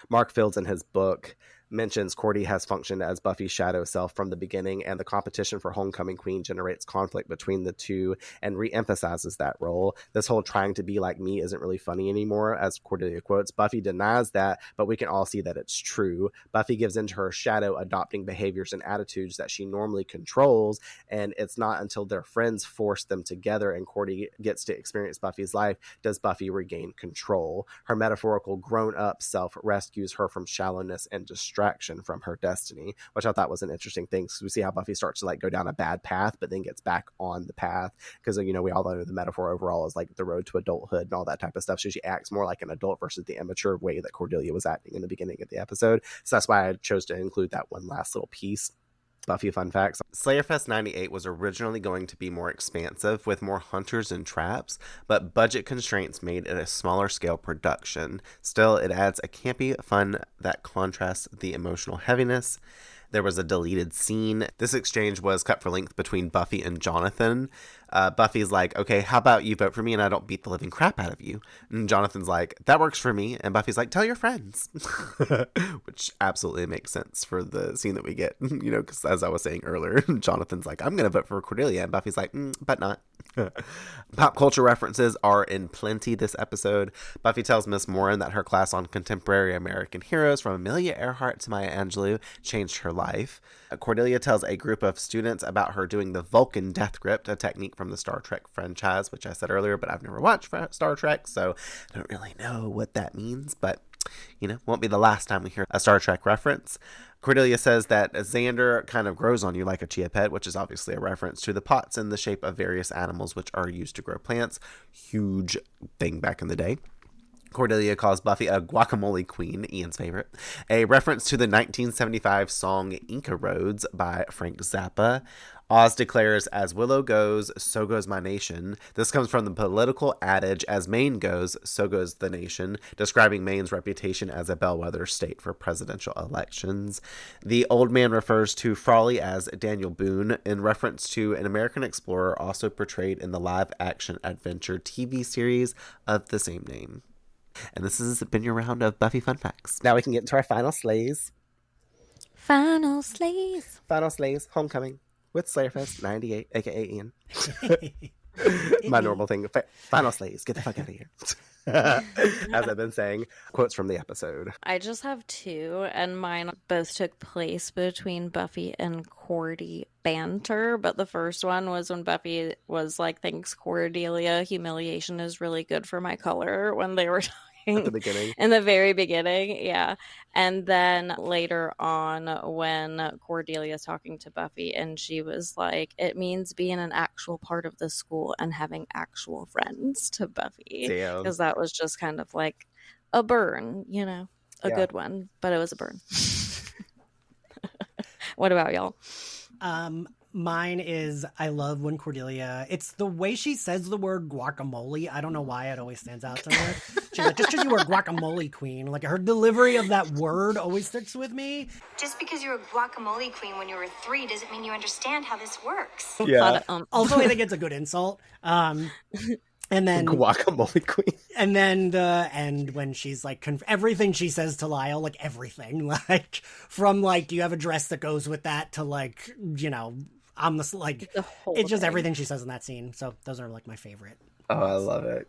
A: Mark Fields in his book mentions Cordy has functioned as Buffy's shadow self from the beginning, and the competition for Homecoming Queen generates conflict between the two and re-emphasizes that role. This whole trying to be like me isn't really funny anymore, as Cordelia quotes. Buffy denies that, but we can all see that it's true. Buffy gives into her shadow, adopting behaviors and attitudes that she normally controls, and it's not until their friends force them together and Cordy gets to experience Buffy's life does Buffy regain control. Her metaphorical grown-up self rescues her from shallowness and distraction from her destiny, which I thought was an interesting thing, because we see how Buffy starts to like go down a bad path but then gets back on the path, because we all know the metaphor overall is like the road to adulthood and all that type of stuff. So she acts more like an adult versus the immature way that Cordelia was acting in the beginning of the episode. So that's why I chose to include that one last little piece. Buffy fun facts. SlayerFest 98 was originally going to be more expansive with more hunters and traps, but budget constraints made it a smaller scale production. Still, it adds a campy fun that contrasts the emotional heaviness. There was a deleted scene. This exchange was cut for length between Buffy and Jonathan. Buffy's like, okay, how about you vote for me and I don't beat the living crap out of you? And Jonathan's like, that works for me. And Buffy's like, tell your friends. Which absolutely makes sense for the scene that we get, because as I was saying earlier, Jonathan's like, I'm going to vote for Cordelia. And Buffy's like, but not. Pop culture references are in plenty this episode. Buffy tells Miss Moran that her class on contemporary American heroes from Amelia Earhart to Maya Angelou changed her life. Cordelia tells a group of students about her doing the Vulcan death grip, a technique from the Star Trek franchise, which I said earlier, but I've never watched Star Trek, so I don't really know what that means, but won't be the last time we hear a Star Trek reference. Cordelia says that Xander kind of grows on you like a chia pet, which is obviously a reference to the pots in the shape of various animals which are used to grow plants. Huge thing back in the day. Cordelia calls Buffy a guacamole queen, Ian's favorite, a reference to the 1975 song Inca Roads by Frank Zappa. Oz declares, as Willow goes, so goes my nation. This comes from the political adage, as Maine goes, so goes the nation, describing Maine's reputation as a bellwether state for presidential elections. The old man refers to Frawley as Daniel Boone, in reference to an American explorer also portrayed in the live-action adventure TV series of the same name. And this has been your round of Buffy Fun Facts. Now we can get into our final slays.
B: Final slays.
A: Final slays, Homecoming with SlayerFest 98, a.k.a. Ian. My normal thing. Final slays, get the fuck out of here. As I've been saying, quotes from the episode.
B: I just have two, and mine both took place between Buffy and Cordy banter, but the first one was when Buffy was like, thanks Cordelia, humiliation is really good for my color, when they were talking
A: at the beginning.
B: In the very beginning, yeah. And then later on when Cordelia's talking to Buffy and she was like, it means being an actual part of the school and having actual friends to Buffy. Because that was just kind of like a burn, a good one, but it was a burn. What about y'all?
C: Mine is, I love when Cordelia, it's the way she says the word guacamole. I don't know why it always stands out to me. She's like, just because you were a guacamole queen. Like, her delivery of that word always sticks with me.
G: Just because you were a guacamole queen when you were 3 doesn't mean you understand how this works.
A: Yeah.
C: Also, I think it's a good insult. And then
A: guacamole queen. And
C: then the end when she's like everything she says to Lyle, like everything, like from like, do you have a dress that goes with that to like, I'm the like, it's just everything she says in that scene. So those are like my favorite.
A: Oh, I love it.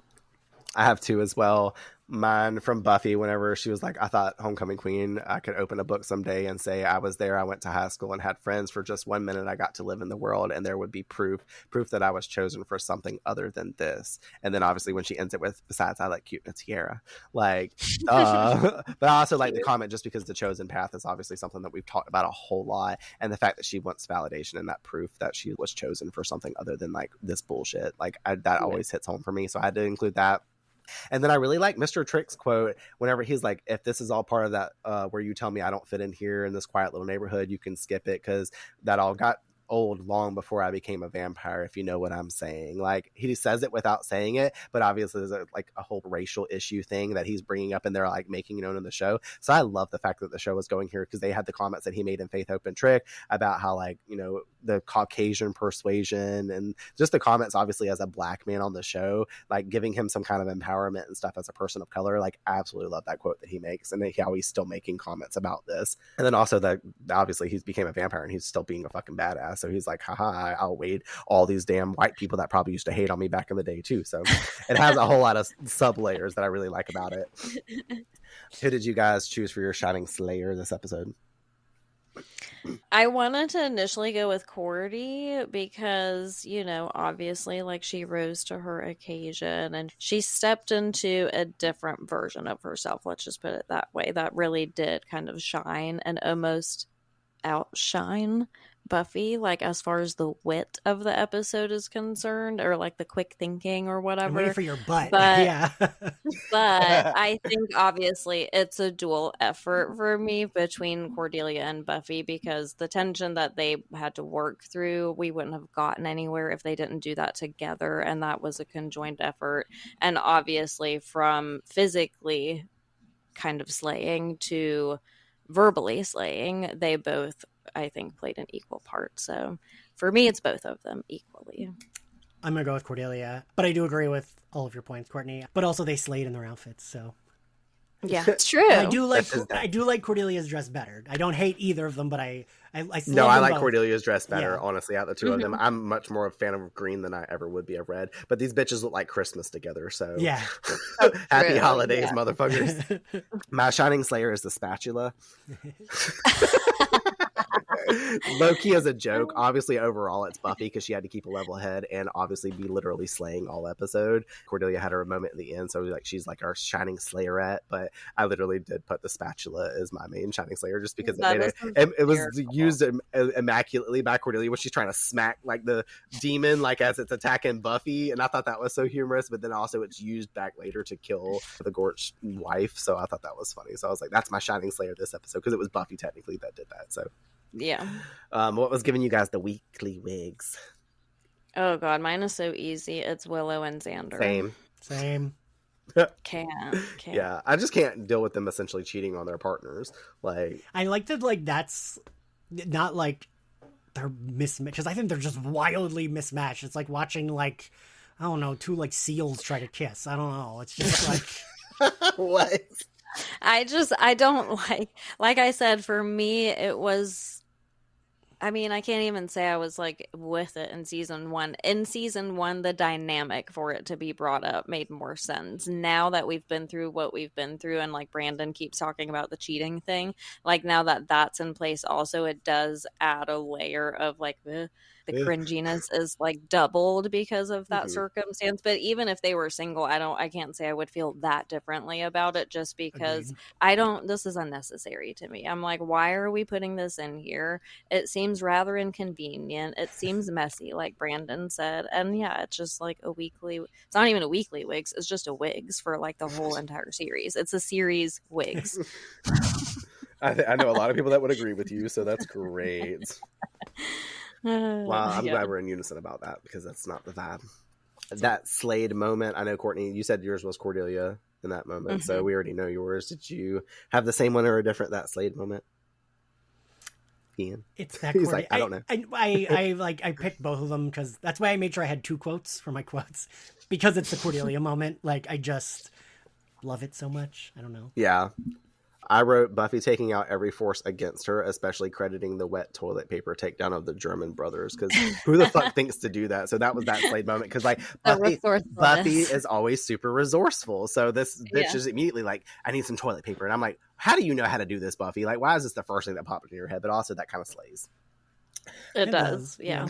A: I have two as well. Mine from Buffy, whenever she was like, I thought Homecoming Queen, I could open a book someday and say I was there, I went to high school and had friends for just 1 minute, I got to live in the world, and there would be proof that I was chosen for something other than this. And then obviously when she ends it with, besides I like cute and a tiara, like but I also like the comment just because the chosen path is obviously something that we've talked about a whole lot, and the fact that she wants validation and that proof that she was chosen for something other than like this bullshit, like that always hits home for me, so I had to include that. And then I really like Mr. Trick's quote whenever he's like, if this is all part of that where you tell me I don't fit in here in this quiet little neighborhood, you can skip it because that all got old long before I became a vampire, if you know what I'm saying. Like, he says it without saying it, but obviously there's a whole racial issue thing that he's bringing up and they're like making known in the show. So I love the fact that the show is going here because they had the comments that he made in Faith, Hope, and Trick about how, like, you know, the Caucasian persuasion and just the comments obviously as a black man on the show, like giving him some kind of empowerment and stuff as a person of color. Like, I absolutely love that quote that he makes and how he's still making comments about this. And then also that obviously he's became a vampire and he's still being a fucking badass. So he's like, haha, I outweighed all these damn white people that probably used to hate on me back in the day too. So it has a whole lot of sub layers that I really like about it. Who did you guys choose for your Shining Slayer this episode?
B: I wanted to initially go with Cordy because, you know, obviously, like, she rose to her occasion and she stepped into a different version of herself. Let's just put it that way. That really did kind of shine and almost outshine Buffy, like, as far as the wit of the episode is concerned, or like the quick thinking or whatever.
C: I'm waiting for your butt.
B: But,
C: yeah.
B: but I think obviously it's a dual effort for me between Cordelia and Buffy, because the tension that they had to work through, we wouldn't have gotten anywhere if they didn't do that together, and that was a conjoined effort. And obviously from physically kind of slaying to verbally slaying, they both, I think, played an equal part. So for me, it's both of them equally.
C: I'm gonna go with Cordelia, but I do agree with all of your points, Courtney. But also they slayed in their outfits, so
B: yeah, it's true.
C: I do like Cordelia's dress better. I don't hate either of them, but I
A: no, I like
C: both.
A: Cordelia's dress better, honestly, out of the two of them.
B: Mm-hmm.
A: I'm much more a fan of green than I ever would be of red. But these bitches look like Christmas together, so
C: yeah.
A: Happy holidays, motherfuckers. My Shining Slayer is the spatula. Low-key as a joke. Obviously, overall, it's Buffy because she had to keep a level head and obviously be literally slaying all episode. Cordelia had her moment in the end, so like she's like our Shining Slayerette. But I literally did put the spatula as my main Shining Slayer just because it was used immaculately by Cordelia when she's trying to smack like the demon like as it's attacking Buffy, and I thought that was so humorous. But then also it's used back later to kill the Gort's wife, so I thought that was funny. So I was like, that's my Shining Slayer this episode because it was Buffy technically that did that. So.
B: Yeah.
A: What was giving you guys the weekly wigs?
B: Oh god, mine is so easy. It's Willow and Xander.
C: Same.
B: Can't.
A: Yeah, I just can't deal with them essentially cheating on their partners. Like,
C: I like that. Like, that's not like they're mismatched, because I think they're just wildly mismatched. It's like watching, like, I don't know, two like seals try to kiss. I don't know. It's just like
A: what?
B: I don't like I said, for me, it was, I mean, I can't even say I was like with it in season one. In season one, the dynamic for it to be brought up made more sense. Now that we've been through what we've been through, and like Brandon keeps talking about the cheating thing, like now that that's in place also, it does add a layer of like the cringiness is like doubled because of that circumstance. But even if they were single, I can't say I would feel that differently about it, just because this is unnecessary to me. I'm like, why are we putting this in here? It seems rather inconvenient. It seems messy, like Brandon said. And yeah, it's just like it's not even a weekly wigs. It's just a wigs for like the whole entire series. It's a series wigs.
A: I know a lot of people that would agree with you, so that's great. Well, I'm glad we're in unison about that, because that's not the vibe. That Slade moment, I know, Courtney, you said yours was Cordelia in that moment, so we already know yours. Did you have the same one or a different that Slade moment? Ian?
C: It's that
A: He's like, I don't know.
C: I picked both of them because that's why I made sure I had two quotes for my quotes, because it's the Cordelia moment. Like, I just love it so much. I don't know.
A: Yeah. I wrote Buffy taking out every force against her, especially crediting the wet toilet paper takedown of the German brothers, because who the fuck thinks to do that? So that was that Slade moment, because like Buffy is always super resourceful. So this bitch is immediately like, I need some toilet paper. And I'm like, how do you know how to do this, Buffy? Like, why is this the first thing that popped into your head? But also that kind of slays.
B: It does. Yeah.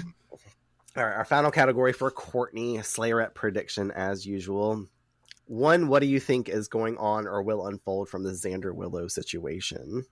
A: All right, our final category for Courtney, Slayerette prediction as usual. One, what do you think is going on or will unfold from the Xander Willow situation?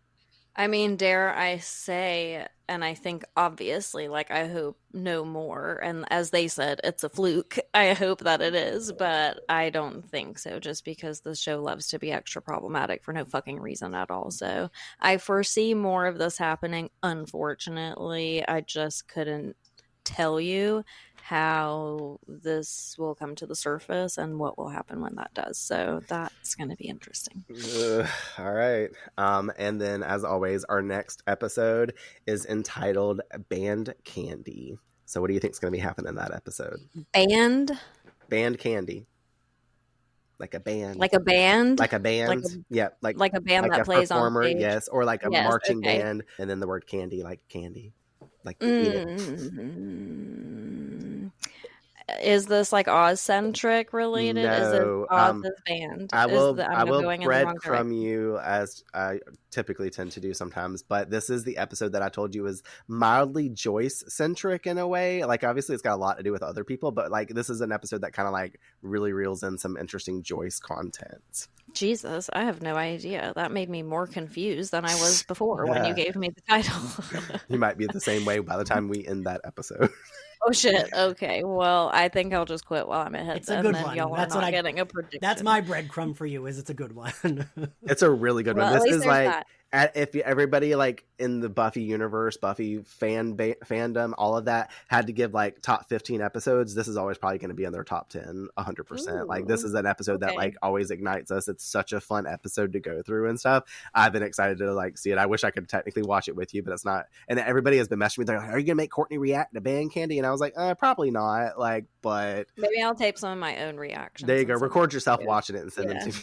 B: I mean, dare I say, and I think obviously, like, I hope no more. And as they said, it's a fluke. I hope that it is, but I don't think so, just because the show loves to be extra problematic for no fucking reason at all. So I foresee more of this happening. Unfortunately, I just couldn't tell you how this will come to the surface and what will happen when that does. So that's going to be interesting.
A: All right. And then, as always, our next episode is entitled Band Candy. So what do you think is going to be happening in that episode?
B: Band Candy.
A: Like a band.
B: Like a band?
A: Like a band. Like a band
B: that plays
A: performer,
B: on stage.
A: Yes. Or like a marching band. And then the word candy, like candy. Like
B: Is this like Oz-centric related?
A: No,
B: is it Oz's band?
A: I will breadcrumb you, as I typically tend to do sometimes, but this is the episode that I told you is mildly Joyce-centric in a way. Like, obviously it's got a lot to do with other people, but like this is an episode that kind of like really reels in some interesting Joyce content.
B: Jesus, I have no idea. That made me more confused than I was before when you gave me the title.
A: You might be the same way by the time we end that episode.
B: Oh shit. Okay. Well, I think I'll just quit while I'm ahead.
C: It's a good one.
B: Y'all
C: That's
B: are
C: what
B: not getting a prediction.
C: That's my breadcrumb for you. It's a good one.
A: It's a really good one.
B: This
A: is like if everybody like in the Buffy universe, Buffy fandom, all of that had to give like top 15 episodes. This is always probably going to be in their top 10, 100%. Like this is an episode that like always ignites us. It's such a fun episode to go through and stuff. I've been excited to like see it. I wish I could technically watch it with you, but it's not. And everybody has been messaging me. They're like, "Are you going to make Courtney react to Band Candy?" And I was like, probably not. Like, but
B: maybe I'll tape some of my own reactions.
A: There you go. Record yourself watching it and send them to me.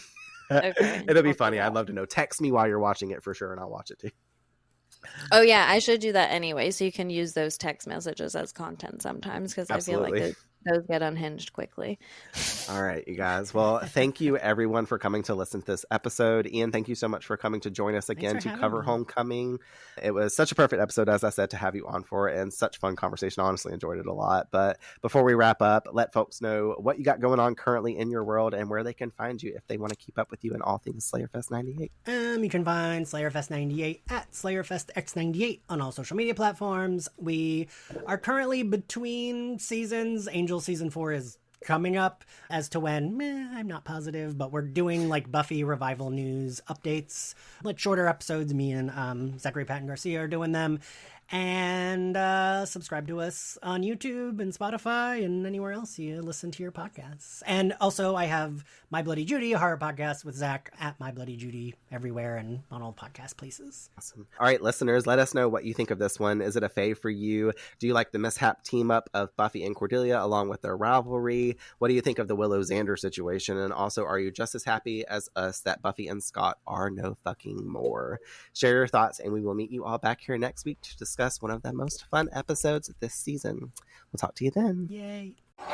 B: Okay.
A: It'll be funny. I'd love to know. Text me while you're watching it for sure, and I'll watch it too.
B: Oh yeah, I should do that anyway, so you can use those text messages as content sometimes, because I feel like those get unhinged quickly.
A: All right, you guys. Well, thank you everyone for coming to listen to this episode. Ian, thank you so much for coming to join us again to cover Homecoming. It was such a perfect episode, as I said, to have you on for it, and such fun conversation. I honestly enjoyed it a lot. But before we wrap up, let folks know what you got going on currently in your world and where they can find you if they want to keep up with you in all things SlayerFest 98.
C: You can find SlayerFest 98 at SlayerFestX98 on all social media platforms. We are currently between seasons. Angel season 4 is coming up. As to when, I'm not positive, but we're doing like Buffy revival news updates, like shorter episodes. Me and Zachary Patton Garcia are doing them. And subscribe to us on YouTube and Spotify and anywhere else you listen to your podcasts. And also I have My Bloody Judy, a horror podcast with Zach, at My Bloody Judy everywhere and on all podcast places.
A: Awesome. All right, listeners, let us know what you think of this one. Is it a fave for you? Do you like the mishap team up of Buffy and Cordelia along with their rivalry? What do you think of the Willow Xander situation? And also, are you just as happy as us that Buffy and Scott are no fucking more? Share your thoughts, and we will meet you all back here next week to discuss one of the most fun episodes of this season. We'll talk to you then.
C: Yay.
G: I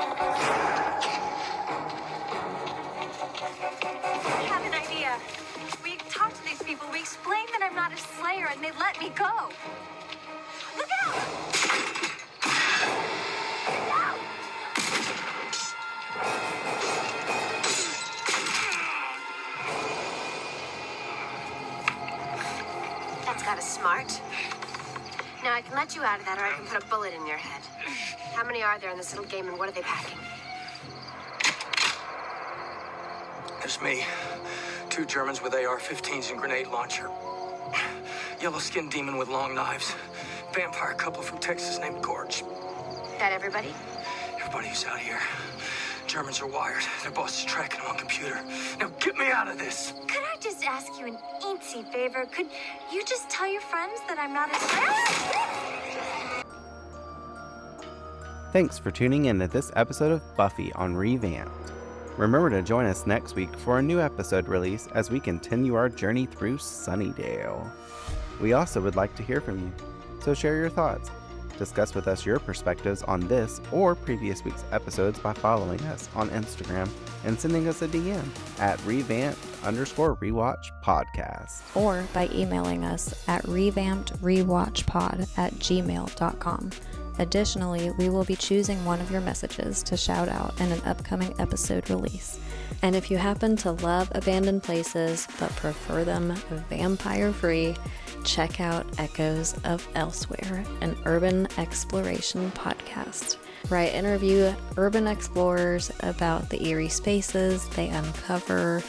G: have an idea. We talked to these people. We explained that I'm not a slayer, and they let me go. Look out! No!
D: That's got us smart. Now, I can let you out of that, or I can put a bullet in your head. How many are there in this little game, and what are they packing?
E: There's me. 2 Germans with AR-15s and grenade launcher. Yellow-skinned demon with long knives. Vampire couple from Texas named Gorge.
D: That everybody?
E: Everybody who's out here. Germans are wired. Their boss is tracking them on computer. Now get me out of this!
G: Could I just ask you an eensy favor? Could you just tell your friends that I'm not a slayer?
A: Thanks for tuning in to this episode of Buffy on Revamped. Remember to join us next week for a new episode release as we continue our journey through Sunnydale. We also would like to hear from you, so share your thoughts. Discuss with us your perspectives on this or previous week's episodes by following us on Instagram and sending us a DM at @revamped_rewatch podcast.
B: Or by emailing us at revampedrewatchpod@gmail.com. Additionally, we will be choosing one of your messages to shout out in an upcoming episode release. And if you happen to love abandoned places but prefer them vampire-free, check out Echoes of Elsewhere, an urban exploration podcast, where I interview urban explorers about the eerie spaces they uncover,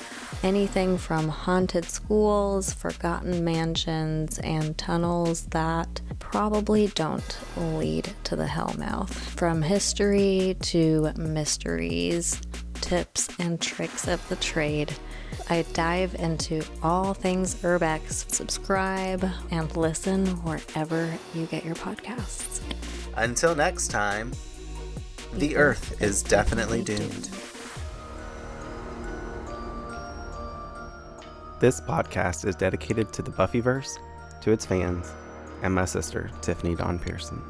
B: anything from haunted schools, forgotten mansions, and tunnels that probably don't lead to the Hellmouth. From history to mysteries, tips and tricks of the trade, I dive into all things urbex. Subscribe and listen wherever you get your podcasts.
A: Until next time, the Earth is definitely doomed. This podcast is dedicated to the Buffyverse, to its fans, and my sister, Tiffany Dawn Pearson.